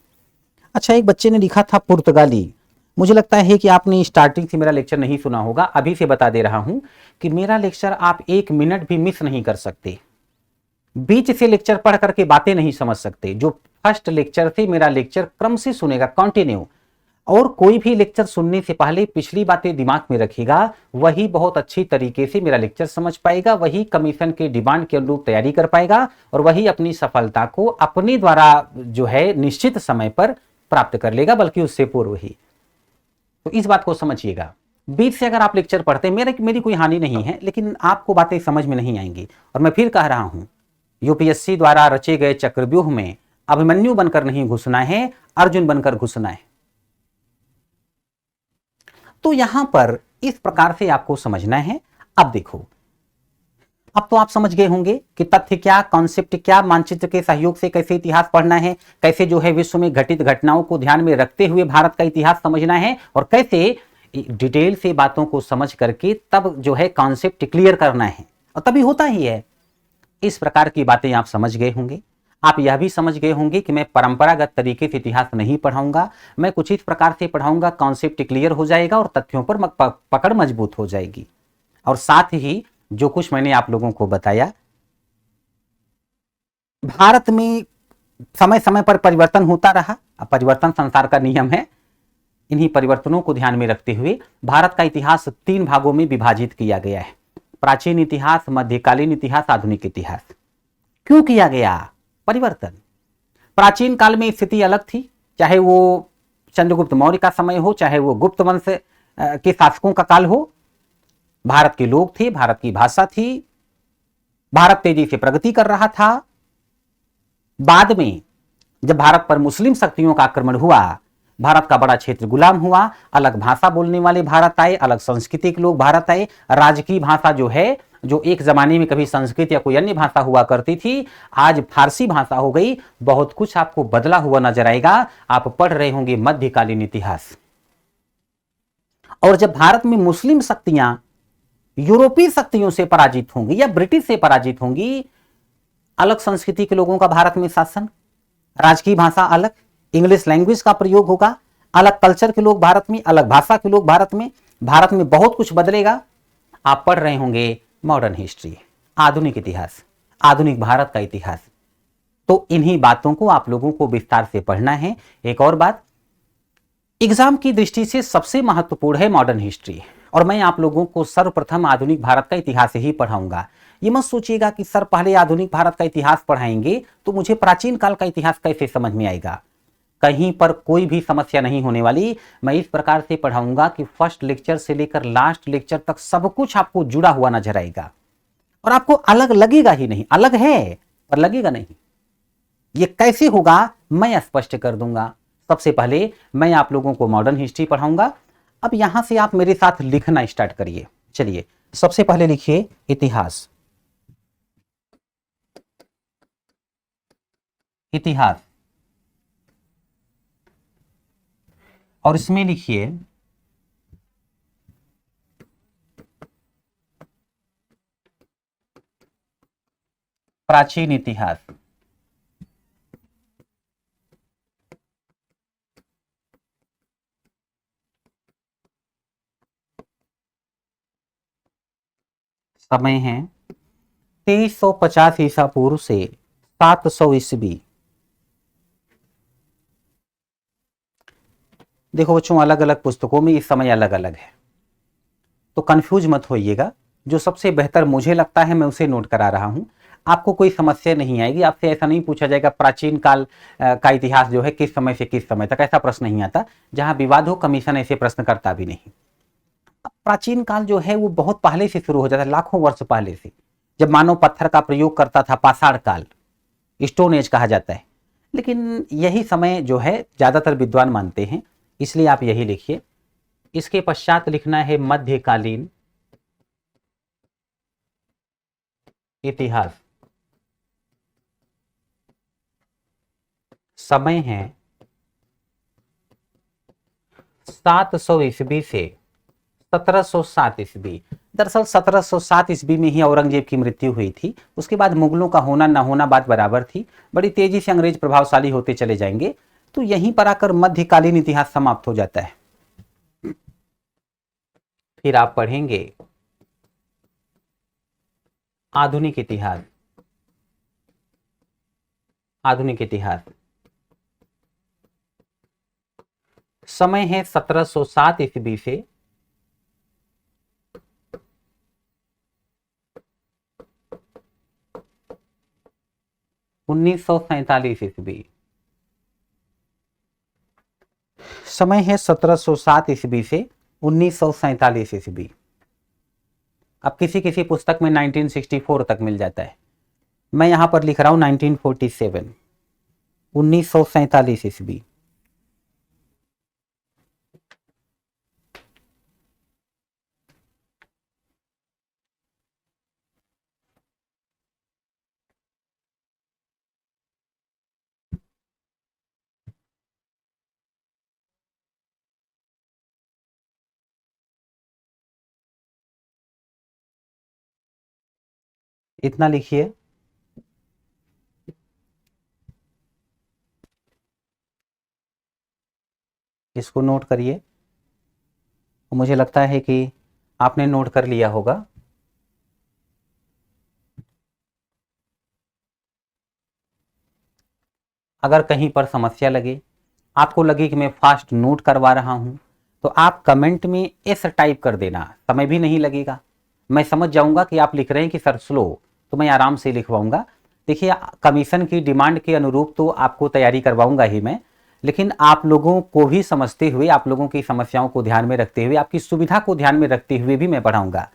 अच्छा, एक बच्चे ने लिखा था पुर्तगाली। मुझे लगता है कि आपने स्टार्टिंग से मेरा लेक्चर नहीं सुना होगा। अभी से बता दे रहा हूं कि मेरा लेक्चर आप 1 मिनट भी मिस नहीं कर सकते। बीच से लेक्चर पढ़ करके बातें नहीं समझ सकते। जो फर्स्ट लेक्चर से मेरा लेक्चर क्रम से सुनेगा, कंटिन्यू, और कोई भी लेक्चर सुनने से पहले पिछली बातें दिमाग में रखेगा, वही बहुत अच्छी तरीके से मेरा लेक्चर समझ पाएगा, वही कमीशन के डिमांड के अनुरूप तैयारी कर पाएगा और वही अपनी सफलता को अपने द्वारा जो है निश्चित समय पर प्राप्त कर लेगा, बल्कि उससे पूर्व ही। तो इस बात को समझिएगा। बीच से अगर आप लेक्चर पढ़ते, मेरी कोई हानि नहीं है, लेकिन आपको बातें समझ में नहीं आएंगी। और मैं फिर कह रहा हूं, यूपीएससी द्वारा रचे गए चक्रव्यूह में अभिमन्यु बनकर नहीं घुसना है, अर्जुन बनकर घुसना है। तो यहां पर इस प्रकार से आपको समझना है। अब देखो, अब तो आप समझ गए होंगे कि तथ्य क्या, कॉन्सेप्ट क्या, मानचित्र के सहयोग से कैसे इतिहास पढ़ना है, कैसे जो है विश्व में घटित घटनाओं को ध्यान में रखते हुए भारत का इतिहास समझना है, और कैसे डिटेल से बातों को समझ करके तब जो है कॉन्सेप्ट क्लियर करना है, और तभी होता ही है। इस प्रकार की बातें आप समझ गए होंगे। आप यह भी समझ गए होंगे कि मैं परंपरागत तरीके से इतिहास नहीं पढ़ाऊंगा, मैं कुछ इस प्रकार से पढ़ाऊंगा, कॉन्सेप्ट क्लियर हो जाएगा और तथ्यों पर पकड़ मजबूत हो जाएगी। और साथ ही जो कुछ मैंने आप लोगों को बताया, भारत में समय समय पर परिवर्तन होता रहा। अब परिवर्तन संसार का नियम है। इन्हीं परिवर्तनों को ध्यान में रखते हुए भारत का इतिहास 3 भागों में विभाजित किया गया है: प्राचीन इतिहास, मध्यकालीन इतिहास, आधुनिक इतिहास। क्यों किया गया परिवर्तन? प्राचीन काल में स्थिति अलग थी, चाहे वो चंद्रगुप्त मौर्य का समय हो, चाहे वो गुप्त वंश के शासकों का काल हो। भारत के लोग थे, भारत की भाषा थी, भारत तेजी से प्रगति कर रहा था। बाद में जब भारत पर मुस्लिम शक्तियों का आक्रमण हुआ, भारत का बड़ा क्षेत्र गुलाम हुआ, अलग भाषा बोलने वाले भारत आए, अलग संस्कृति के लोग भारत आए। राजकीय भाषा जो है, जो एक जमाने में कभी संस्कृत या कोई अन्य भाषा हुआ करती थी, आज फारसी भाषा हो गई। बहुत कुछ आपको बदला हुआ नजर आएगा। आप पढ़ रहे होंगे मध्यकालीन इतिहास। और जब भारत में मुस्लिम शक्तियां यूरोपीय शक्तियों से पराजित होंगी या ब्रिटिश से पराजित होंगी, अलग संस्कृति के लोगों का भारत में शासन, राजकीय भाषा अलग, इंग्लिश लैंग्वेज का प्रयोग होगा, अलग कल्चर के लोग भारत में, अलग भाषा के लोग भारत में बहुत कुछ बदलेगा। आप पढ़ रहे होंगे मॉडर्न हिस्ट्री, आधुनिक इतिहास, आधुनिक भारत का इतिहास। तो इन्हीं बातों को आप लोगों को विस्तार से पढ़ना है। एक और बात, एग्जाम की दृष्टि से सबसे महत्वपूर्ण है मॉडर्न हिस्ट्री, और मैं आप लोगों को सर्वप्रथम आधुनिक भारत का इतिहास ही पढ़ाऊंगा। ये मत सोचिएगा कि सर पहले आधुनिक भारत का इतिहास पढ़ाएंगे तो मुझे प्राचीन काल का इतिहास कैसे समझ में आएगा। कहीं पर कोई भी समस्या नहीं होने वाली। मैं इस प्रकार से पढ़ाऊंगा कि फर्स्ट लेक्चर से लेकर लास्ट लेक्चर तक सब कुछ आपको जुड़ा हुआ नजर आएगा, और आपको अलग लगेगा ही नहीं। अलग है पर लगेगा नहीं। ये कैसे होगा मैं स्पष्ट कर दूंगा। सबसे पहले मैं आप लोगों को मॉडर्न हिस्ट्री पढ़ाऊंगा। अब यहां से आप मेरे साथ लिखना स्टार्ट करिए। चलिए, सबसे पहले लिखिए इतिहास। इतिहास, और इसमें लिखिए प्राचीन इतिहास। समय है 2350 ईसा पूर्व से 700 ईस्वी। देखो बच्चों, अलग अलग पुस्तकों में इस समय अलग अलग है, तो कंफ्यूज मत होइएगा। जो सबसे बेहतर मुझे लगता है मैं उसे नोट करा रहा हूं। आपको कोई समस्या नहीं आएगी। आपसे ऐसा नहीं पूछा जाएगा प्राचीन काल का इतिहास जो है किस समय से किस समय तक, ऐसा प्रश्न नहीं आता। जहां विवाद हो, कमीशन ऐसे प्रश्न करता भी नहीं। प्राचीन काल जो है वो बहुत पहले से शुरू हो जाता है, लाखों वर्ष पहले से, जब मानव पत्थर का प्रयोग करता था। पाषाण काल, स्टोन एज कहा जाता है। लेकिन यही समय जो है ज्यादातर विद्वान मानते हैं, इसलिए आप यही लिखिए। इसके पश्चात लिखना है मध्यकालीन इतिहास। समय है 700 ईस्वी से 1707 ईस्वी। दरअसल 1707 ईस्वी में ही औरंगजेब की मृत्यु हुई थी। उसके बाद मुगलों का होना ना होना बात बराबर थी। बड़ी तेजी से अंग्रेज प्रभावशाली होते चले जाएंगे, तो यहीं पर आकर मध्यकालीन इतिहास समाप्त हो जाता है। फिर आप पढ़ेंगे आधुनिक इतिहास। आधुनिक इतिहास समय है 1707 ईस्वी से 1947 ईस्वी। समय है 1707 ईस्वी से 1947 ईस्वी। अब किसी किसी पुस्तक में 1964 तक मिल जाता है, मैं यहां पर लिख रहा हूं 1947, 1947 ईस्वी। इतना लिखिए। इसको नोट करिए। मुझे लगता है कि आपने नोट कर लिया होगा। अगर कहीं पर समस्या लगे, आपको लगे कि मैं फास्ट नोट करवा रहा हूं, तो आप कमेंट में एस टाइप कर देना, समय भी नहीं लगेगा। मैं समझ जाऊंगा कि आप लिख रहे हैं कि सर स्लो, तो मैं आराम से लिखवाऊंगा। देखिए, कमीशन की डिमांड के अनुरूप तो आपको तैयारी करवाऊंगा ही मैं, लेकिन आप लोगों को भी समझते हुए, आप लोगों की समस्याओं को ध्यान में रखते हुए, आपकी सुविधा को ध्यान में रखते हुए भी मैं पढ़ाऊंगा।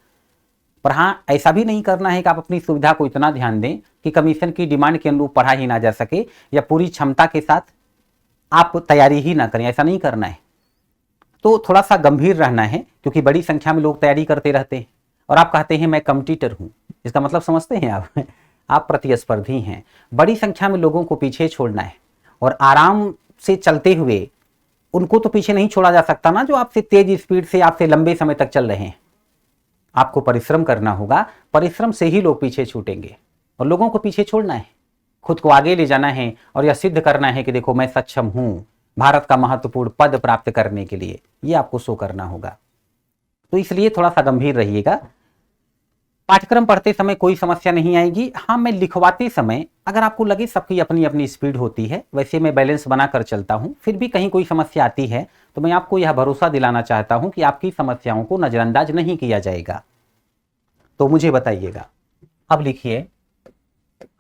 पर हाँ, ऐसा भी नहीं करना है कि आप अपनी सुविधा को इतना ध्यान दें कि कमीशन की डिमांड के अनुरूप पढ़ा ही ना जा सके, या पूरी क्षमता के साथ आप तैयारी ही ना करें, ऐसा नहीं करना है। तो थोड़ा सा गंभीर रहना है, क्योंकि बड़ी संख्या में लोग तैयारी करते रहते हैं और आप कहते हैं मैं कम्पिटिटर हूं। इसका मतलब समझते हैं आप? आप प्रतिस्पर्धी हैं। बड़ी संख्या में लोगों को पीछे छोड़ना है, और आराम से चलते हुए उनको तो पीछे नहीं छोड़ा जा सकता ना, जो आपसे तेज स्पीड से आपसे लंबे समय तक चल रहे हैं। आपको परिश्रम करना होगा, परिश्रम से ही लोग पीछे छूटेंगे, और लोगों को पीछे छोड़ना है, खुद को आगे ले जाना है, और यह सिद्ध करना है कि देखो मैं सक्षम हूं भारत का महत्वपूर्ण पद प्राप्त करने के लिए। ये आपको शो करना होगा। तो इसलिए थोड़ा सा गंभीर रहिएगा। पाठ्यक्रम पढ़ते समय कोई समस्या नहीं आएगी। हाँ, मैं लिखवाते समय अगर आपको लगे सबकी अपनी अपनी स्पीड होती है, वैसे मैं बैलेंस बनाकर चलता हूं, फिर भी कहीं कोई समस्या आती है तो मैं आपको यह भरोसा दिलाना चाहता हूं कि आपकी समस्याओं को नजरअंदाज नहीं किया जाएगा। तो मुझे बताइएगा, अब लिखिए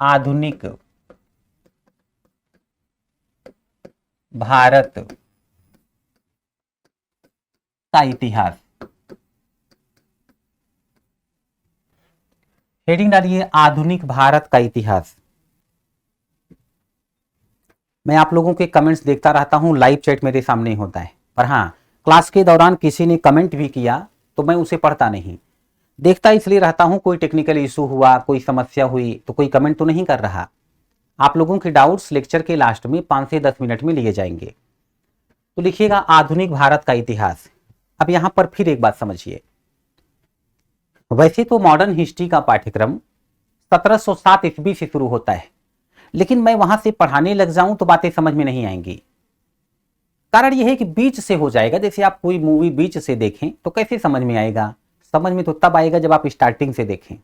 आधुनिक भारत का इतिहास। हेडिंग डालिए आधुनिक भारत का इतिहास। मैं आप लोगों के कमेंट्स देखता रहता हूं, लाइव चैट मेरे सामने होता है, पर हाँ, क्लास के दौरान किसी ने कमेंट भी किया तो मैं उसे पढ़ता नहीं। देखता इसलिए रहता हूं, कोई टेक्निकल इशू हुआ, कोई समस्या हुई तो कोई कमेंट तो नहीं कर रहा। आप लोगों के डाउट्स लेक्चर के लास्ट में 5 से 10 मिनट में लिए जाएंगे। तो लिखिएगा आधुनिक भारत का इतिहास। अब यहां पर फिर एक बात समझिए, वैसे तो मॉडर्न हिस्ट्री का पाठ्यक्रम 1707 ईस्वी से शुरू होता है, लेकिन मैं वहां से पढ़ाने लग जाऊं तो बातें समझ में नहीं आएंगी। कारण यह है कि बीच से हो जाएगा। जैसे आप कोई मूवी बीच से देखें तो कैसे समझ में आएगा? समझ में तो तब आएगा जब आप स्टार्टिंग से देखें।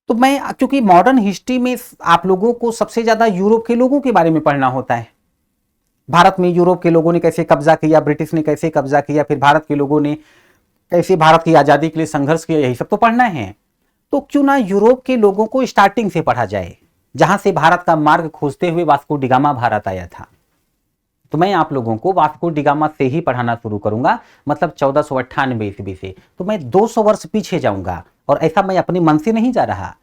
तो मैं, क्योंकि मॉडर्न हिस्ट्री में आप लोगों को सबसे ज्यादा यूरोप के लोगों के बारे में पढ़ना होता है। भारत में यूरोप के लोगों ने कैसे कब्जा किया, ब्रिटिश ने कैसे कब्जा किया, फिर भारत के लोगों ने कैसे भारत की आजादी के लिए संघर्ष किया, यही सब तो पढ़ना है। तो क्यों ना यूरोप के लोगों को स्टार्टिंग से पढ़ा जाए, जहां से भारत का मार्ग खोजते हुए वास्को डिगामा भारत आया था। तो मैं आप लोगों को वास्को डिगामा से ही पढ़ाना शुरू करूंगा, मतलब 1498 ईस्वी से। तो मैं 200 वर्ष पीछे जाऊंगा, और ऐसा मैं अपने मन से नहीं जा रहा।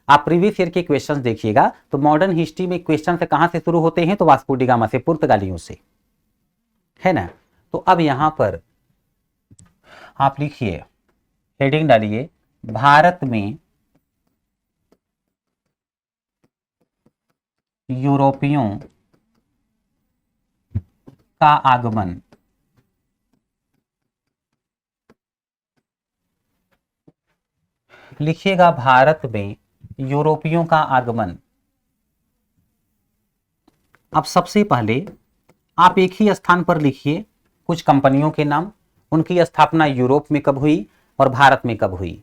आप प्रीवियस ईयर के क्वेश्चंस देखिएगा तो मॉडर्न हिस्ट्री में क्वेश्चन कहां से शुरू होते हैं? तो वास्को डिगामा से, पुर्तगालियों से, है ना। तो अब यहां पर आप लिखिए, हेडिंग डालिए भारत में यूरोपियों का आगमन। लिखिएगा भारत में यूरोपियों का आगमन। अब सबसे पहले आप एक ही स्थान पर लिखिए कुछ कंपनियों के नाम, उनकी स्थापना यूरोप में कब हुई और भारत में कब हुई।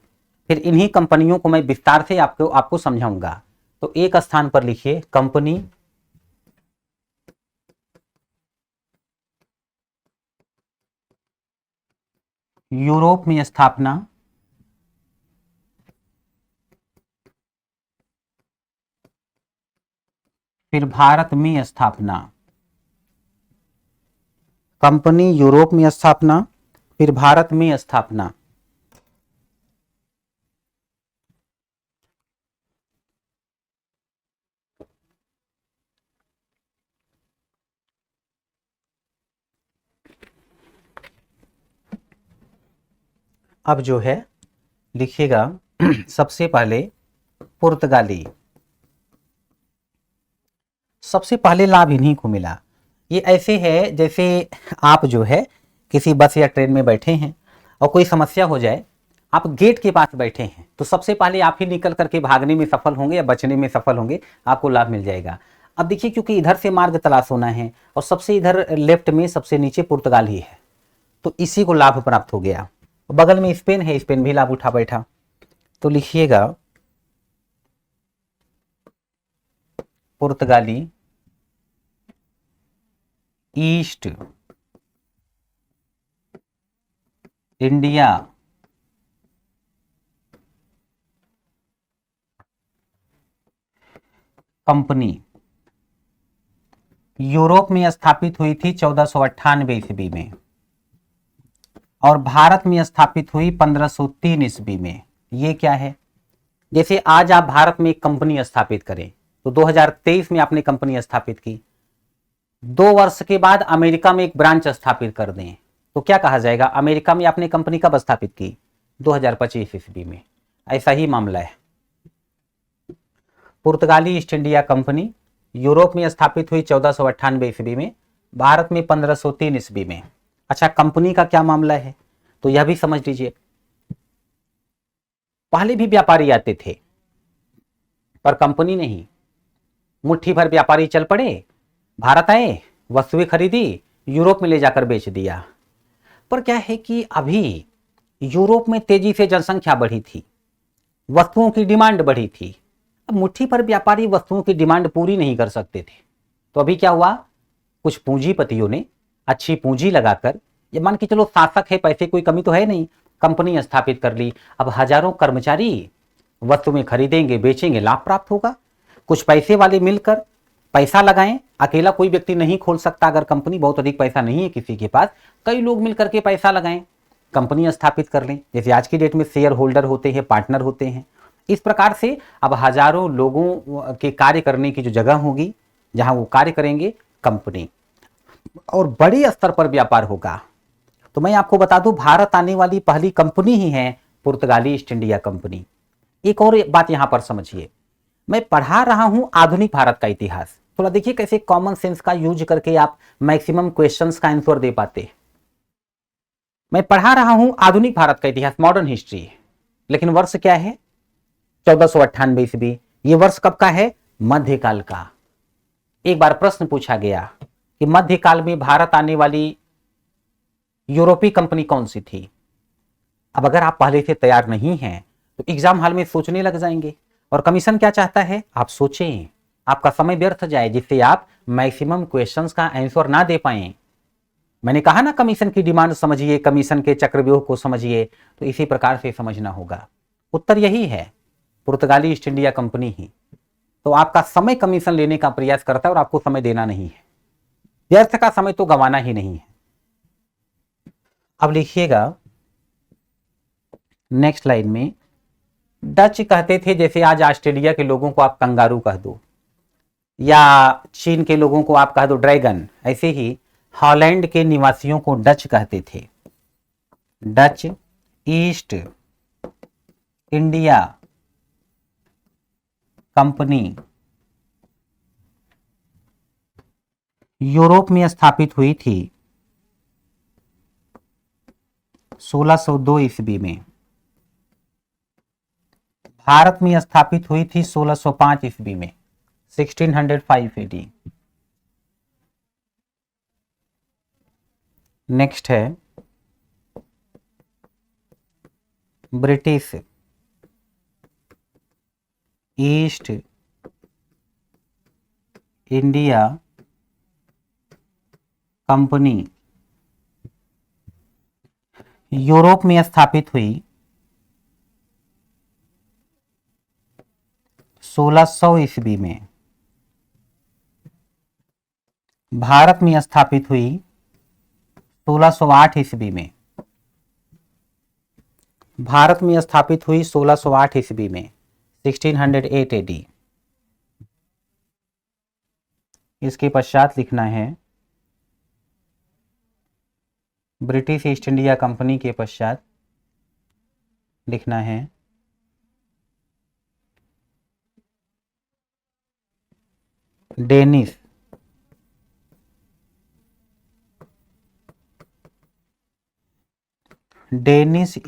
फिर इन्हीं कंपनियों को मैं विस्तार से आपको समझाऊंगा। तो एक स्थान पर लिखिए कंपनी यूरोप में स्थापना, फिर भारत में स्थापना। कंपनी यूरोप में स्थापना, फिर भारत में स्थापना। अब जो है लिखिएगा सबसे पहले पुर्तगाली, सबसे पहले लाभ इन्हीं को मिला। ये ऐसे है जैसे आप जो है किसी बस या ट्रेन में बैठे हैं और कोई समस्या हो जाए, आप गेट के पास बैठे हैं तो सबसे पहले आप ही निकल करके भागने में सफल होंगे या बचने में सफल होंगे, आपको लाभ मिल जाएगा। अब देखिए क्योंकि इधर से मार्ग तलाश होना है और सबसे इधर लेफ्ट में सबसे नीचे पुर्तगाल ही है, तो इसी को लाभ प्राप्त हो गया। बगल में स्पेन है, स्पेन भी लाभ उठा बैठा। तो लिखिएगा पुर्तगाली ईस्ट इंडिया कंपनी यूरोप में स्थापित हुई थी 1498 ईस्वी में और भारत में स्थापित हुई 1503 ईस्वी में। ये क्या है, जैसे आज आप भारत में एक कंपनी स्थापित करें तो 2023 में आपने कंपनी स्थापित की, 2 वर्ष के बाद अमेरिका में एक ब्रांच स्थापित कर दें तो क्या कहा जाएगा, अमेरिका में आपने कंपनी कब स्थापित की, 2025 ईस्वी में। ऐसा ही मामला है। पुर्तगाली ईस्ट इंडिया कंपनी यूरोप में स्थापित हुई 1498 ईस्वी में, भारत में 1503 ईस्वी में। अच्छा, कंपनी का क्या मामला है तो यह भी समझ लीजिए। पहले भी व्यापारी आते थे पर कंपनी नहीं, मुट्ठी भर व्यापारी चल पड़े, भारत आए, वस्तुएं खरीदी, यूरोप में ले जाकर बेच दिया। पर क्या है कि अभी यूरोप में तेजी से जनसंख्या बढ़ी थी, वस्तुओं की डिमांड बढ़ी थी। अब मुट्ठी भर व्यापारी वस्तुओं की डिमांड पूरी नहीं कर सकते थे, तो अभी क्या हुआ, कुछ पूंजीपतियों ने अच्छी पूंजी लगाकर, ये मान के चलो शासक है, पैसे कोई कमी तो है नहीं, कंपनी स्थापित कर ली। अब हजारों कर्मचारी वस्तुएं खरीदेंगे, बेचेंगे, लाभ प्राप्त होगा। कुछ पैसे वाले मिलकर पैसा लगाएं, अकेला कोई व्यक्ति नहीं खोल सकता, अगर कंपनी बहुत अधिक पैसा नहीं है किसी के पास, कई लोग मिलकर के पैसा लगाएं, कंपनी स्थापित कर लें। जैसे आज की डेट में शेयर होल्डर होते हैं, पार्टनर होते हैं। इस प्रकार से अब हजारों लोगों के कार्य करने की जो जगह होगी जहां वो कार्य करेंगे कंपनी, और बड़े स्तर पर व्यापार होगा। तो मैं आपको बता दूं, भारत आने वाली पहली कंपनी ही है पुर्तगाली ईस्ट इंडिया कंपनी। एक और बात यहां पर समझिए, मैं पढ़ा रहा हूं आधुनिक भारत का इतिहास, थोड़ा देखिए कैसे कॉमन सेंस का यूज करके आप मैक्सिमम क्वेश्चंस का आंसर दे पाते। मैं पढ़ा रहा हूं आधुनिक भारत का इतिहास, मॉडर्न हिस्ट्री, लेकिन वर्ष क्या है, 1498 ईस्वी। ये वर्ष कब का है, मध्यकाल का। एक बार प्रश्न पूछा गया कि मध्यकाल में भारत आने वाली यूरोपीय कंपनी कौन सी थी। अब अगर आप पहले से तैयार नहीं हैं तो एग्जाम हॉल में सोचने लग जाएंगे, और कमीशन क्या चाहता है, आप सोचें, आपका समय व्यर्थ जाए, जिससे आप मैक्सिमम क्वेश्चंस का आंसर ना दे पाए। मैंने कहा ना, कमीशन की डिमांड समझिए, कमीशन के चक्रव्यूह को समझिए, तो इसी प्रकार से समझना होगा। उत्तर यही है, पुर्तगाली ईस्ट इंडिया कंपनी ही। तो आपका समय कमीशन लेने का प्रयास करता है और आपको समय देना नहीं है, व्यर्थ का समय तो गंवाना ही नहीं है। अब लिखिएगा नेक्स्ट लाइन में, डच कहते थे, जैसे आज ऑस्ट्रेलिया के लोगों को आप कंगारू कह दो, या चीन के लोगों को आप कह दो ड्रैगन, ऐसे ही हॉलैंड के निवासियों को डच कहते थे। Dutch east India company Europe में स्थापित हुई थी 1602 ईस्वी में, भारत में स्थापित हुई थी 1605 ईस्वी में, 1605 एडी। नेक्स्ट है British east India company Europe में स्थापित हुई 1600 ईस्वी में। भारत में स्थापित हुई 1608 ईस्वी में। भारत में स्थापित हुई 1608 ईस्वी में, 1608 एडी। इसके पश्चात लिखना है ब्रिटिश ईस्ट इंडिया कंपनी के पश्चात लिखना है Danish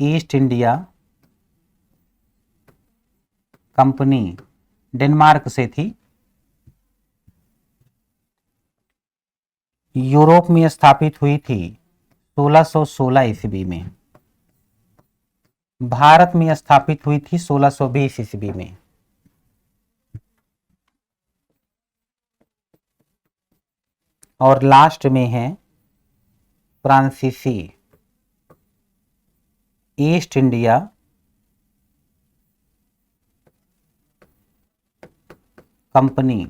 east India company, Denmark से थी। यूरोप में स्थापित हुई थी 1616 ईस्वी में। भारत में स्थापित हुई थी 1620 ईस्वी में। और लास्ट में है फ्रांसीसी ईस्ट इंडिया कंपनी,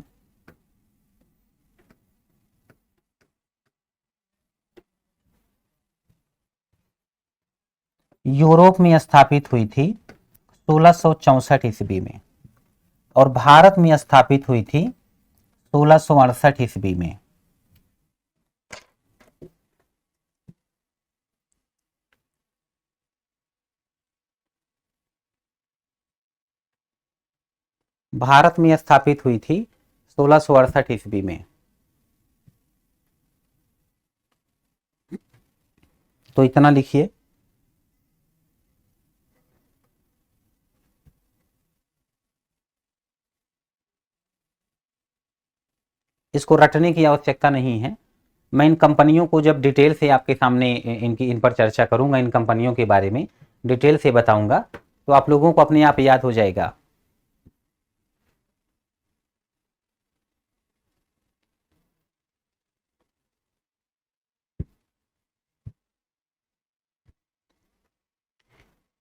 यूरोप में स्थापित हुई थी 1664 ईस्वी में और भारत में स्थापित हुई थी 1668 ईस्वी में। भारत में स्थापित हुई थी 1668 ईस्वी में। तो इतना लिखिए। इसको रटने की आवश्यकता नहीं है। मैं इन कंपनियों को जब डिटेल से आपके सामने इन पर चर्चा करूंगा, इन कंपनियों के बारे में डिटेल से बताऊंगा, तो आप लोगों को अपने आप याद हो जाएगा।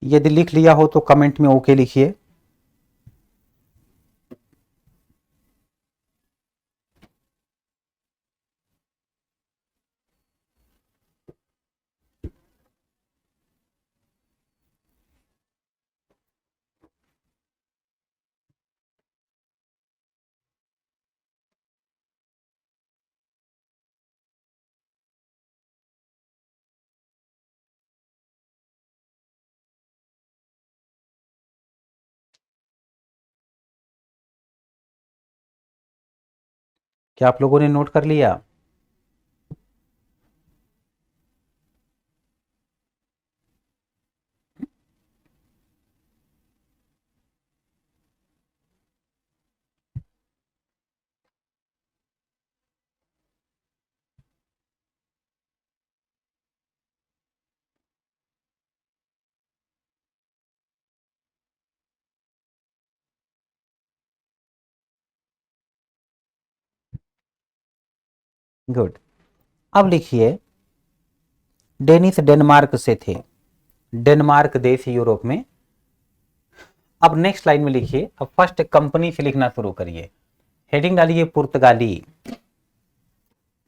यदि लिख लिया हो तो कमेंट में ओके लिखिए। क्या आप लोगों ने नोट कर लिया? गुड। अब लिखिए डेनिश डेनमार्क से थे, डेनमार्क देश यूरोप में। अब नेक्स्ट लाइन में लिखिए, अब फर्स्ट कंपनी से लिखना शुरू करिए। हेडिंग डालिए पुर्तगाली,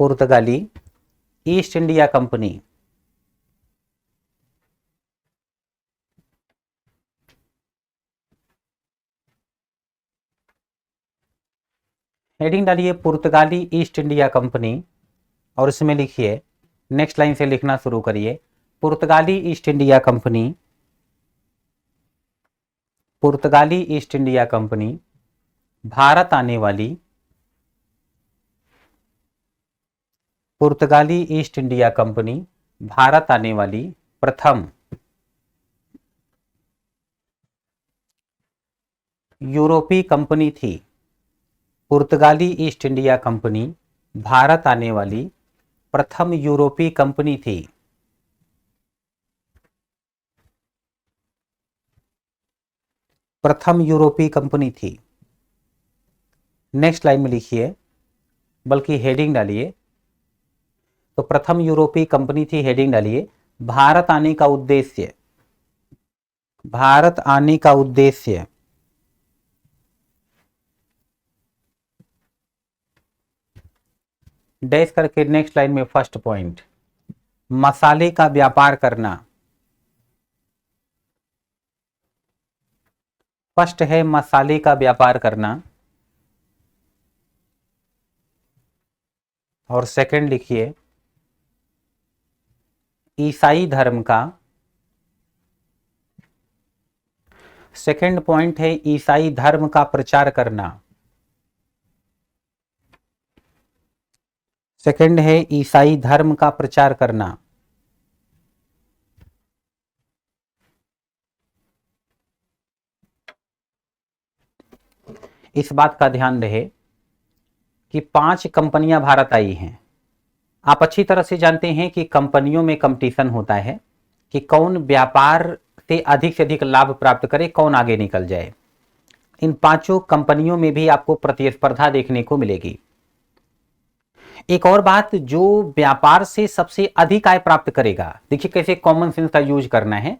पुर्तगाली ईस्ट इंडिया कंपनी। हेडिंग डालिए पुर्तगाली ईस्ट इंडिया कंपनी और इसमें लिखिए, नेक्स्ट लाइन से लिखना शुरू करिए, पुर्तगाली ईस्ट इंडिया कंपनी, पुर्तगाली ईस्ट इंडिया कंपनी भारत आने वाली, पुर्तगाली ईस्ट इंडिया कंपनी भारत आने वाली प्रथम यूरोपीय कंपनी थी। पुर्तगाली ईस्ट इंडिया कंपनी भारत आने वाली प्रथम यूरोपीय कंपनी थी। प्रथम यूरोपीय कंपनी थी। नेक्स्ट लाइन में लिखिए, बल्कि हेडिंग डालिए, तो प्रथम यूरोपीय कंपनी थी, हेडिंग डालिए, भारत आने का उद्देश्य, भारत आने का उद्देश्य डैश करके नेक्स्ट लाइन में फर्स्ट पॉइंट, मसाले का व्यापार करना। फर्स्ट है मसाले का व्यापार करना, और सेकंड लिखिए ईसाई धर्म का, सेकंड पॉइंट है ईसाई धर्म का प्रचार करना। सेकंड है ईसाई धर्म का प्रचार करना। इस बात का ध्यान रहे कि 5 कंपनियां भारत आई हैं। आप अच्छी तरह से जानते हैं कि कंपनियों में कंपटीशन होता है कि कौन व्यापार से अधिक लाभ प्राप्त करे, कौन आगे निकल जाए। इन 5 कंपनियों में भी आपको प्रतिस्पर्धा देखने को मिलेगी। एक और बात, जो व्यापार से सबसे अधिक आय प्राप्त करेगा, देखिए कैसे कॉमन सेंस का यूज करना है।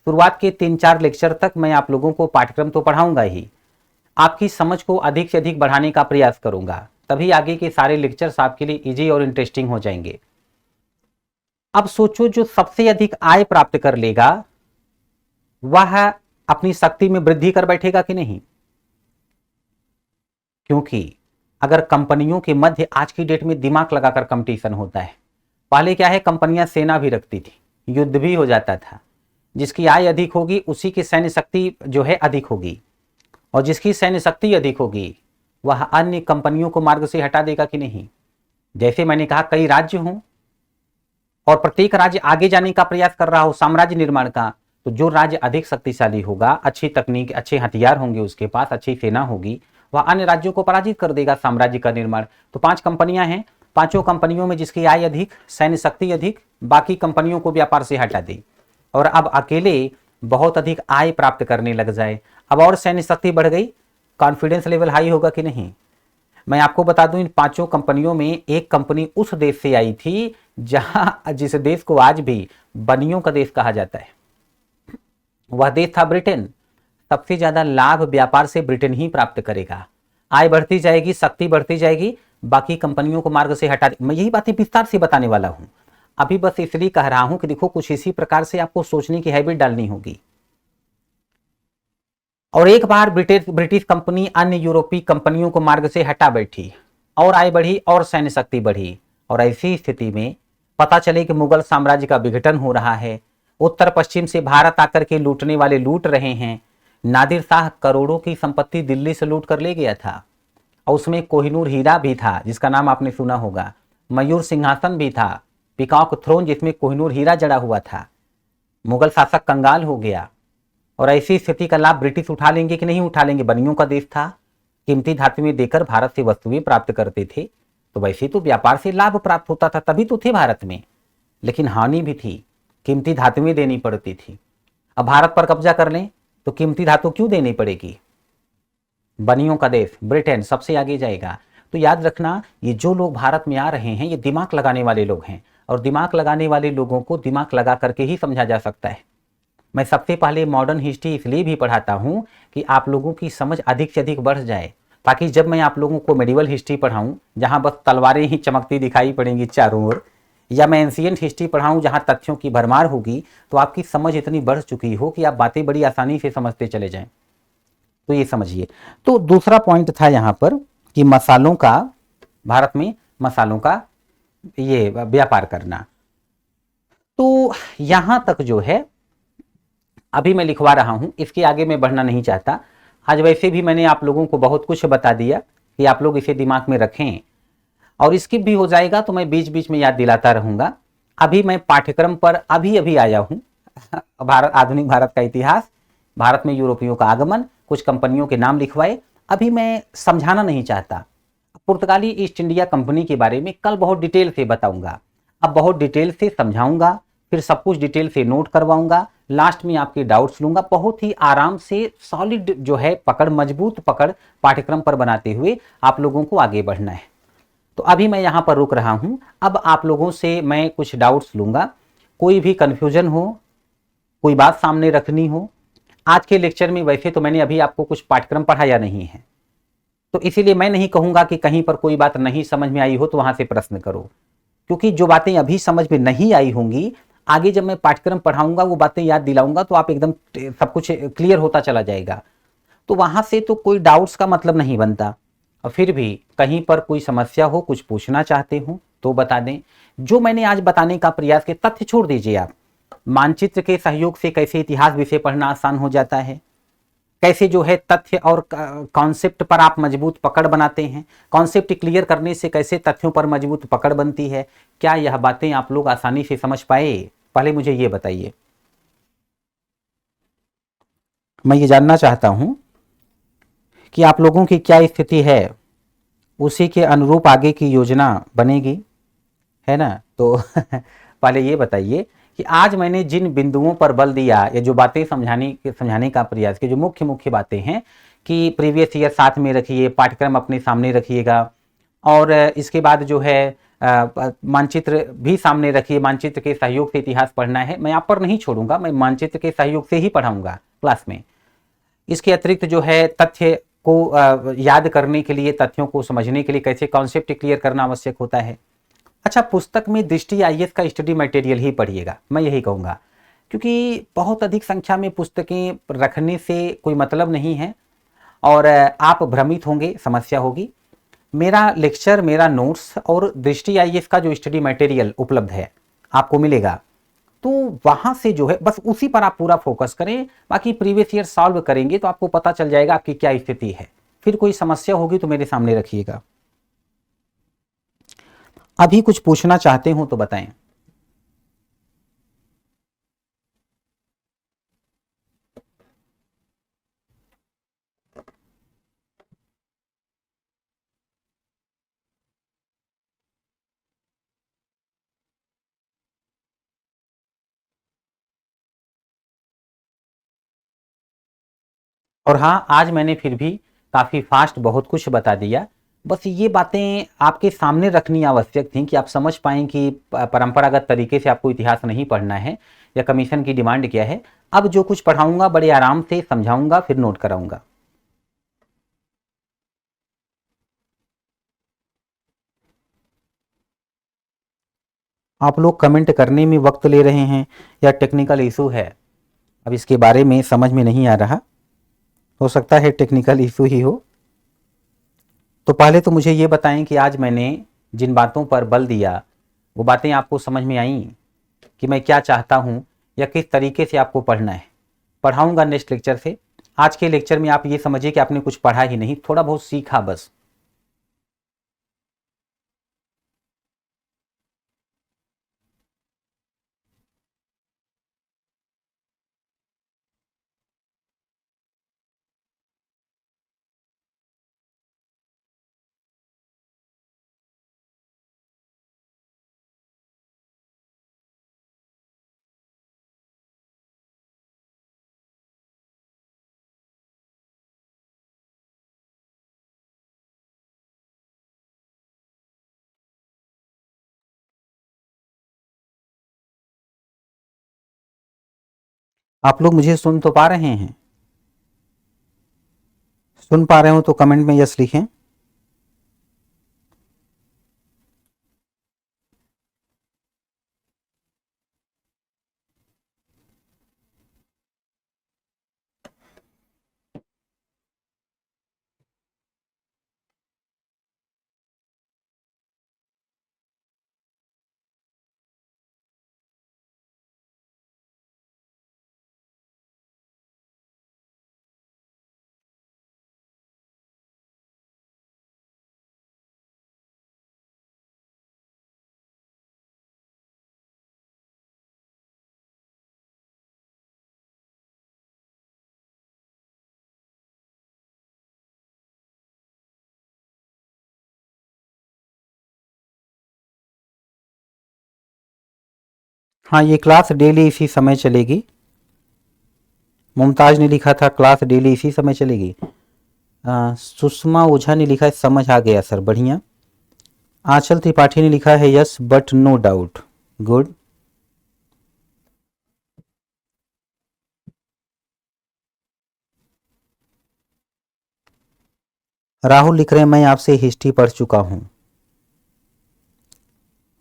शुरुआत के 3-4 लेक्चर तक मैं आप लोगों को पाठ्यक्रम तो पढ़ाऊंगा ही, आपकी समझ को अधिक से अधिक बढ़ाने का प्रयास करूंगा, तभी आगे के सारे लेक्चर्स आपके लिए इजी और इंटरेस्टिंग हो जाएंगे। अब सोचो, जो सबसे अधिक आय प्राप्त कर लेगा वह अपनी शक्ति में वृद्धि कर बैठेगा कि नहीं? क्योंकि अगर कंपनियों के मध्य आज की डेट में दिमाग लगाकर कंपटीशन होता है, पहले क्या है, कंपनियां सेना भी रखती थी, युद्ध भी हो जाता था। जिसकी आय अधिक होगी उसी की सैन्य शक्ति जो है अधिक होगी, और जिसकी सैन्य शक्ति अधिक होगी वह अन्य कंपनियों को मार्ग से हटा देगा कि नहीं? जैसे मैंने कहा, कई राज्य हों और प्रत्येक राज्य आगे जाने का प्रयास कर रहा हो साम्राज्य निर्माण का, तो जो राज्य अधिक शक्तिशाली होगा, अच्छी तकनीक, अच्छे हथियार होंगे उसके पास, अच्छी सेना होगी, वह अन्य राज्यों को पराजित कर देगा साम्राज्य का निर्माण। तो 5 कंपनियां हैं, 5 कंपनियों में जिसकी आय अधिक, सैन्य शक्ति अधिक, बाकी कंपनियों को व्यापार से हटा दे, और अब अकेले बहुत अधिक आय प्राप्त करने लग जाए। अब और सैन्य शक्ति बढ़ गई, कॉन्फिडेंस लेवल हाई होगा कि नहीं? मैं आपको बता दूं, इन 5 कंपनियों में एक कंपनी उस देश से आई थी जिस देश को आज भी बनियों का देश कहा जाता है, वह देश था ब्रिटेन। सबसे ज्यादा लाभ व्यापार से ब्रिटेन ही प्राप्त करेगा। आय बढ़ती जाएगी, शक्ति बढ़ती जाएगी, बाकी कंपनियों को मार्ग से हटा। मैं यही बातें विस्तार से बताने वाला हूं, अभी बस इसलिए कह रहा हूं कि देखो कुछ इसी प्रकार से आपको सोचने की हैबिट डालनी होगी। और एक बार ब्रिटिश कंपनी अन्य यूरोपीय कंपनियों को मार्ग से हटा बैठी, और आय बढ़ी और सैन्य शक्ति बढ़ी, और ऐसी स्थिति में पता चले कि मुगल साम्राज्य का विघटन हो रहा है, उत्तर पश्चिम से भारत आकर के लूटने वाले लूट रहे हैं। नादिर शाह करोड़ों की संपत्ति दिल्ली से लूट कर ले गया था, और उसमें कोहिनूर हीरा भी था जिसका नाम आपने सुना होगा, मयूर सिंहासन भी था, पीकॉक थ्रोन जिसमें कोहिनूर हीरा जड़ा हुआ था। मुगल शासक कंगाल हो गया, और ऐसी स्थिति का लाभ ब्रिटिश उठा लेंगे कि नहीं उठा लेंगे? बनियों का देश था, कीमती धातुएं देकर भारत से वस्तुएं प्राप्त करते थे, तो वैसे तो व्यापार से लाभ प्राप्त होता था, तभी तो थे भारत में, लेकिन हानि भी थी, कीमती धातुएं देनी पड़ती थी। अब भारत पर कब्जा कर लें तो कीमती धातु क्यों देनी पड़ेगी? बनियों का देश ब्रिटेन सबसे आगे जाएगा। तो याद रखना, ये जो लोग भारत में आ रहे हैं ये दिमाग लगाने वाले लोग हैं, और दिमाग लगाने वाले लोगों को दिमाग लगा करके ही समझा जा सकता है। मैं सबसे पहले मॉडर्न हिस्ट्री इसलिए भी पढ़ाता हूं कि आप लोगों की समझ अधिक से अधिक बढ़ जाए, ताकि जब मैं आप लोगों को मेडिवल हिस्ट्री पढ़ाऊं जहां बस तलवारें ही चमकती दिखाई पड़ेंगी चारों ओर, या मैं एंशिएंट हिस्ट्री पढ़ाऊं जहां तथ्यों की भरमार होगी, तो आपकी समझ इतनी बढ़ चुकी हो कि आप बातें बड़ी आसानी से समझते चले जाएं। तो ये समझिए। तो दूसरा पॉइंट था यहां पर कि मसालों का, भारत में मसालों का ये व्यापार करना। तो यहां तक जो है अभी मैं लिखवा रहा हूं, इसके आगे मैं बढ़ना नहीं चाहता। आज वैसे भी मैंने आप लोगों को बहुत कुछ बता दिया कि आप लोग इसे दिमाग में रखें, और स्किप भी हो जाएगा तो मैं बीच बीच में याद दिलाता रहूंगा। अभी मैं पाठ्यक्रम पर अभी आया हूं भारत, आधुनिक भारत का इतिहास, भारत में यूरोपियों का आगमन, कुछ कंपनियों के नाम लिखवाए। अभी मैं समझाना नहीं चाहता। पुर्तगाली ईस्ट इंडिया कंपनी के बारे में कल बहुत डिटेल से बताऊंगा, अब बहुत डिटेल से समझाऊंगा, फिर सब कुछ डिटेल से नोट करवाऊंगा, लास्ट में आपके डाउट्स लूंगा। बहुत ही आराम से सॉलिड जो है पकड़, मजबूत पकड़ पाठ्यक्रम पर बनाते हुए आप लोगों को आगे बढ़ना है। तो अभी मैं यहां पर रुक रहा हूं। अब आप लोगों से मैं कुछ डाउट्स लूंगा। कोई भी कन्फ्यूजन हो, कोई बात सामने रखनी हो, आज के लेक्चर में वैसे तो मैंने अभी आपको कुछ पाठ्यक्रम पढ़ाया नहीं है, तो इसीलिए मैं नहीं कहूंगा कि कहीं पर कोई बात नहीं समझ में आई हो तो वहां से प्रश्न करो, क्योंकि जो बातें अभी समझ में नहीं आई होंगी, आगे जब मैं पाठ्यक्रम पढ़ाऊंगा वो बातें याद दिलाऊंगा तो आप एकदम सब कुछ क्लियर होता चला जाएगा। तो वहां से तो कोई डाउट्स का मतलब नहीं बनता। और फिर भी कहीं पर कोई समस्या हो, कुछ पूछना चाहते हो तो बता दें। जो मैंने आज बताने का प्रयास किया, तथ्य छोड़ दीजिए आप, मानचित्र के सहयोग से कैसे इतिहास विषय पढ़ना आसान हो जाता है, कैसे जो है तथ्य और कॉन्सेप्ट पर आप मजबूत पकड़ बनाते हैं, कॉन्सेप्ट क्लियर करने से कैसे तथ्यों पर मजबूत पकड़ बनती है, क्या यह बातें आप लोग आसानी से समझ पाए? पहले मुझे ये बताइए, मैं ये जानना चाहता हूं कि आप लोगों की क्या स्थिति है, उसी के अनुरूप आगे की योजना बनेगी, है ना? तो पहले ये बताइए कि आज मैंने जिन बिंदुओं पर बल दिया या जो बातें समझाने का प्रयास किया, जो मुख्य मुख्य बातें हैं कि प्रीवियस ईयर साथ में रखिए, पाठ्यक्रम अपने सामने रखिएगा, और इसके बाद जो है मानचित्र भी सामने रखिए, मानचित्र के सहयोग से इतिहास पढ़ना है। मैं आप पर नहीं छोड़ूंगा, मैं मानचित्र के सहयोग से ही पढ़ाऊंगा क्लास में। इसके अतिरिक्त जो है तथ्य को याद करने के लिए, तथ्यों को समझने के लिए कैसे कॉन्सेप्ट क्लियर करना आवश्यक होता है। अच्छा, पुस्तक में दृष्टि आईएएस का स्टडी मटेरियल ही पढ़िएगा, मैं यही कहूँगा, क्योंकि बहुत अधिक संख्या में पुस्तकें रखने से कोई मतलब नहीं है और आप भ्रमित होंगे, समस्या होगी। मेरा लेक्चर, मेरा नोट्स और दृष्टि आईएएस का जो स्टडी मटेरियल उपलब्ध है आपको मिलेगा, तो वहां से जो है बस उसी पर आप पूरा फोकस करें। बाकी प्रीवियस ईयर सॉल्व करेंगे तो आपको पता चल जाएगा आपकी क्या स्थिति है। फिर कोई समस्या होगी तो मेरे सामने रखिएगा। अभी कुछ पूछना चाहते हो तो बताएं। और हाँ, आज मैंने फिर भी काफी फास्ट बहुत कुछ बता दिया। बस ये बातें आपके सामने रखनी आवश्यक थी कि आप समझ पाएं कि परंपरागत तरीके से आपको इतिहास नहीं पढ़ना है या कमीशन की डिमांड क्या है। अब जो कुछ पढ़ाऊंगा बड़े आराम से समझाऊंगा, फिर नोट कराऊंगा। आप लोग कमेंट करने में वक्त ले रहे हैं या टेक्निकल इशू है, अब इसके बारे में समझ में नहीं आ रहा। हो सकता है टेक्निकल इशू ही हो। तो पहले तो मुझे ये बताएं कि आज मैंने जिन बातों पर बल दिया वो बातें आपको समझ में आई कि मैं क्या चाहता हूं या किस तरीके से आपको पढ़ना है। पढ़ाऊंगा नेक्स्ट लेक्चर से। आज के लेक्चर में आप ये समझिए कि आपने कुछ पढ़ा ही नहीं, थोड़ा बहुत सीखा बस। आप लोग मुझे सुन तो पा रहे हैं? सुन पा रहे हो तो कमेंट में यस लिखें। हाँ, ये क्लास डेली इसी समय चलेगी। मुमताज ने लिखा था क्लास डेली इसी समय चलेगी। सुषमा ओझा ने लिखा है समझ आ गया सर, बढ़िया। आंचल त्रिपाठी ने लिखा है yes but no doubt, good. Rahul लिख रहे हैं मैं आपसे हिस्ट्री पढ़ चुका हूं।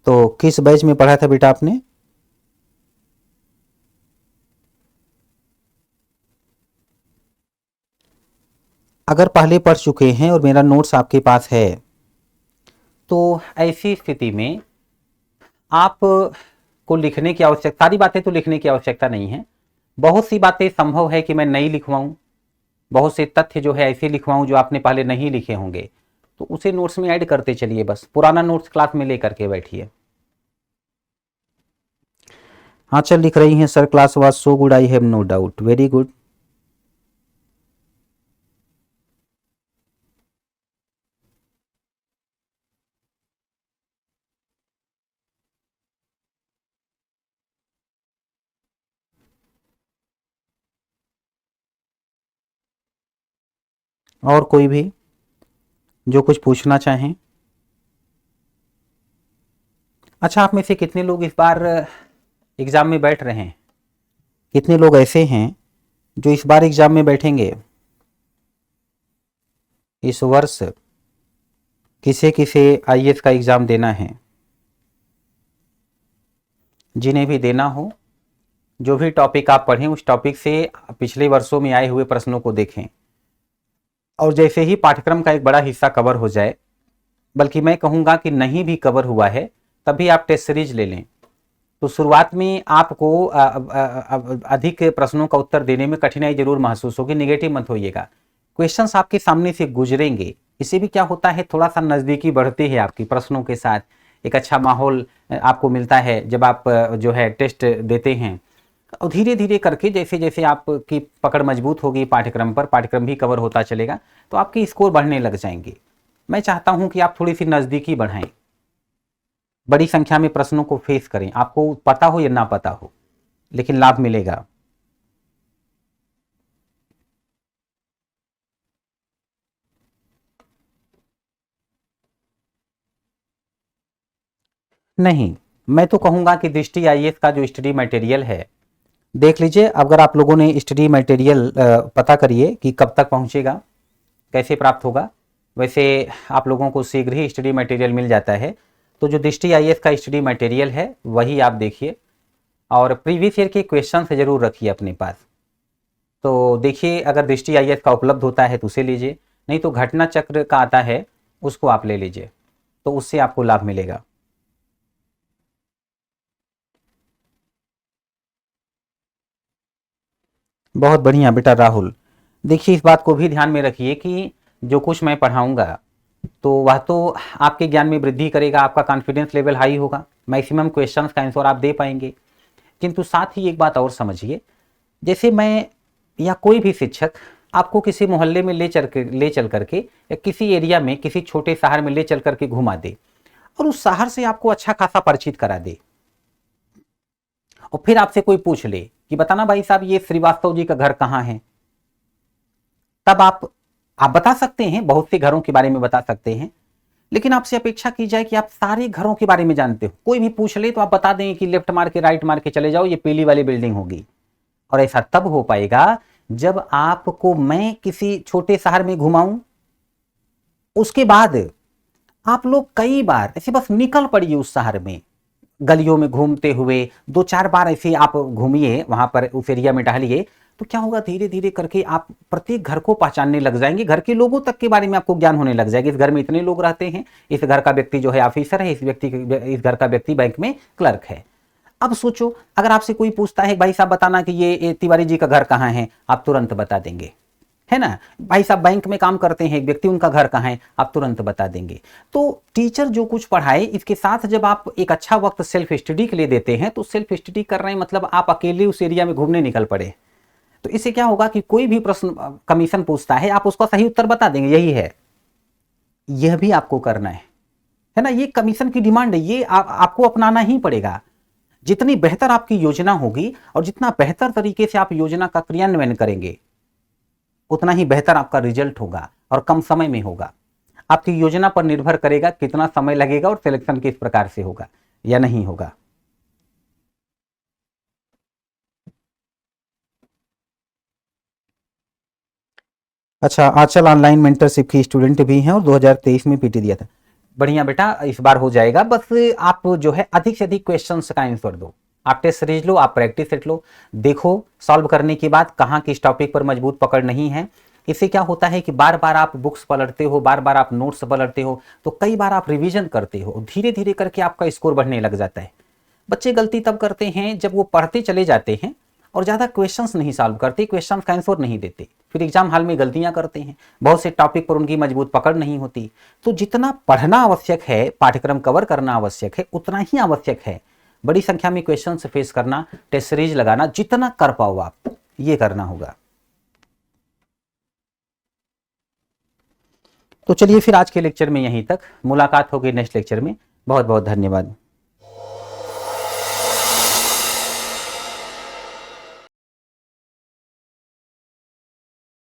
तो किस बैच में पढ़ा था बेटा आपने? अगर पहले पढ़ चुके हैं और मेरा नोट्स आपके पास है तो ऐसी स्थिति में आप को लिखने की आवश्यकता, सारी बातें तो लिखने की आवश्यकता नहीं है। बहुत सी बातें संभव है कि मैं नहीं लिखवाऊं, बहुत से तथ्य जो है ऐसे लिखवाऊं जो आपने पहले नहीं लिखे होंगे, तो उसे नोट्स में ऐड करते चलिए। बस पुराना नोट्स क्लास में लेकर के बैठिए। हाँ चल लिख रही हैं sir, class was so good, I have no doubt, very good. और कोई भी जो कुछ पूछना चाहें? अच्छा, आप में से कितने लोग इस बार एग्जाम में बैठ रहे हैं? कितने लोग ऐसे हैं जो इस बार एग्जाम में बैठेंगे? इस वर्ष किसे किसे आईएएस का एग्जाम देना है? जिन्हें भी देना हो, जो भी टॉपिक आप पढ़ें उस टॉपिक से पिछले वर्षों में आए हुए प्रश्नों को देखें, और जैसे ही पाठ्यक्रम का एक बड़ा हिस्सा कवर हो जाए, बल्कि मैं कहूँगा कि नहीं भी कवर हुआ है तभी आप टेस्ट सीरीज ले लें, तो शुरुआत में आपको अधिक प्रश्नों का उत्तर देने में कठिनाई जरूर महसूस होगी। निगेटिव मत होइएगा, क्वेश्चंस आपके सामने से गुजरेंगे, इससे भी क्या होता है, थोड़ा सा नज़दीकी बढ़ती है आपकी प्रश्नों के साथ, एक अच्छा माहौल आपको मिलता है जब आप जो है टेस्ट देते हैं। और धीरे धीरे करके जैसे जैसे आपकी पकड़ मजबूत होगी पाठ्यक्रम पर, पाठ्यक्रम भी कवर होता चलेगा, तो आपके स्कोर बढ़ने लग जाएंगे। मैं चाहता हूं कि आप थोड़ी सी नज़दीकी बढ़ाएं, बड़ी संख्या में प्रश्नों को फेस करें, आपको पता हो या ना पता हो, लेकिन लाभ मिलेगा। नहीं, मैं तो कहूंगा कि दृष्टि आईएएस का जो स्टडी मटेरियल है देख लीजिए। अगर आप लोगों ने स्टडी मटेरियल पता करिए कि कब तक पहुंचेगा, कैसे प्राप्त होगा। वैसे आप लोगों को शीघ्र ही स्टडी मटेरियल मिल जाता है, तो जो दृष्टि आईएएस का स्टडी मटेरियल है वही आप देखिए, और प्रीवियस ईयर के क्वेश्चन से जरूर रखिए अपने पास। तो देखिए, अगर दृष्टि आईएएस का उपलब्ध होता है तो उसे लीजिए, नहीं तो घटना चक्र का आता है उसको आप ले लीजिए, तो उससे आपको लाभ मिलेगा। बहुत बढ़िया बेटा राहुल। देखिए, इस बात को भी ध्यान में रखिए कि जो कुछ मैं पढ़ाऊंगा तो वह तो आपके ज्ञान में वृद्धि करेगा, आपका कॉन्फिडेंस लेवल हाई होगा, मैक्सिमम क्वेश्चंस का आंसर आप दे पाएंगे। किंतु साथ ही एक बात और समझिए, जैसे मैं या कोई भी शिक्षक आपको किसी मोहल्ले में ले चल करके या किसी एरिया में किसी छोटे शहर में ले चल करके घुमा दे, और उस शहर से आपको अच्छा खासा परिचित करा दे, और फिर आपसे कोई पूछ ले कि बताना भाई साहब ये श्रीवास्तव जी का घर कहाँ है, तब आप बता सकते हैं, बहुत से घरों के बारे में बता सकते हैं, लेकिन आपसे अपेक्षा की जाए कि आप सारे घरों के बारे में जानते हो। कोई भी पूछ ले तो आप बता दें कि लेफ्ट मार के राइट मार के चले जाओ, ये पीली वाली बिल्डिंग होगी। और ऐसा तब हो पाएगा जब आपको मैं किसी छोटे शहर में घुमाऊं, उसके बाद आप लोग कई बार ऐसे बस निकल पड़िए उस शहर में, गलियों में घूमते हुए 2-4 बार ऐसे आप घूमिए, वहां पर उस एरिया में टहलिए, तो क्या होगा, धीरे धीरे करके आप प्रत्येक घर को पहचानने लग जाएंगे, घर के लोगों तक के बारे में आपको ज्ञान होने लग जाएगा। इस घर में इतने लोग रहते हैं, इस घर का व्यक्ति जो है ऑफिसर है, इस घर का व्यक्ति बैंक में क्लर्क है। अब सोचो, अगर आपसे कोई पूछता है भाई साहब बताना कि ये तिवारी जी का घर कहाँ है, आप तुरंत बता देंगे, है ना। भाई साहब बैंक में काम करते हैं एक व्यक्ति, उनका घर कहाँ है, आप तुरंत बता देंगे। तो टीचर जो कुछ पढ़ाए, इसके साथ जब आप एक अच्छा वक्त सेल्फ स्टडी के लिए देते हैं, तो सेल्फ स्टडी कर रहे हैं मतलब आप अकेले उस एरिया में घूमने निकल पड़े, तो इससे क्या होगा कि कोई भी प्रश्न कमीशन पूछता है आप उसका सही उत्तर बता देंगे, यही है। यह भी आपको करना है ना, ये कमीशन की डिमांड है, ये आपको अपनाना ही पड़ेगा। जितनी बेहतर आपकी योजना होगी और जितना बेहतर तरीके से आप योजना का क्रियान्वयन करेंगे, उतना ही बेहतर आपका रिजल्ट होगा और कम समय में होगा। आपकी योजना पर निर्भर करेगा कितना समय लगेगा और सिलेक्शन किस प्रकार से होगा या नहीं होगा। अच्छा, आंचल ऑनलाइन मेंटरशिप की स्टूडेंट भी हैं और 2023 में पीटी दिया था। बढ़िया बेटा, इस बार हो जाएगा। बस आप जो है अधिक से अधिक क्वेश्चंस का आंसर दो। आप टेस्ट सीरीज लो, आप प्रैक्टिस सेट लो, देखो सॉल्व करने के बाद कहाँ किस टॉपिक पर मजबूत पकड़ नहीं है। इससे क्या होता है कि बार बार आप बुक्स पलटते हो, बार बार आप नोट्स पलटते हो, तो कई बार आप रिवीजन करते हो, धीरे धीरे करके आपका स्कोर बढ़ने लग जाता है। बच्चे गलती तब करते हैं जब वो पढ़ते चले जाते हैं और ज़्यादा क्वेश्चंस नहीं सॉल्व करते, क्वेश्चन का आंसर नहीं देते, फिर एग्जाम हॉल में गलतियां करते हैं, बहुत से टॉपिक पर उनकी मजबूत पकड़ नहीं होती। तो जितना पढ़ना आवश्यक है, पाठ्यक्रम कवर करना आवश्यक है, उतना ही आवश्यक है बड़ी संख्या में क्वेश्चन फेस करना, टेस्ट सीरीज लगाना, जितना कर पाओ आप ये करना होगा। तो चलिए फिर आज के लेक्चर में यहीं तक, मुलाकात होगी नेक्स्ट लेक्चर में। बहुत बहुत धन्यवाद।